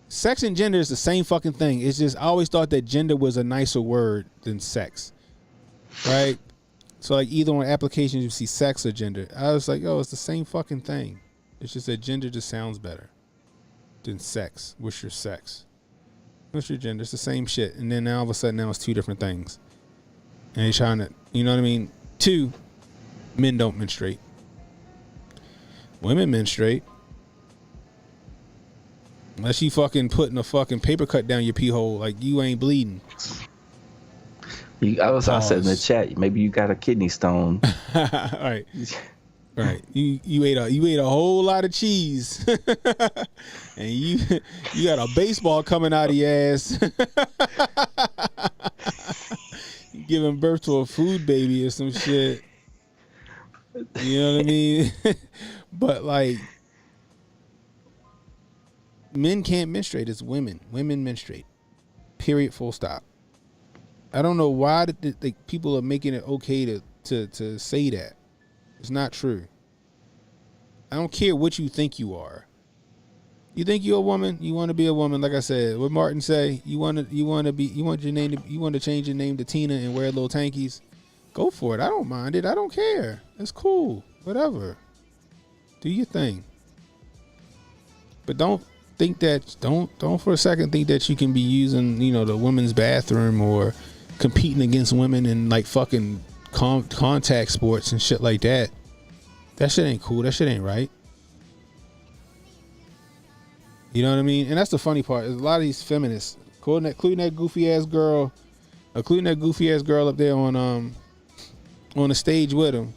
S2: Sex and gender is the same fucking thing. It's just I always thought that gender was a nicer word than sex. Right? So like either on applications you see sex or gender. I was like, oh, it's the same fucking thing. It's just that gender just sounds better than sex. What's your sex? What's your gender? It's the same shit. And then now all of a sudden now it's two different things. And they're trying to, you know what I mean? Two, men don't menstruate. Women menstruate. Unless you fucking putting a fucking paper cut down your pee hole, like you ain't bleeding.
S3: I said in the chat, maybe you got a kidney stone.
S2: All right. Right. You ate a whole lot of cheese. And you got a baseball coming out of your ass. You giving birth to a food baby or some shit. You know what I mean? But like men can't menstruate, it's women. Women menstruate. Period, full stop. I don't know why the people are making it okay to say that. It's not true. I don't care what you think you are. You think you're a woman, you want to be a woman. Like I said, what Martin say, you want to change your name to Tina and wear little tankies. Go for it. I don't mind it. I don't care. It's cool. Whatever. Do your thing. But don't for a second think that you can be using, the women's bathroom or competing against women in like fucking contact sports and shit like that. That shit ain't cool. That shit ain't right. You know what I mean? And that's the funny part. Is a lot of these feminists, including that goofy ass girl up there on the stage with him.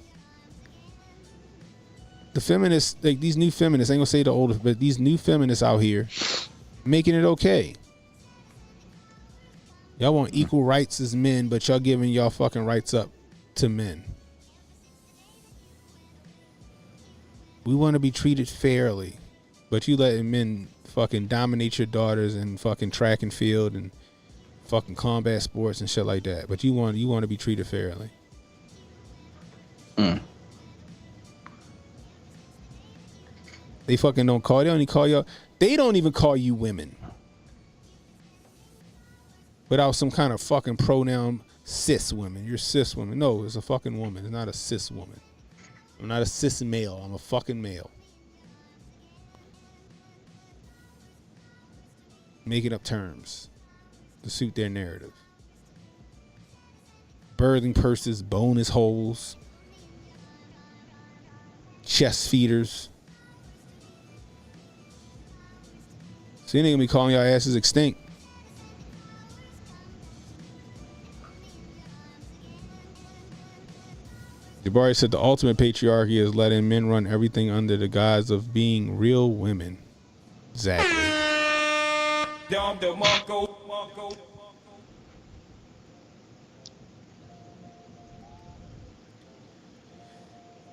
S2: The feminists, like these new feminists, I ain't gonna say the oldest, but these new feminists out here making it okay. Y'all want equal rights as men, but y'all giving y'all fucking rights up to men. We want to be treated fairly, but you letting men fucking dominate your daughters in fucking track and field and fucking combat sports and shit like that. But you want to be treated fairly. They fucking don't call. They only call y'all. They don't even call you women without some kind of fucking pronoun. Cis women. You're cis women. No, it's a fucking woman. It's not a cis woman. I'm not a cis male. I'm a fucking male. Making up terms to suit their narrative. Birthing purses, bonus holes, chest feeders. So you ain't gonna be calling y'all asses extinct. Jabari said the ultimate patriarchy is letting men run everything under the guise of being real women. Exactly.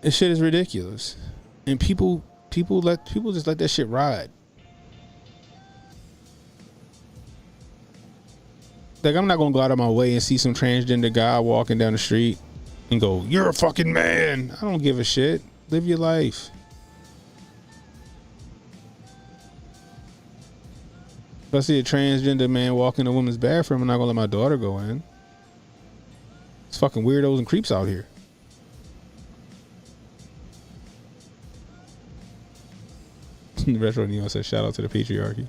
S2: This shit is ridiculous, and people just let that shit ride. Like, I'm not gonna go out of my way and see some transgender guy walking down the street and go, "You're a fucking man." I don't give a shit. Live your life. If I see a transgender man walk in a woman's bathroom, I'm not gonna let my daughter go in. It's fucking weirdos and creeps out here. Retro Neo says, "Shout out to the patriarchy."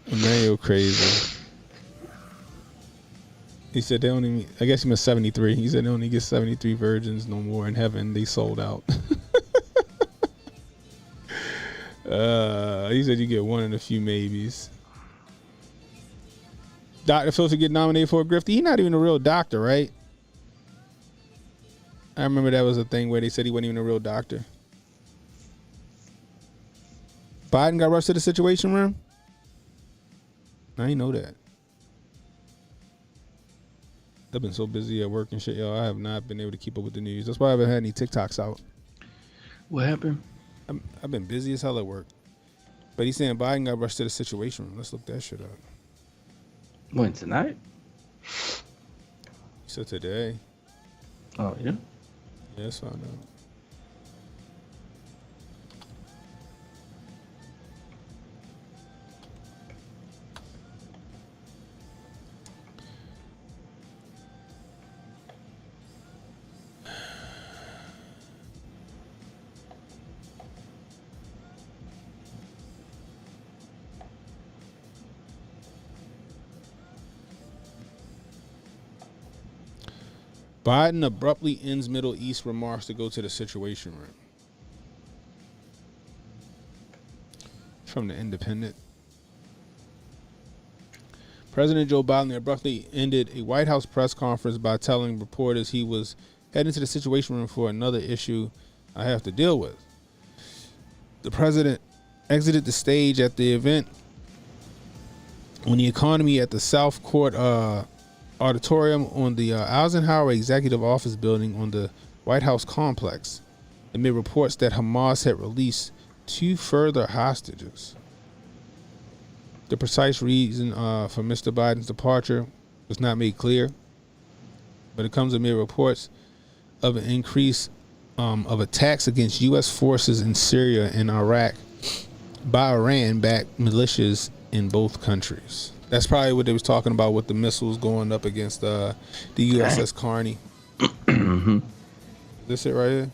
S2: Emmanuel crazy. He said they only, I guess he meant 73. He said they only get 73 virgins no more in heaven. They sold out. He said you get one in a few maybes. Dr. Phil to get nominated for a grifter. He's not even a real doctor, right? I remember that was a thing where they said he wasn't even a real doctor. Biden got rushed to the Situation Room? I didn't know that. I've been so busy at work and shit, yo. I have not been able to keep up with the news. That's why I haven't had any TikToks out.
S3: What happened?
S2: I've been busy as hell at work. But he's saying Biden got rushed to the Situation Room. Let's look that shit up.
S3: When, tonight?
S2: He said today.
S3: Oh, yeah?
S2: Yeah, let's find out. Biden abruptly ends Middle East remarks to go to the Situation Room. From the Independent. President Joe Biden abruptly ended a White House press conference by telling reporters he was heading to the Situation Room for another issue I have to deal with. The president exited the stage at the event when the economy at the South Court Auditorium on the Eisenhower Executive Office building on the White House complex, amid reports that Hamas had released 2 further hostages. The precise reason for Mr. Biden's departure was not made clear, but it comes amid reports of an increase of attacks against U.S. forces in Syria and Iraq by Iran-backed militias in both countries. That's probably what they was talking about with the missiles going up against the USS Carney.
S3: Mm-hmm.
S2: This it right here?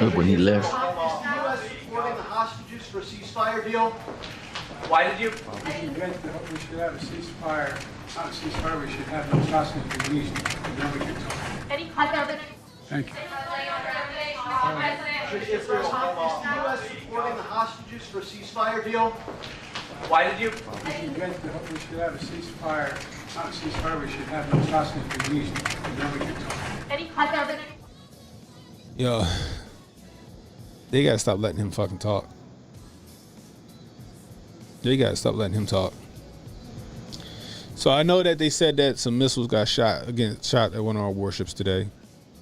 S3: Look, when he left.
S16: U.S. supporting the hostages for a ceasefire deal. Why did you?
S17: We should have a ceasefire. Not a ceasefire. We should have those hostages released. Then we can talk. Thank you.
S16: Is the U.S. supporting the hostages for a ceasefire deal? Why did you?
S17: We should have a ceasefire. Not a ceasefire. We should have those hostages released. Then we can talk.
S2: Yo, they gotta stop letting him fucking talk. They gotta stop letting him talk. So I know that they said that some missiles got shot at one of our warships today.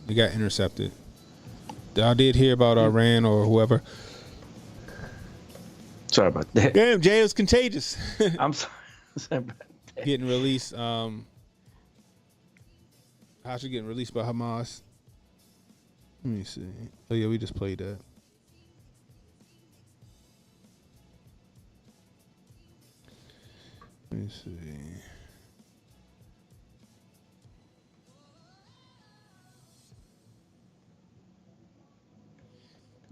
S2: They got intercepted. I did hear about Iran or whoever.
S3: Sorry about that.
S2: Damn, Jay, it was contagious.
S3: I'm sorry. Sorry about that.
S2: Getting released. How's she getting released by Hamas? Let me see. Oh yeah, we just played that. Let me see.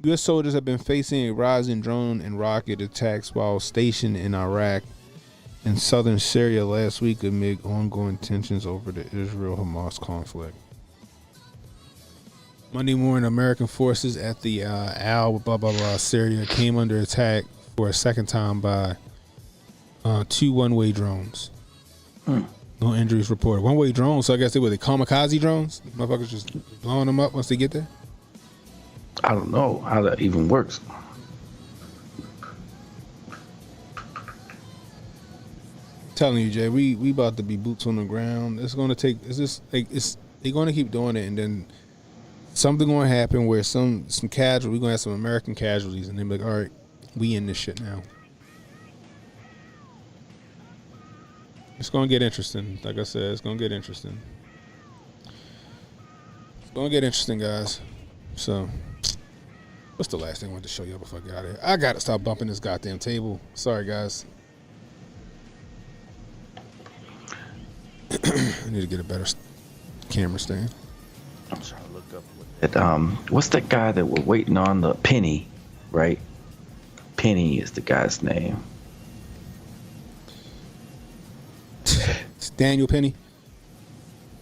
S2: U.S. soldiers have been facing a rise in drone and rocket attacks while stationed in Iraq and southern Syria last week amid ongoing tensions over the Israel-Hamas conflict. Monday morning, American forces at the Syria came under attack for a second time by 2 one-way drones. No injuries reported. One-way drones, so I guess they were the kamikaze drones? Motherfuckers just blowing them up once they get there?
S3: I don't know how that even works.
S2: Telling you, Jay, we about to be boots on the ground. It's gonna take. It's just like they're gonna keep doing it, and then something gonna happen where some casualties. We're gonna have some American casualties, and they're like, all right, we in this shit now. It's gonna get interesting. Like I said, it's gonna get interesting. It's gonna get interesting, guys. So, what's the last thing I wanted to show you before I get out of here? I gotta stop bumping this goddamn table. Sorry, guys. I need to get a better camera stand.
S3: I'm trying to look up that. What's that guy that we're waiting on? The Penny, right? Penny is the guy's name.
S2: It's Daniel Penny.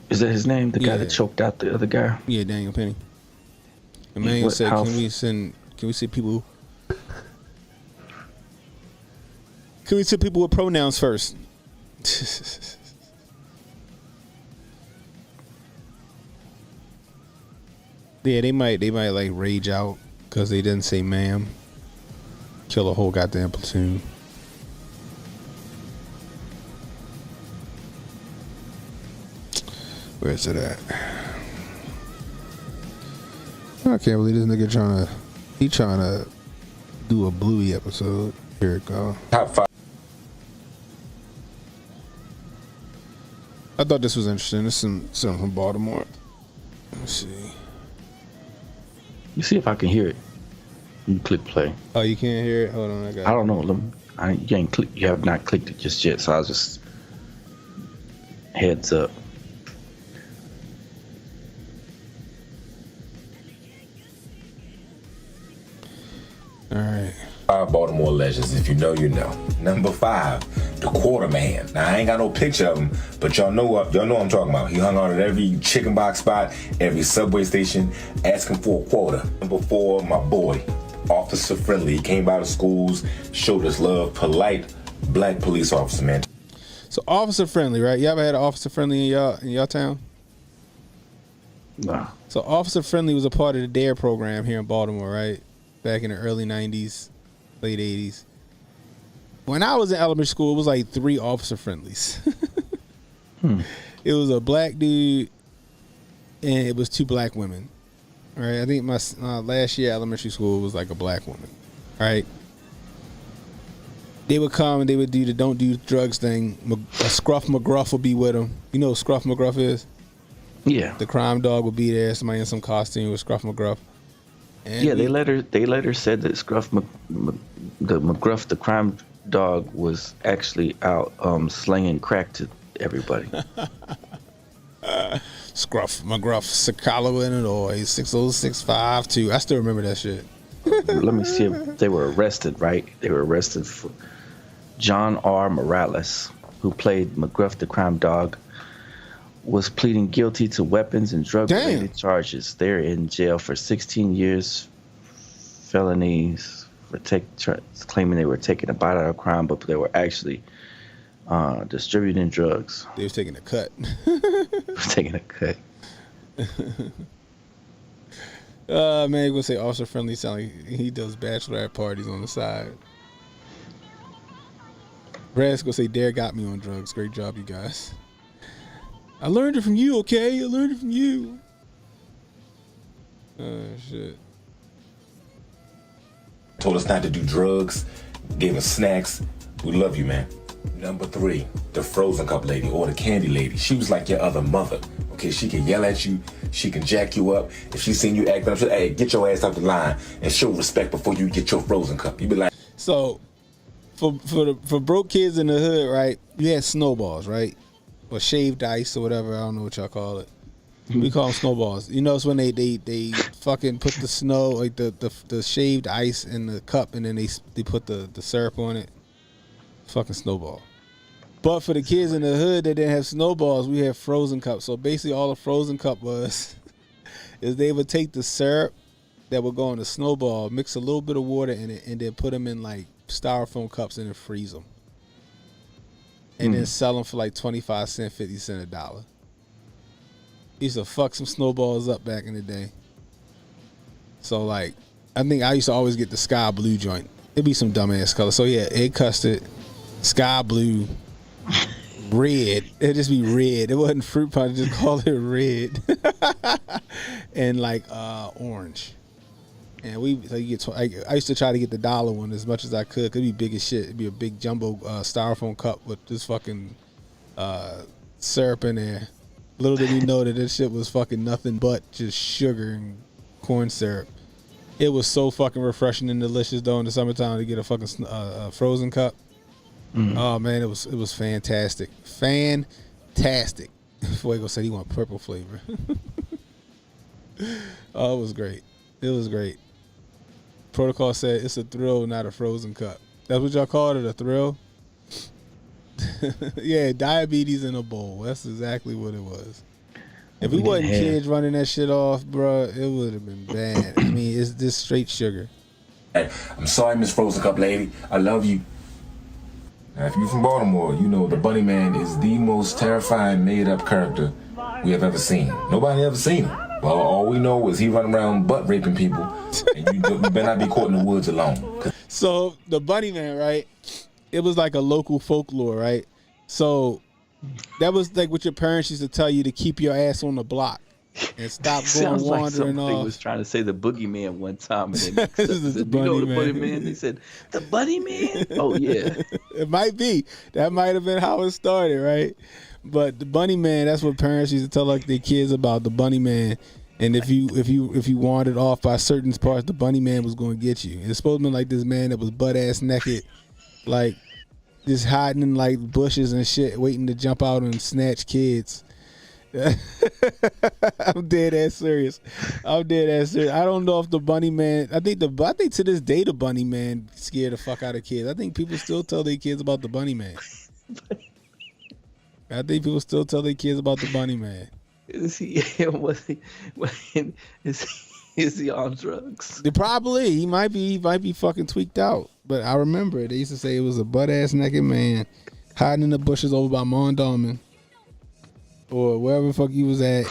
S3: Is that his name? The guy that choked out the other guy?
S2: Yeah, Daniel Penny. Emmanuel said, can we send people with pronouns first? Yeah, they might like rage out because they didn't say ma'am. Kill a whole goddamn platoon. Where's it at? I can't believe this nigga trying to do a Bluey episode. Here it go.
S18: Top 5.
S2: I thought this was interesting. This is something from Baltimore. Let's see.
S3: You see if I can hear it. You click play.
S2: Oh, you can't hear it? Hold on, I
S3: don't know. You have not clicked it just yet, so I was just heads up.
S2: All right.
S18: 5 Baltimore legends. If you know, you know. Number 5, the Quarter Man. Now I ain't got no picture of him, but y'all know what I'm talking about. He hung out at every chicken box spot, every subway station, asking for a quarter. Number 4, my boy, Officer Friendly. He came by the schools, showed us love, polite black police officer, man.
S2: So Officer Friendly, right? You ever had an Officer Friendly in your town?
S3: Nah.
S2: So Officer Friendly was a part of the DARE program here in Baltimore, right? Back in the early 90s, late 80s. When I was in elementary school, it was like 3 Officer Friendlies. It was a black dude and it was 2 black women. All right, I think my last year at elementary school was like a black woman. All right. They would come and they would do the don't do drugs thing. A Scruff McGruff would be with them. You know what Scruff McGruff is?
S3: Yeah.
S2: The crime dog would be there. Somebody in some costume with Scruff McGruff. And
S3: yeah, they later said that McGruff, the crime dog, was actually out slinging crack to everybody.
S2: Scruff McGruff, Sakala, Illinois, 60652. I still remember that shit.
S3: Let me see if they were arrested, right? They were arrested for John R. Morales, who played McGruff, the crime dog, was pleading guilty to weapons and drug-related charges. They're in jail for 16 years, felonies for claiming they were taking a bite out of crime, but they were actually distributing drugs.
S2: They was taking a cut.
S3: Taking a cut.
S2: Man, you gonna say Officer Friendly sound like he does bachelorette parties on the side. Brad's gonna say Dare got me on drugs. Great job, you guys. I learned it from you, okay? I learned it from you. Oh, shit.
S18: Told us not to do drugs, gave us snacks. We love you, man. Number 3, the frozen cup lady or the candy lady. She was like your other mother. Okay, she can yell at you, she can jack you up. If she seen you acting up, she'll, hey, get your ass off the line and show respect before you get your frozen cup. You be like,
S2: so for broke kids in the hood, right? You had snowballs, right? Or shaved ice or whatever. I don't know what y'all call it. We call them snowballs. You know, it's when they fucking put the snow, like the shaved ice in the cup, and then they put the syrup on it. Fucking snowball. But for the kids in the hood that didn't have snowballs, we had frozen cups. So basically all a frozen cup was is they would take the syrup that would go in the snowball, mix a little bit of water in it, and then put them in like styrofoam cups and then freeze them. And then sell them for like 25 cents, 50 cents, $1. Used to fuck some snowballs up back in the day. So like, I think I used to always get the sky blue joint. It'd be some dumbass color. So yeah, egg custard, sky blue, red. It'd just be red. It wasn't fruit punch, just call it red. And like orange. And I used to try to get the $1 one as much as I could. It'd be big as shit. It'd be a big jumbo styrofoam cup with this fucking syrup in there. Little did we know that this shit was fucking nothing but just sugar and corn syrup. It was so fucking refreshing and delicious though in the summertime to get a fucking frozen cup. Oh man, it was fantastic. Fantastic. Fuego said he want purple flavor. Oh, it was great. It was great. Protocol said it's a thrill, not a frozen cup. That's what y'all called it, a thrill? Yeah, diabetes in a bowl. That's exactly what it was. If we wasn't kids running that shit off, bro, it would have been bad. I mean, it's just straight sugar.
S18: hey, I'm sorry, Miss Frozen Cup Lady. I love you. Now, if you're from Baltimore, you know the Bunny Man is the most terrifying made-up character we have ever seen. Nobody ever seen him. Well, all we know is he run around butt raping people, and you better not be caught in the woods alone.
S2: So the Bunny Man, right? It was like a local folklore, right? So That was like what your parents used to tell you to keep your ass on the block and stop going
S3: Sounds like
S2: wandering
S3: somebody
S2: off.
S3: was trying to say the boogeyman one time, and they mixed up.
S2: This is
S3: Said,
S2: the
S3: you know the
S2: Bunny
S3: bunny
S2: Man."
S3: man? They said the bunny man. Oh yeah.
S2: It might be. That might have been how it started, right? But the Bunny Man, that's what parents used to tell like their kids about, the Bunny Man. And if you wandered off by certain parts, the Bunny Man was going to get you. It's supposed to be like this man that was butt ass naked, like just hiding in like bushes and shit, waiting to jump out and snatch kids. I'm dead ass serious. I don't know if the Bunny Man. I think to this day the Bunny Man scared the fuck out of kids. I think people still tell their kids about the Bunny Man.
S3: Is he on drugs?
S2: He might be fucking tweaked out. But I remember it. They used to say it was a butt ass naked man hiding in the bushes over by Mondawmin or wherever the fuck he was at,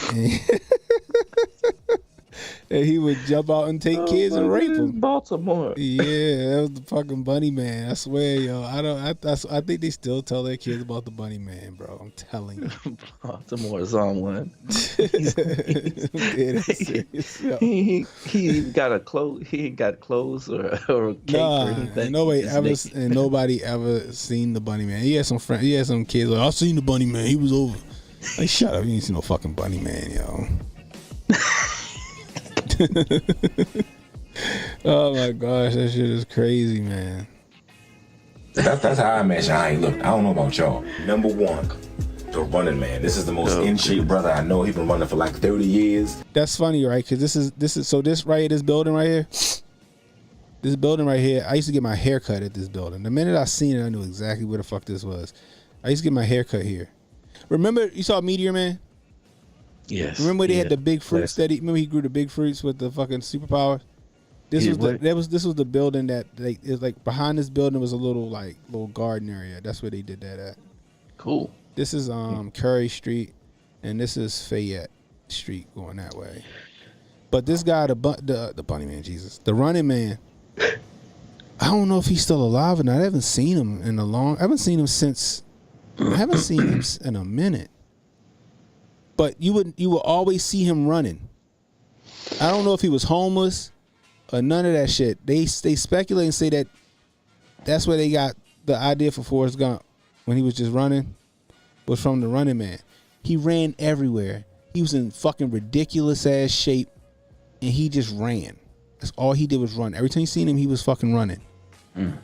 S2: and he would jump out and take kids and rape them.
S3: Baltimore.
S2: Yeah, that was the fucking Bunny Man. I swear, yo. I think they still tell their kids about the Bunny Man, bro. I'm telling you.
S3: Baltimore's on one.
S2: He
S3: got clothes or a cake or anything.
S2: Nobody ever seen the Bunny Man. He had some friends. He had some kids like, I seen the Bunny Man. He was over. Like, shut up. You ain't seen no fucking Bunny Man, yo. Oh my gosh, that shit is crazy, man.
S18: That's how I imagine I ain't looked. I don't know about y'all. Number one, the running man. This is the most in shape brother I know. He been running for like 30 years.
S2: That's funny, right? Because this is this right here, this building right here. This building right here, I used to get my hair cut at this building. The minute I seen it, I knew exactly where the fuck this was. I used to get my hair cut here. Remember, you saw Meteor Man?
S3: Yes.
S2: Remember they had the big fruits remember he grew the big fruits with the fucking superpowers? This was the building that it was like behind this building was a little garden area. That's where they did that at.
S3: Cool.
S2: This is Curry Street and this is Fayette Street going that way. But this guy, the Bunny Man, Jesus, the Running Man, I don't know if he's still alive or not. I haven't seen him in I haven't seen him in a minute. But you would always see him running. I don't know if he was homeless or none of that shit. They speculate and say that that's where they got the idea for Forrest Gump when he was just running was from the Running Man. He ran everywhere. He was in fucking ridiculous ass shape and he just ran. That's all he did was run. Every time you seen him, he was fucking running. And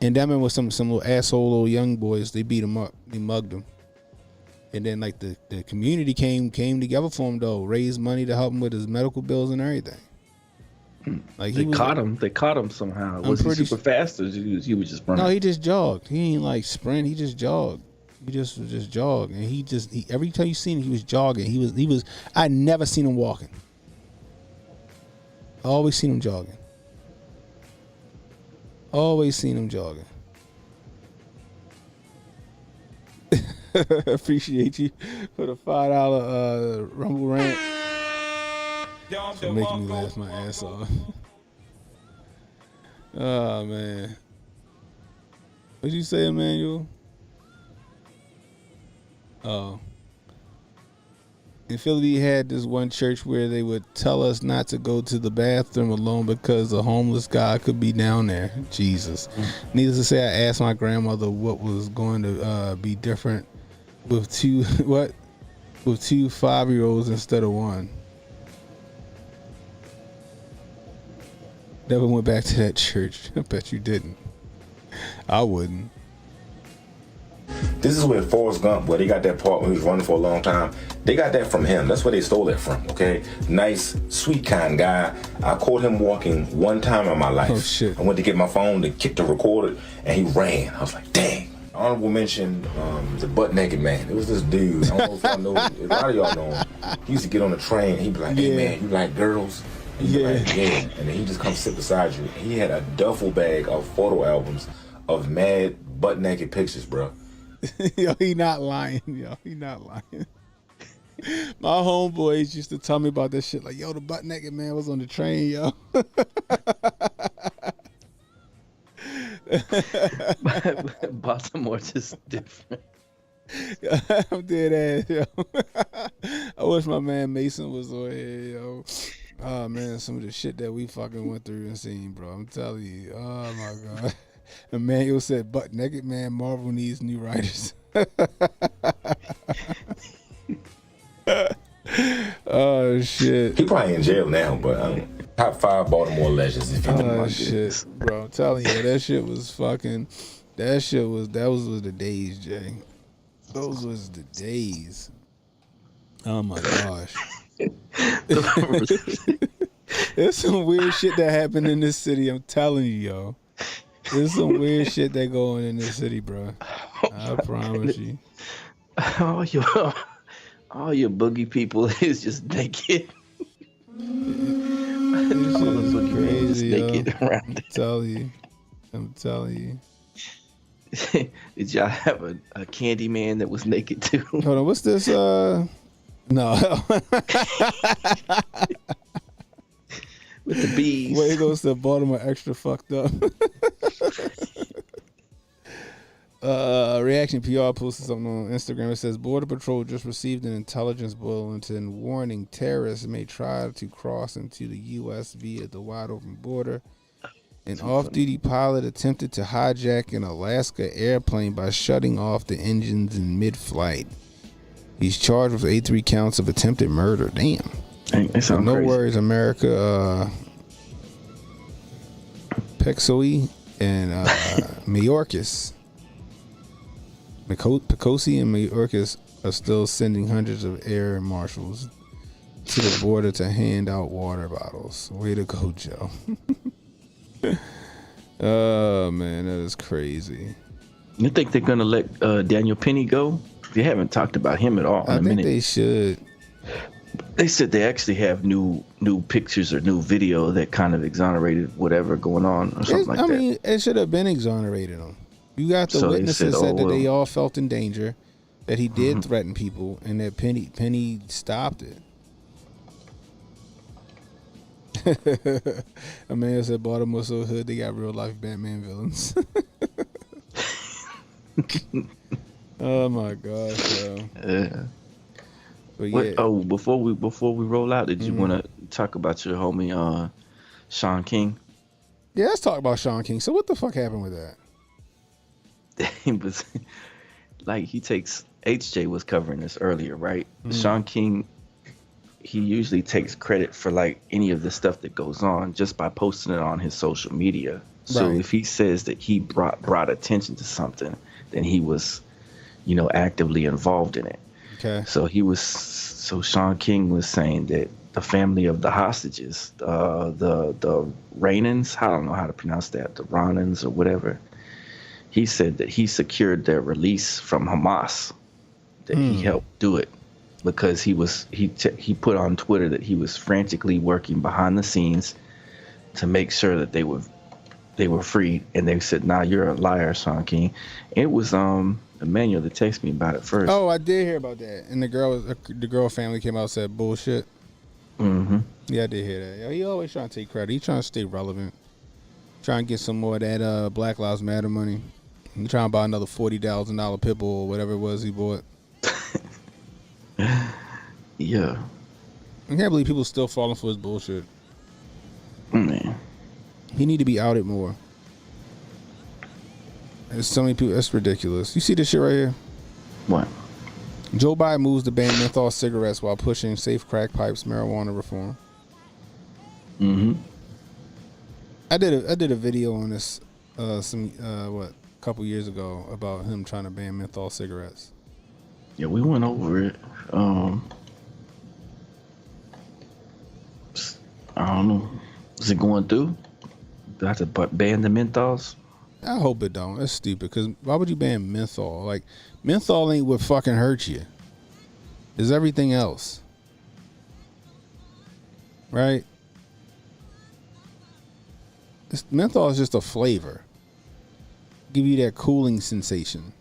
S2: that man was some little asshole little young boys. They beat him up. They mugged him. And then like the community came together for him though, raised money to help him with his medical bills and everything. Like
S3: They caught him somehow. Was he super fast or he was just running?
S2: No, he just jogged. He ain't like sprint. He just jogged. He just jogged, and he every time you seen him, he was jogging. He was. I never seen him walking. I always seen him jogging. Always seen him jogging. Appreciate you for the $5 Rumble Rant. For making me laugh my ass off. Oh man. What'd you say, Emmanuel? Oh. In Philly, we had this one church where they would tell us not to go to the bathroom alone because a homeless guy could be down there. Jesus. Needless to say, I asked my grandmother what was going to be different with two 5-year-olds instead of one. Never went back to that church. I bet you didn't. I wouldn't.
S18: This is where Forrest Gump, where they got that part when he was running for a long time. They got that from him. That's where they stole that from, okay? Nice, sweet, kind guy. I caught him walking one time in my life.
S2: Oh, shit.
S18: I went to get my phone to record it, and he ran. I was like, dang. Honorable mention, the butt naked man. It was this dude. I don't know if y'all know. A lot of y'all know him. He used to get on the train, and he'd be like, hey, man, you like girls? And he'd be like, yeah. And then he just come sit beside you. He had a duffel bag of photo albums of mad butt naked pictures, bro.
S2: Yo, he not lying. Yo, he not lying. My homeboys used to tell me about this shit. Like, yo, the butt naked man was on the train, yo.
S3: Baltimore just different.
S2: I'm dead ass, yo. I wish my man Mason was on here, yo. Oh man, some of the shit that we fucking went through and seen, bro. I'm telling you. Oh my god. Emmanuel said, "Butt naked man, Marvel needs new writers." Oh shit.
S18: He probably in jail now, but top 5 Baltimore legends. If you know.
S2: Oh shit, bro. I'm telling you, that shit was fucking. That was the days, Jay. Those was the days. Oh my gosh. There's some weird shit that happened in this city. I'm telling you, yo. There's some weird shit that go on in this city, bro. I promise you.
S3: All your boogie people is just naked.
S2: This shit is crazy, yo.
S3: Naked around.
S2: I'm telling you.
S3: Did y'all have a candy man that was naked too?
S2: Hold on, what's this? No.
S3: With the bees.
S2: Way goes to Baltimore extra fucked up. Reaction PR posted something on Instagram. It says Border Patrol just received an intelligence bulletin warning terrorists may try to cross into the U.S. via the wide open border. An off-duty pilot attempted to hijack an Alaska airplane by shutting off the engines in mid-flight. He's charged with 83 counts of attempted murder. Damn.
S3: So
S2: no
S3: crazy.
S2: worries, America. Pexoe and Mayorkas. Picosi and Mayorkas are still sending hundreds of air marshals to the border to hand out water bottles. Way to go, Joe. Oh man, that is crazy.
S3: You think they're gonna let Daniel Penny go? They haven't talked about him at all.
S2: I think they should.
S3: They said they actually have new pictures or new video that kind of exonerated whatever going on or something like that.
S2: I mean, it should have been exonerated him. You got the witnesses said that they all felt in danger, that he did threaten people, and that Penny stopped it. A man said Baltimore so hood they got real life Batman villains. Oh my gosh, yo.
S3: Yeah.
S2: But yeah.
S3: Before we roll out, did you want to talk about your homie Sean King?
S2: Yeah, let's talk about Sean King. So what the fuck happened with that?
S3: He was like, HJ was covering this earlier, right? Sean King, he usually takes credit for like any of the stuff that goes on just by posting it on his social media. So if he says that he brought attention to something, then he was, actively involved in it.
S2: Okay.
S3: So Sean King was saying that the family of the hostages, the Rainans, I don't know how to pronounce that, the Ronans or whatever. He said that he secured their release from Hamas, that he helped do it because he put on Twitter that he was frantically working behind the scenes to make sure that they were freed. And they said, "Nah, you're a liar, Sean King." It was Emmanuel that texted me about it first.
S2: Oh, I did hear about that. And the girl family came out and said bullshit.
S3: Mm-hmm.
S2: Yeah, I did hear that. Yo, he always trying to take credit. He trying to stay relevant. Trying to get some more of that Black Lives Matter money. He trying to buy another $40,000 pit bull or whatever it was he bought.
S3: Yeah.
S2: I can't believe people still falling for his bullshit.
S3: Man.
S2: He need to be outed more. There's so many people. That's ridiculous. You see this shit right here?
S3: What?
S2: Joe Biden moves to ban menthol cigarettes while pushing safe crack pipes marijuana reform.
S3: Mm-hmm.
S2: I did a video on this a couple years ago about him trying to ban menthol cigarettes.
S3: Yeah, we went over it. I don't know. Is it going through? Do I have to ban the menthols?
S2: I hope it don't. That's stupid. Because why would you ban menthol? Like, menthol ain't what fucking hurts you. It's everything else. Right? Menthol is just a flavor. Give you that cooling sensation.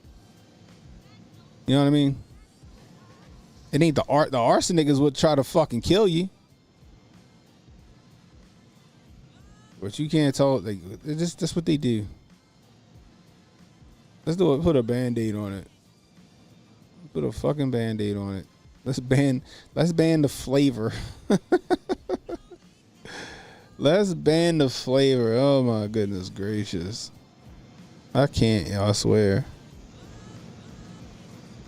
S2: You know what I mean? It ain't the arsenic is what try to fucking kill you. But you can't tell. That's what they do. Let's do it. Put a Band-Aid on it. Put a fucking Band-Aid on it. Let's ban the flavor. Let's ban the flavor. Oh my goodness gracious. I can't, y'all, I swear.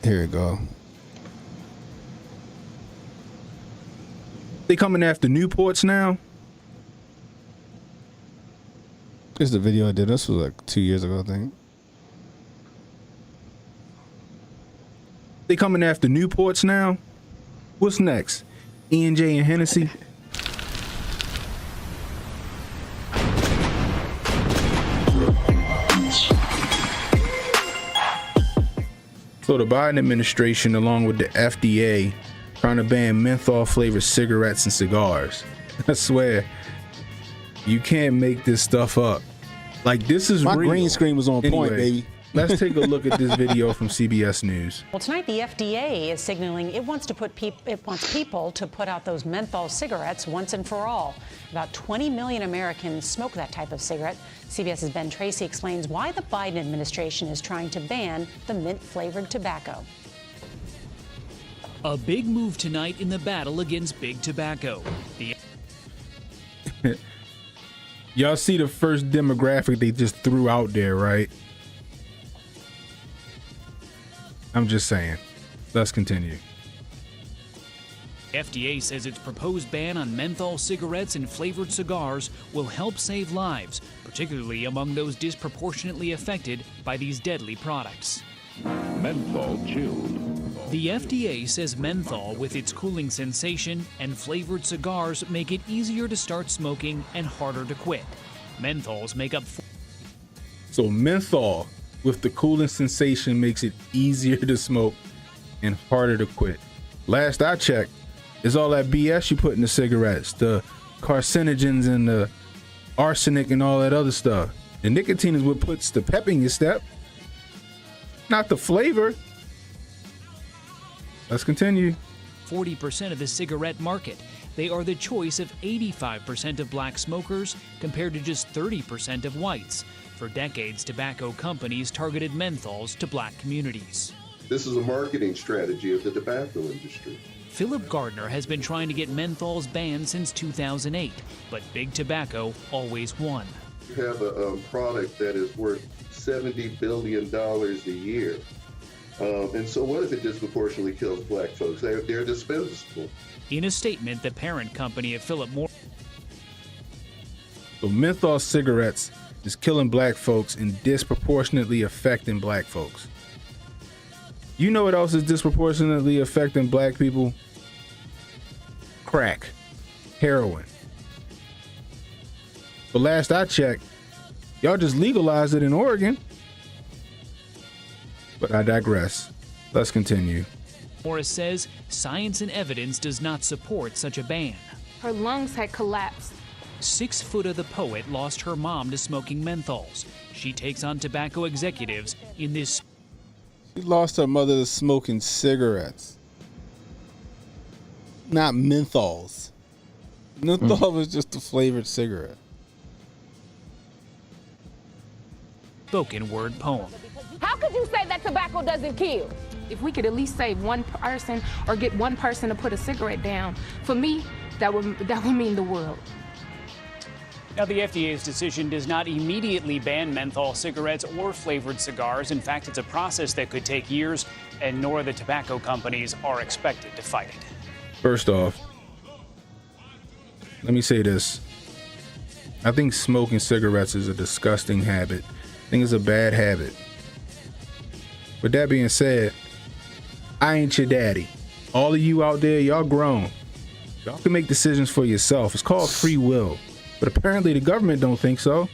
S2: Here we go. They coming after Newports now? This is the video I did. This was like 2 years ago, I think. They coming after Newports now? What's next? E&J and Hennessy? So the Biden administration, along with the FDA, trying to ban menthol flavored cigarettes and cigars. I swear, you can't make this stuff up. Like, this is my real. Green screen was on point, baby.
S18: Let's take a look at this video from CBS News.
S19: Well, tonight the FDA is signaling it wants people to put out those menthol cigarettes once and for all. About 20 million Americans smoke that type of cigarette. CBS's Ben Tracy explains why the Biden administration is trying to ban the mint-flavored tobacco.
S20: A big move tonight in the battle against big tobacco.
S2: Y'all see the first demographic they just threw out there, right? I'm just saying. Let's continue.
S20: FDA says its proposed ban on menthol cigarettes and flavored cigars will help save lives, particularly among those disproportionately affected by these deadly products.
S21: Menthol chilled.
S20: The FDA says menthol, with its cooling sensation, and flavored cigars make it easier to start smoking and harder to quit. Menthols make up.
S2: So menthol with the cooling sensation makes it easier to smoke and harder to quit. Last I checked, is all that BS you put in the cigarettes, the carcinogens and the arsenic and all that other stuff. The nicotine is what puts the pep in your step, not the flavor. Let's continue.
S20: 40% of the cigarette market. They are the choice of 85% of black smokers compared to just 30% of whites. For decades, tobacco companies targeted menthols to black communities.
S21: This is a marketing strategy of the tobacco industry.
S20: Philip Gardner has been trying to get menthols banned since 2008, but big tobacco always won.
S21: You have a product that is worth $70 billion a year. And so what if it disproportionately kills black folks? They're dispensable.
S20: In a statement, the parent company of Philip Morris.
S2: So menthol cigarettes is killing black folks and disproportionately affecting black folks. You know what else is disproportionately affecting black people? Crack, heroin. But last I checked, y'all just legalized it in Oregon. But I digress. Let's continue.
S20: Morris says science and evidence does not support such a ban.
S22: Her lungs had collapsed.
S20: 6 foot of the poet lost her mom to smoking menthols. She takes on tobacco executives in this.
S2: She lost her mother to smoking cigarettes, not menthols. Menthol was just a flavored cigarette.
S20: Spoken word poem.
S22: How could you say that tobacco doesn't kill? If we could at least save one person or get one person to put a cigarette down, for me, that would mean the world.
S23: Now, the FDA's decision does not immediately ban menthol cigarettes or flavored cigars. In fact, it's a process that could take years, and nor the tobacco companies are expected to fight it.
S2: First off, let me say this. I think smoking cigarettes is a disgusting habit. I think it's a bad habit. With that being said, I ain't your daddy. All of you out there, y'all grown. Y'all can make decisions for yourself. It's called free will. But apparently the government don't think so.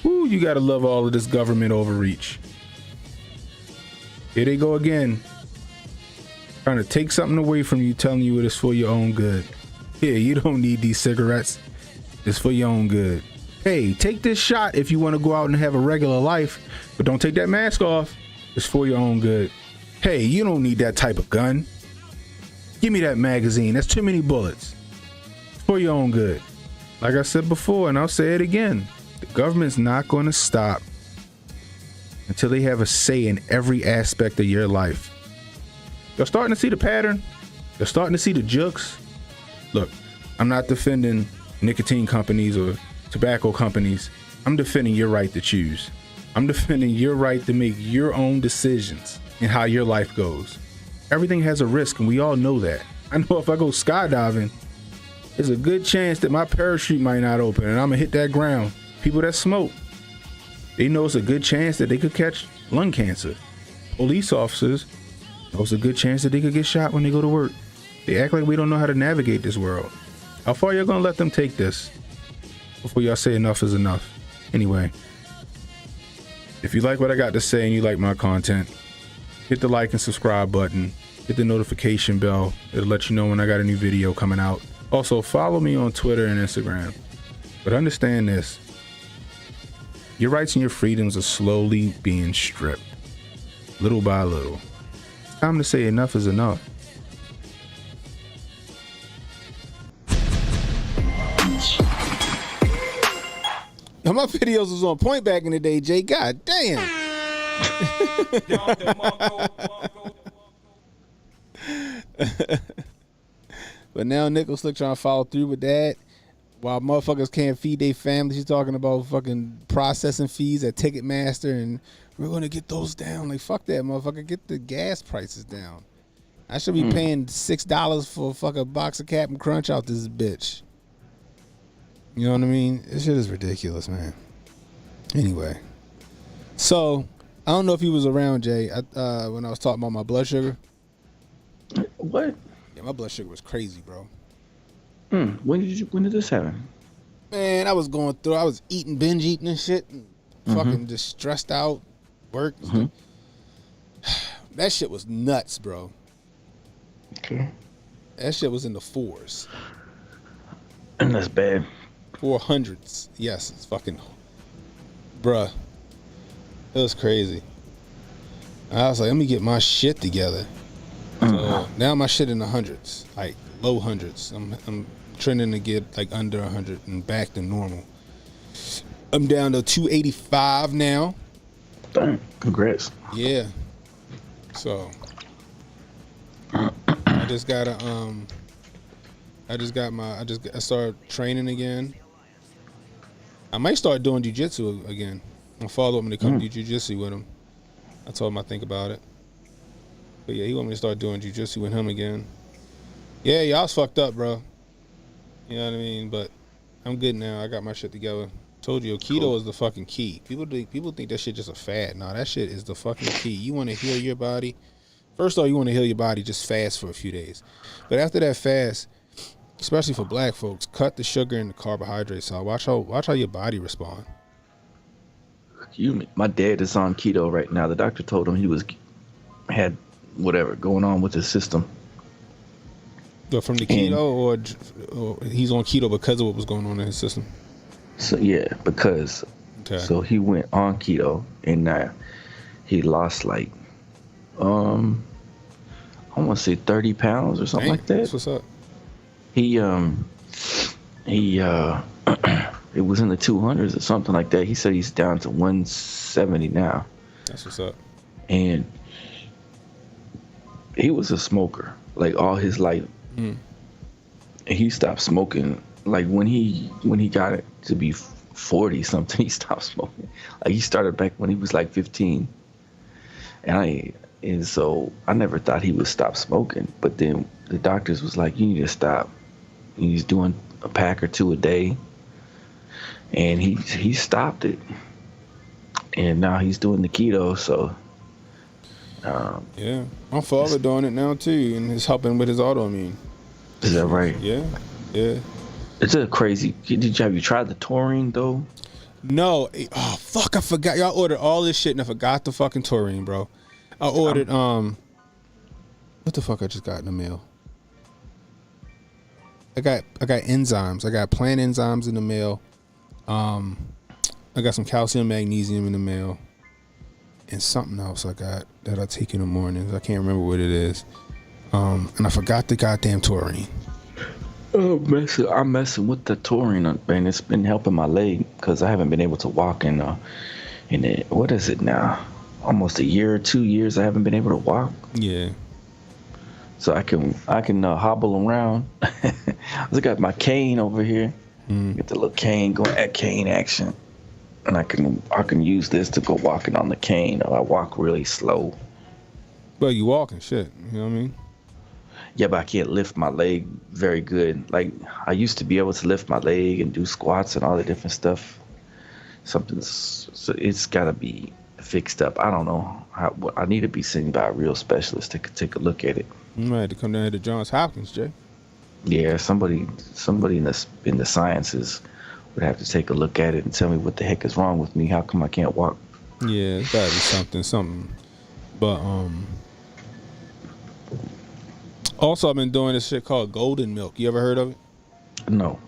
S2: Ooh, you gotta love all of this government overreach. Here they go again. Trying to take something away from you, telling you it is for your own good. Here, you don't need these cigarettes. It's for your own good. Hey, take this shot if you want to go out and have a regular life, but don't take that mask off. It's for your own good. Hey, you don't need that type of gun. Give me that magazine. That's too many bullets. For your own good. Like I said before, and I'll say it again, the government's not going to stop until they have a say in every aspect of your life. You're starting to see the pattern. You're starting to see the jokes. Look, I'm not defending nicotine companies or tobacco companies. I'm defending your right to choose. I'm defending your right to make your own decisions in how your life goes. Everything has a risk, and we all know that. I know if I go skydiving, there's a good chance that my parachute might not open and I'm gonna hit that ground. People that smoke, they know it's a good chance that they could catch lung cancer. Police officers know it's a good chance that they could get shot when they go to work. They act like we don't know how to navigate this world. How far y'all gonna let them take this before y'all say enough is enough? Anyway, if you like what I got to say and you like my content, hit the like and subscribe button. Hit the notification bell. It'll let you know when I got a new video coming out. Also, follow me on Twitter and Instagram. But understand this. Your rights and your freedoms are slowly being stripped. Little by little. It's time to say enough is enough. Now, my videos was on point back in the day, Jay. God damn. But now Nickel Slick trying to follow through with that while motherfuckers can't feed their families. He's talking about fucking processing fees at Ticketmaster and we're going to get those down. Like, fuck that, motherfucker. Get the gas prices down. I should be paying $6 for a fucking box of Captain Crunch out this bitch. You know what I mean? This shit is ridiculous, man. Anyway. So, I don't know if he was around, Jay, when I was talking about my blood sugar.
S3: What?
S2: Yeah, my blood sugar was crazy, bro.
S3: When did this happen?
S2: Man, I was going through. I was binge eating and shit, and fucking just stressed out. Work. That shit was nuts, bro.
S3: Okay.
S2: That shit was in the 4s.
S3: And that's bad.
S2: 400s. Yes, it's fucking, bruh. It was crazy. I was like, let me get my shit together. So now my shit in the hundreds, like low hundreds. I'm trending to get like under 100 and back to normal. I'm down to 285 now.
S3: Damn, congrats.
S2: Yeah. So I started training again. I might start doing jiu-jitsu again. I'm gonna follow up when they come do jiu-jitsu with him. I told him I think about it. But yeah, he want me to start doing jiu-jitsu with him again. Yeah, y'all was fucked up, bro. You know what I mean? But I'm good now. I got my shit together. Told you, keto is the fucking key. People think that shit just a fad. Nah, that shit is the fucking key. You want to heal your body. First of all, you want to heal your body, just fast for a few days. But after that fast, especially for black folks, cut the sugar and the carbohydrates out. Watch how your body respond.
S3: My dad is on keto right now. The doctor told him he had whatever going on with his system.
S2: But from the keto, or he's on keto because of what was going on in his system?
S3: So yeah, because so he went on keto and he lost like I want to say 30 pounds or something like that.
S2: That's what's up.
S3: He it was in the 200s or something like that. He said he's down to 170 now.
S2: That's what's up.
S3: And he was a smoker like all his life. And he stopped smoking like when he got it to be 40 something. He stopped smoking. Like he started back when he was like 15. And so I never thought he would stop smoking. But then the doctors was like, you need to stop. And he's doing a pack or two a day. And he stopped it. And now he's doing the keto, so
S2: yeah. My father doing it now too, and it's helping with his autoimmune.
S3: Is that right?
S2: Yeah. Yeah.
S3: It's a crazy. Have you tried the taurine though?
S2: No. Oh fuck! I forgot. Y'all ordered all this shit and I forgot the fucking taurine, bro. I ordered what the fuck I just got in the mail? I got enzymes. I got plant enzymes in the mail. I got some calcium, magnesium in the mail, and something else I got that I take in the mornings. I can't remember what it is. And I forgot the goddamn taurine.
S3: Oh, I'm messing with the taurine, and it's been helping my leg because I haven't been able to walk in what is it now? almost a year or 2 years I haven't been able to walk.
S2: Yeah.
S3: So I can hobble around. I got my cane over here. Get the little cane going at cane action, and I can use this to go walking on the cane. Or I walk really slow.
S2: Well, you walking shit. You know what I mean?
S3: Yeah, but I can't lift my leg very good. Like I used to be able to lift my leg and do squats and all the different stuff. So it's got to be fixed up. I don't know. I need to be seen by a real specialist to take a look at it.
S2: You might have to come down here to Johns Hopkins, Jay.
S3: Yeah, somebody in the sciences would have to take a look at it and tell me what the heck is wrong with me. How come I can't walk?
S2: Yeah, it's gotta be something. But also I've been doing this shit called golden milk. You ever heard of it?
S3: No,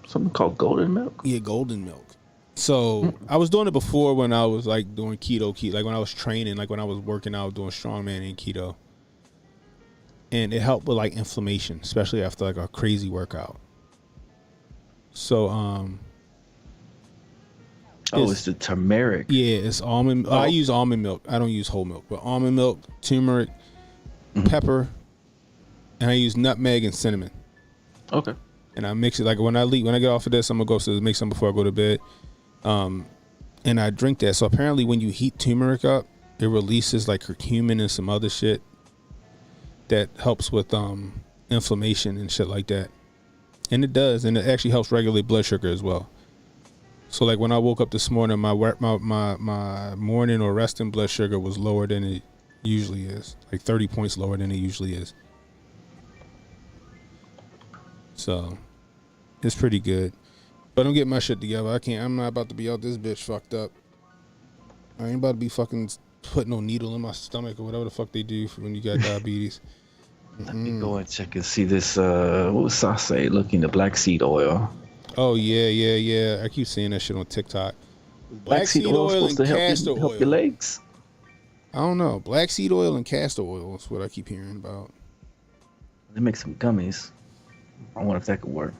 S3: something called golden milk.
S2: Yeah, golden milk. So I was doing it before when I was like doing keto, like when I was training, like when I was working out doing strongman and keto. And it helped with like inflammation, especially after like a crazy workout. So
S3: it's the turmeric.
S2: Yeah, it's almond. I use almond milk. I don't use whole milk, but almond milk, turmeric, pepper, and I use nutmeg and cinnamon.
S3: Okay.
S2: And I mix it like when I get off of this, I'm gonna go to make some before I go to bed. And I drink that. So apparently, when you heat turmeric up, it releases like curcumin and some other shit that helps with inflammation and shit like that. And it does, and it actually helps regulate blood sugar as well. So like when I woke up this morning, my morning or resting blood sugar was lower than it usually is, like 30 points lower than it usually is. So it's pretty good. But I'm getting my shit together. I'm not about to be out this bitch fucked up. I ain't about to be fucking putting no needle in my stomach or whatever the fuck they do for when you got diabetes.
S3: Let me go and check and see this. What was Sase looking? The black seed oil.
S2: Oh yeah. I keep seeing that shit on TikTok.
S3: Black seed oil supposed to help your legs.
S2: I don't know. Black seed oil and castor oil is what I keep hearing about.
S3: They make some gummies. I wonder if that could work.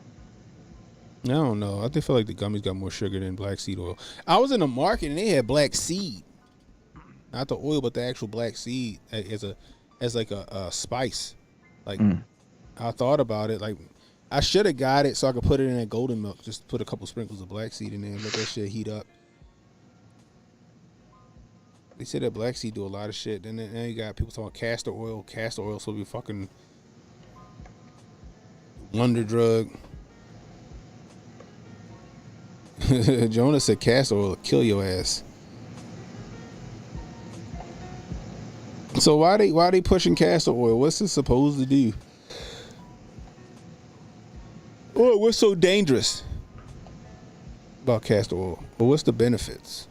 S2: I don't know. I feel like the gummies got more sugar than black seed oil. I was in the market and they had black seed, not the oil, but the actual black seed as like a spice. Like I thought about it. Like I should have got it so I could put it in that golden milk. Just put a couple sprinkles of black seed in there and let that shit heat up. They said that black seed do a lot of shit. Then now you got people talking castor oil. Castor oil so be fucking wonder drug. Jonah said castor oil will kill your ass. So why they pushing castor oil? What's it supposed to do? Oh, what's so dangerous about castor oil? Well, what's the benefits?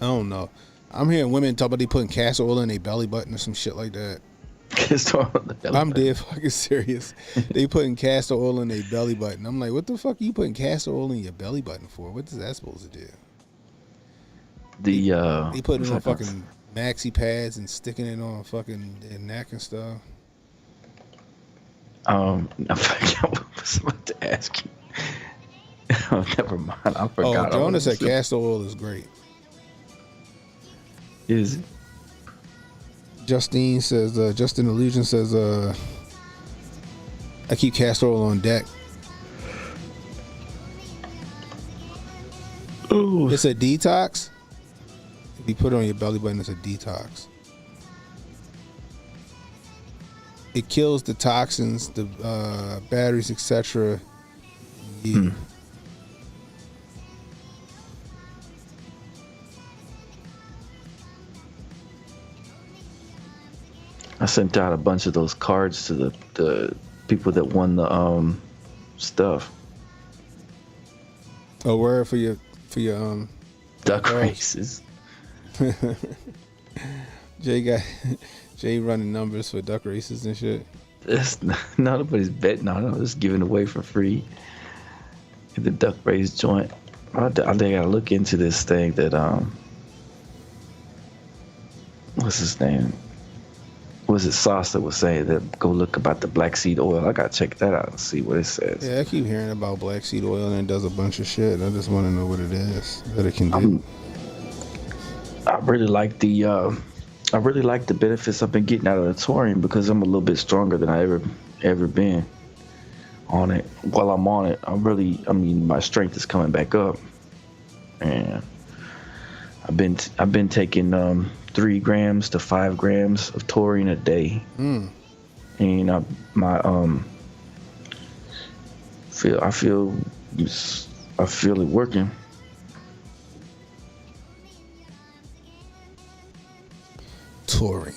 S2: I don't know. I'm hearing women talk about they putting castor oil in their belly button or some shit like that.
S3: Castor oil in the belly
S2: I'm
S3: button.
S2: dead fucking serious. They putting castor oil in their belly button. I'm like, what the fuck are you putting castor oil in your belly button for? What is that supposed to do? They put it on fucking maxi pads and sticking it on fucking their neck and stuff.
S3: I forgot what I was about to ask you. Oh, never mind. I forgot.
S2: Oh, Jonah said castor oil is great.
S3: Is it?
S2: Justin Illusion says, I keep castor oil on deck.
S3: Ooh.
S2: It's a detox. If you put it on your belly button, it's a detox. It kills the toxins, the batteries, etc. Yeah.
S3: I sent out a bunch of those cards to the people that won the stuff.
S2: Oh, word for your
S3: duck races.
S2: Jay running numbers for duck races and shit.
S3: Nobody's betting on it. I'm just giving away for free. The duck race joint. I think I gotta look into this thing that what's his name? Was it Sauce that was saying that go look about the black seed oil? I gotta check that out and see what it says.
S2: Yeah, I keep hearing about black seed oil and it does a bunch of shit. I just want to know what it is that it can do.
S3: I really like the benefits I've been getting out of the touring because I'm a little bit stronger than I ever been on it. While I'm on it, my strength is coming back up, and I've been taking 3 grams to 5 grams of taurine a day. And I feel it working.
S2: Taurine.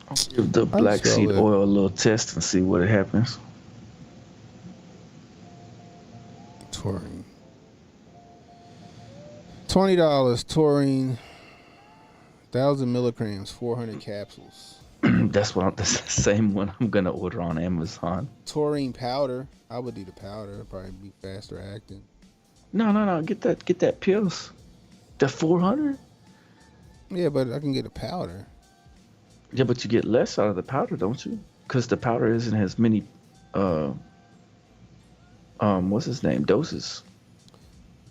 S3: I'll give the black seed oil a little test and see what happens.
S2: Taurine. $20 taurine. 1,000 milligrams, 400 capsules.
S3: That's the same one I'm gonna order on Amazon.
S2: Taurine powder. I would do the powder. It'd probably be faster acting.
S3: No. Get that pills. The 400.
S2: Yeah, but I can get a powder.
S3: Yeah, but you get less out of the powder, don't you? Because the powder isn't as many. What's his name? Doses.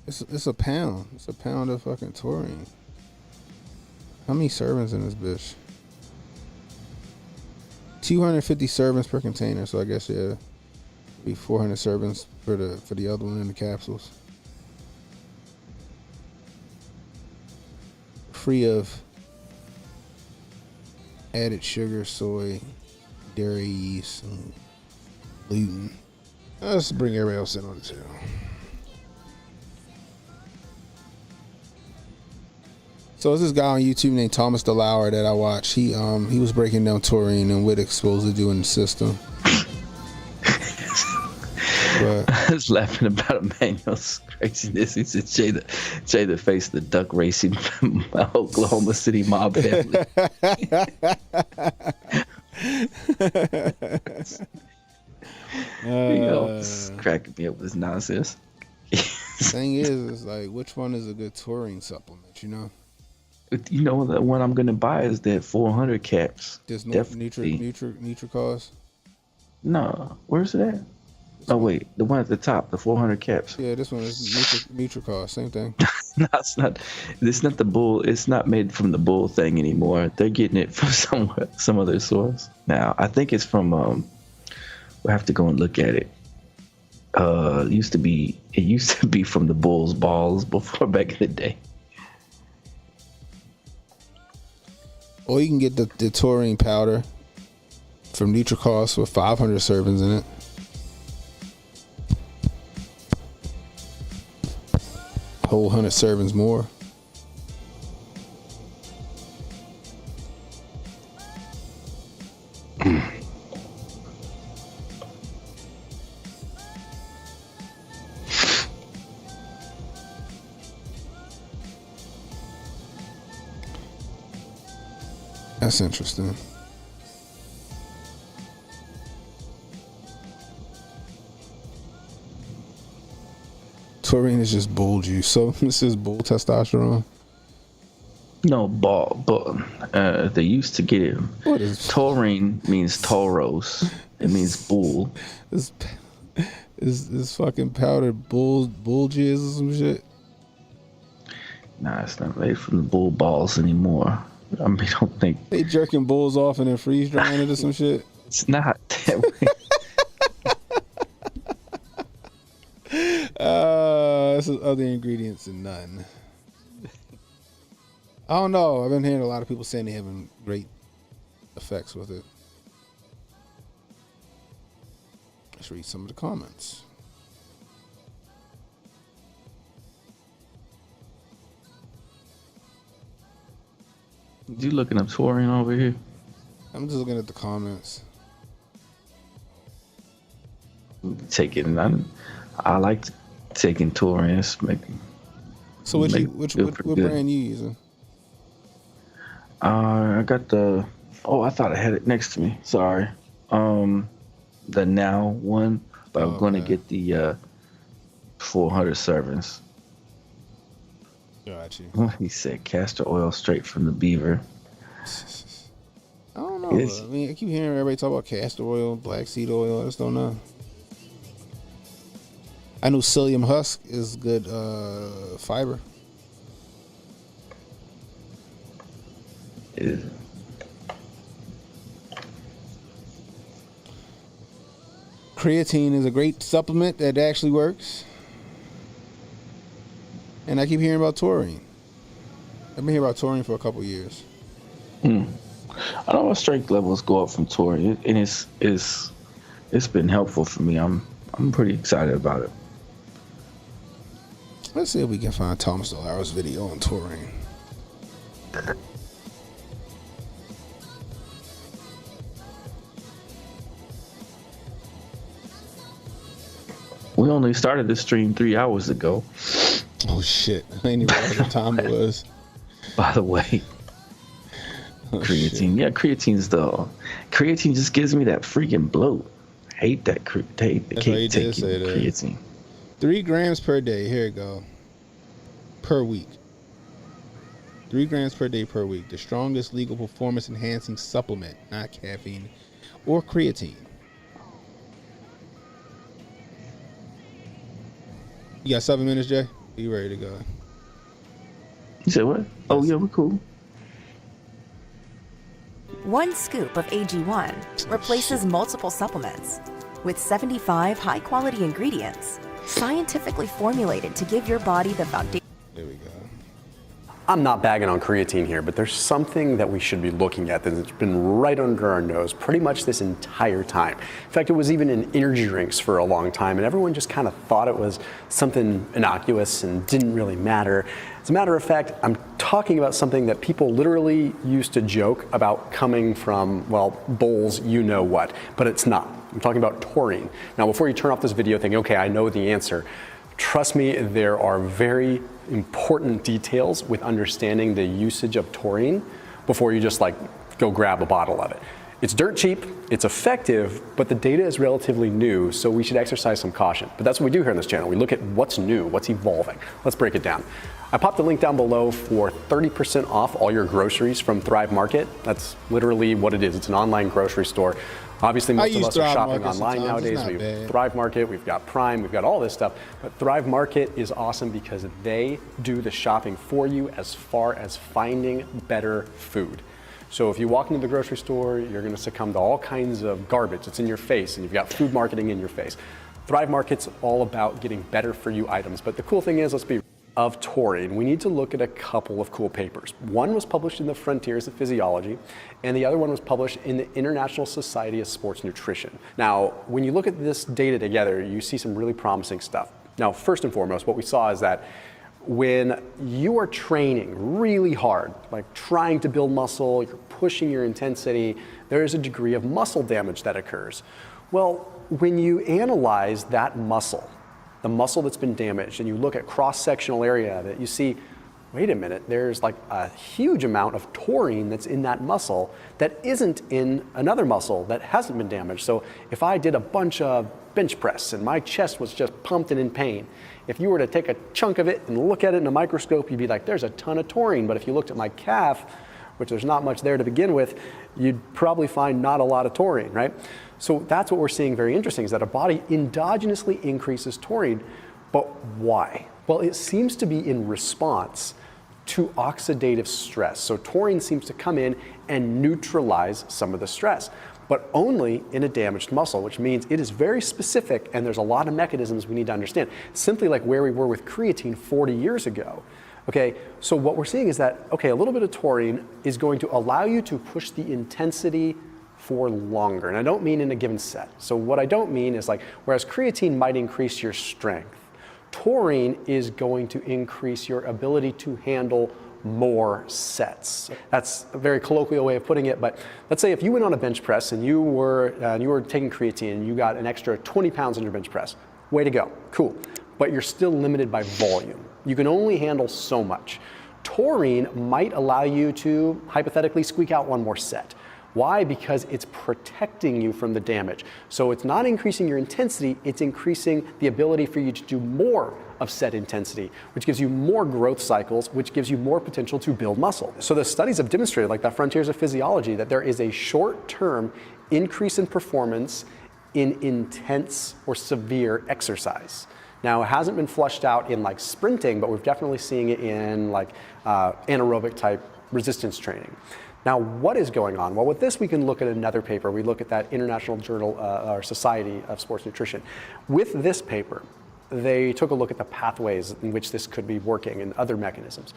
S2: It's a pound. It's a pound of fucking taurine. How many servings in this bitch? 250 servings per container. So I guess be 400 servings for the other one in the capsules. Free of added sugar, soy, dairy yeast, and gluten. Let's bring everybody else in on it too. So there's this guy on YouTube named Thomas DeLauer that I watch. He was breaking down taurine and what it's supposed to do in the system. But
S3: I was laughing about Emmanuel's craziness. He said Jada faced the duck racing from Oklahoma City mob family. This is cracking me up with this nonsense.
S2: Thing is like, which one is a good taurine supplement, you know?
S3: You know, the one I'm gonna buy is that 400 caps.
S2: This Nutricause?
S3: No, where's it at? Oh wait, the one at the top, the 400 caps.
S2: Yeah, this one is Nutricause, same thing.
S3: No, it's not. It's not the bull. It's not made from the bull thing anymore. They're getting it from some other source. Now, I think it's from. We'll have to go and look at it. It used to be from the bull's balls before, back in the day.
S2: Or you can get the taurine powder from Nutricause with 500 servings in it. Whole 100 servings more. That's interesting. Taurine is just bull juice. So this is bull testosterone.
S3: No, but they used to get it.
S2: What is
S3: taurine? Means tauros. It means bull.
S2: This fucking powdered bull jizz or some shit.
S3: Nah, it's not made from the bull balls anymore. I mean, I don't think
S2: they jerking bulls off and then freeze drying it or some shit.
S3: It's not that way.
S2: This is other ingredients and none. I don't know. I've been hearing a lot of people saying they're having great effects with it. Let's read some of the comments.
S3: You looking up taurine over here?
S2: I'm just looking at the comments.
S3: I like taking taurine.
S2: So what brand you using?
S3: I got the. Oh, I thought I had it next to me. Sorry. The Now one, but I'm going to get the 400 servings.
S2: Got you.
S3: He said castor oil straight from the beaver.
S2: I don't know. I mean, I keep hearing everybody talk about castor oil, black seed oil. I just don't know. I know psyllium husk is good fiber. Creatine is a great supplement that actually works. And I keep hearing about taurine. I've been hearing about taurine for a couple years.
S3: I know my strength levels go up from taurine, and it's been helpful for me. I'm pretty excited about it.
S2: Let's see if we can find Thomas Dolara's video on taurine.
S3: We only started this stream 3 hours ago.
S2: Oh shit! I ain't even know what time it was.
S3: By the way, creatine. Yeah, creatine just gives me that freaking bloat. I hate that. Taking creatine.
S2: 3 grams per day. Here you go. Per week. 3 grams per day per week. The strongest legal performance enhancing supplement, not caffeine or creatine. You got 7 minutes, Jay? Are you ready to go?
S3: You said what? Oh yeah, we're cool.
S1: 1 scoop of AG1 replaces multiple supplements with 75 high-quality ingredients, scientifically formulated to give your body the foundation.
S2: There we go.
S4: I'm not bagging on creatine here, but there's something that we should be looking at that's been right under our nose pretty much this entire time. In fact, it was even in energy drinks for a long time, and everyone just kind of thought it was something innocuous and didn't really matter. As a matter of fact, I'm talking about something that people literally used to joke about coming from, well, bulls, you know what, but it's not. I'm talking about taurine. Now, before you turn off this video thinking, okay, I know the answer, trust me, there are very important details with understanding the usage of taurine before you just like go grab a bottle of it. It's dirt cheap, it's effective, but the data is relatively new, so we should exercise some caution. But that's what we do here on this channel. We look at what's new, what's evolving. Let's break it down. I popped a link down below for 30% off all your groceries from Thrive Market. That's literally what it is. It's an online grocery store. Obviously, most of us are shopping online nowadays. We have Thrive Market, we've got Prime, we've got all this stuff. But Thrive Market is awesome because they do the shopping for you as far as finding better food. So if you walk into the grocery store, you're going to succumb to all kinds of garbage. It's in your face, and you've got food marketing in your face. Thrive Market's all about getting better for you items. But the cool thing is, let's be of taurine, we need to look at a couple of cool papers. One was published in the Frontiers of Physiology, and the other one was published in the International Society of Sports Nutrition. Now, when you look at this data together, you see some really promising stuff. Now, first and foremost, what we saw is that when you are training really hard, like trying to build muscle, you're pushing your intensity, there is a degree of muscle damage that occurs. Well, when you analyze that muscle, the muscle that's been damaged, and you look at cross-sectional area of it, you see, wait a minute, there's like a huge amount of taurine that's in that muscle that isn't in another muscle that hasn't been damaged. So if I did a bunch of bench press and my chest was just pumped and in pain, if you were to take a chunk of it and look at it in a microscope, you'd be like, there's a ton of taurine. But if you looked at my calf, which there's not much there to begin with, you'd probably find not a lot of taurine, right? So that's what we're seeing very interesting, is that our body endogenously increases taurine. But why? Well, it seems to be in response to oxidative stress. So taurine seems to come in and neutralize some of the stress, but only in a damaged muscle, which means it is very specific, and there's a lot of mechanisms we need to understand. Simply like where we were with creatine 40 years ago. Okay, so what we're seeing is that, okay, a little bit of taurine is going to allow you to push the intensity for longer. And I don't mean in a given set. So what I don't mean is like, whereas creatine might increase your strength, taurine is going to increase your ability to handle more sets. That's a very colloquial way of putting it, but let's say if you went on a bench press and you were taking creatine and you got an extra 20 pounds on your bench press, way to go, cool. But you're still limited by volume. You can only handle so much. Taurine might allow you to hypothetically squeak out one more set. Why? Because it's protecting you from the damage. So it's not increasing your intensity, it's increasing the ability for you to do more of set intensity, which gives you more growth cycles, which gives you more potential to build muscle. So the studies have demonstrated, like that Frontiers of Physiology, that there is a short-term increase in performance in intense or severe exercise. Now, it hasn't been flushed out in like sprinting, but we're definitely seeing it in like anaerobic type resistance training. Now, what is going on? Well, with this, we can look at another paper. We look at that International Journal or Society of Sports Nutrition. With this paper, they took a look at the pathways in which this could be working and other mechanisms.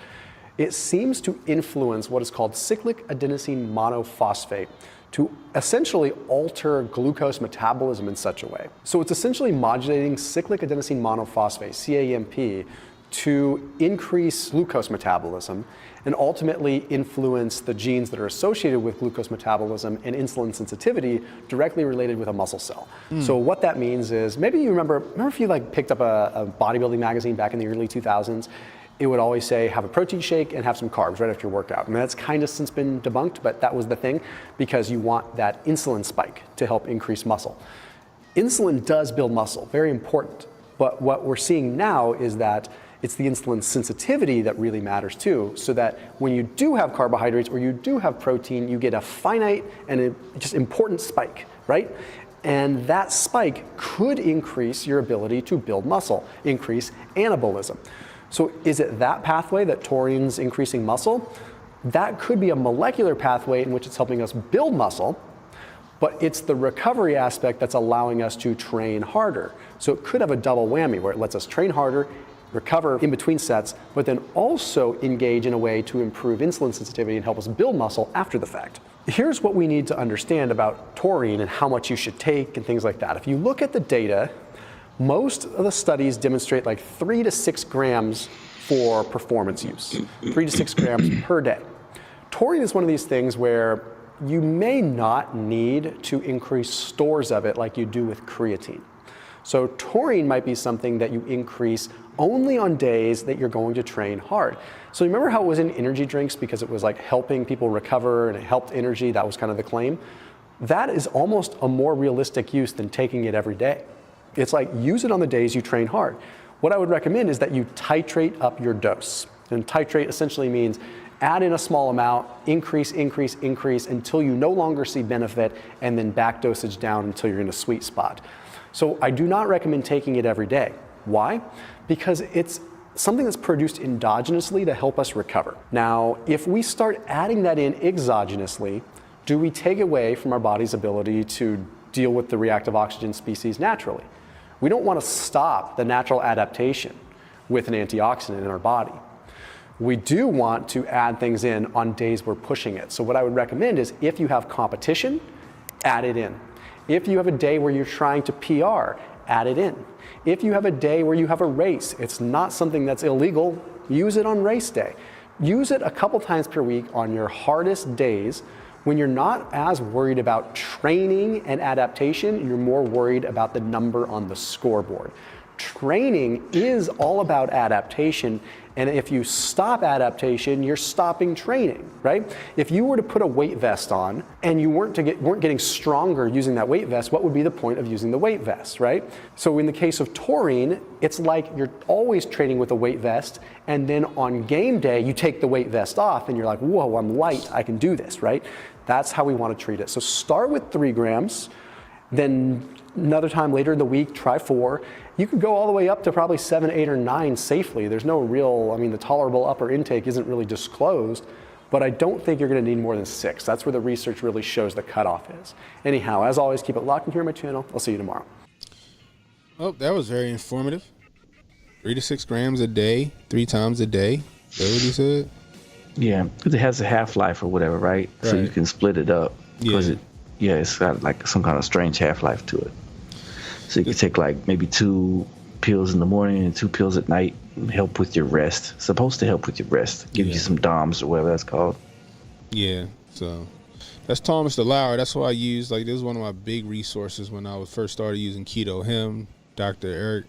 S4: It seems to influence what is called cyclic adenosine monophosphate to essentially alter glucose metabolism in such a way. So it's essentially modulating cyclic adenosine monophosphate, CAMP, to increase glucose metabolism and ultimately influence the genes that are associated with glucose metabolism and insulin sensitivity directly related with a muscle cell. So what that means is, maybe you remember if you like picked up a bodybuilding magazine back in the early 2000s, it would always say have a protein shake and have some carbs right after your workout. And that's kind of since been debunked, but that was the thing, because you want that insulin spike to help increase muscle. Insulin does build muscle, very important. But what we're seeing now is that it's the insulin sensitivity that really matters too, so that when you do have carbohydrates or you do have protein, you get a finite and a just important spike, right? And that spike could increase your ability to build muscle, increase anabolism. So is it that pathway that taurine's increasing muscle? That could be a molecular pathway in which it's helping us build muscle, but it's the recovery aspect that's allowing us to train harder. So it could have a double whammy where it lets us train harder, recover in between sets, but then also engage in a way to improve insulin sensitivity and help us build muscle after the fact. Here's what we need to understand about taurine and how much you should take and things like that. If you look at the data, most of the studies demonstrate like 3 to 6 grams for performance use, 3 to 6 grams per day. Taurine is one of these things where you may not need to increase stores of it like you do with creatine. So taurine might be something that you increase only on days that you're going to train hard. So remember how it was in energy drinks because it was like helping people recover and it helped energy, that was kind of the claim? That is almost a more realistic use than taking it every day. It's like use it on the days you train hard. What I would recommend is that you titrate up your dose. And titrate essentially means add in a small amount, increase, increase, increase until you no longer see benefit, and then back dosage down until you're in a sweet spot. So I do not recommend taking it every day. Why? Because it's something that's produced endogenously to help us recover. Now, if we start adding that in exogenously, do we take away from our body's ability to deal with the reactive oxygen species naturally? We don't want to stop the natural adaptation with an antioxidant in our body. We do want to add things in on days we're pushing it. So what I would recommend is if you have competition, add it in. If you have a day where you're trying to PR, add it in. If you have a day where you have a race, it's not something that's illegal, use it on race day. Use it a couple times per week on your hardest days when you're not as worried about training and adaptation, you're more worried about the number on the scoreboard. Training is all about adaptation, and if you stop adaptation, you're stopping training, right? If you were to put a weight vest on and you weren't getting stronger using that weight vest, what would be the point of using the weight vest, right? So in the case of taurine, it's like you're always training with a weight vest, and then on game day, you take the weight vest off and you're like, whoa, I'm light, I can do this, right? That's how we want to treat it. So start with 3 grams, then another time later in the week, try 4. You could go all the way up to probably 7, 8, or 9 safely. There's no real, the tolerable upper intake isn't really disclosed, but I don't think you're going to need more than 6. That's where the research really shows the cutoff is. Anyhow, as always, keep it locked in here on my channel. I'll see you tomorrow.
S2: Oh, that was very informative. 3 to 6 grams a day, 3 times a day. Is that what you said?
S3: Yeah, because it has a half-life or whatever, right? So you can split it up. Because it's got like some kind of strange half-life to it. So you can take like maybe 2 pills in the morning and 2 pills at night and help with your rest. It's supposed to help with your rest. Give you some DOMS or whatever that's called.
S2: Yeah, so that's Thomas DeLauer. That's what I use. Like, this is one of my big resources when I first started using keto. Him, Dr.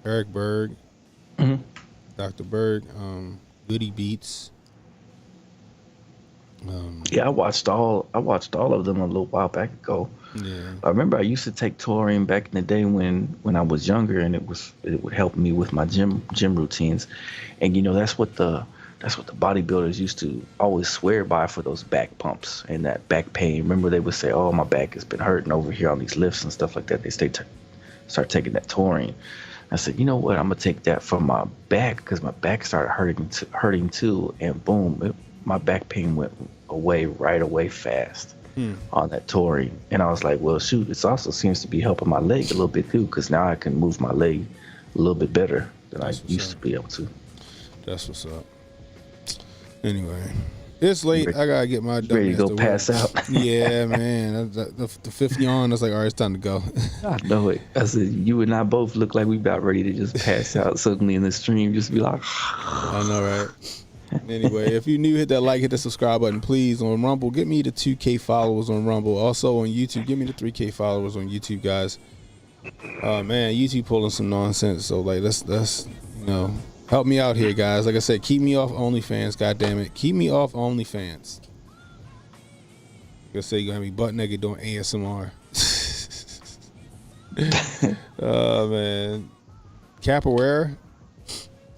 S2: Eric Berg, Dr. Berg, Goody Beats.
S3: I watched all of them a little while back ago.
S2: Yeah.
S3: I remember I used to take taurine back in the day when I was younger, and it would help me with my gym routines. And that's what the bodybuilders used to always swear by for those back pumps and that back pain. Remember they would say, "Oh, my back has been hurting over here on these lifts and stuff like that." They start taking that taurine. I said, you know what? I'm gonna take that from my back because my back started hurting too, and boom, my back pain went away right away fast on that touring. And I was like, well, shoot, it also seems to be helping my leg a little bit too, because now I can move my leg a little bit better than I used to be able to.
S2: That's what's up. Anyway, it's late. I gotta get my dumb
S3: ready to
S2: ass
S3: go
S2: to
S3: pass
S2: work.
S3: out.
S2: Yeah, man. The fifth yawn. I was like, all right, it's time to go.
S3: I know it. I said, you and I both look like we about ready to just pass out suddenly in the stream. Just be like,
S2: I know, right? Anyway, if you're new, hit that like, hit the subscribe button, please. On Rumble, get me the 2K followers on Rumble. Also on YouTube, give me the 3K followers on YouTube, guys. Man, YouTube pulling some nonsense. So like, let's help me out here, guys. Like I said, keep me off OnlyFans. God damn it, keep me off OnlyFans. Like I say, you're gonna have me butt naked doing ASMR. Oh man, capoeira.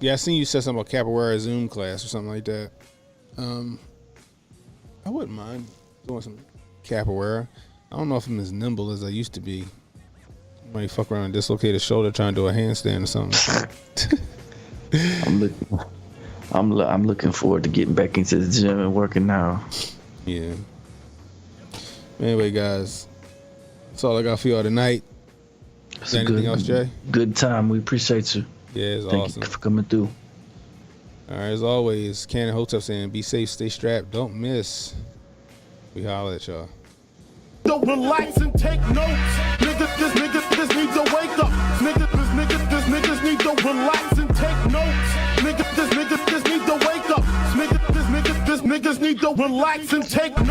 S2: Yeah, I seen you said something about capoeira Zoom class or something like that. I wouldn't mind doing some capoeira. I don't know if I'm as nimble as I used to be. I might fuck around and dislocate a shoulder trying to do a handstand or something.
S3: I'm looking forward to getting back into the gym and working now.
S2: Yeah. Anyway, guys, that's all I got for y'all tonight. Is there anything else, Jay?
S3: Good time. We appreciate you.
S2: Yeah, it's
S3: Thank
S2: awesome.
S3: you for coming through.
S2: All right, as always, CannonHotep saying, be safe, stay strapped, don't miss. We holler at y'all.
S5: Don't relax and take notes. Niggas need to wake up. Niggas need to relax and take notes. Niggas need to wake up. Niggas need to relax and take notes.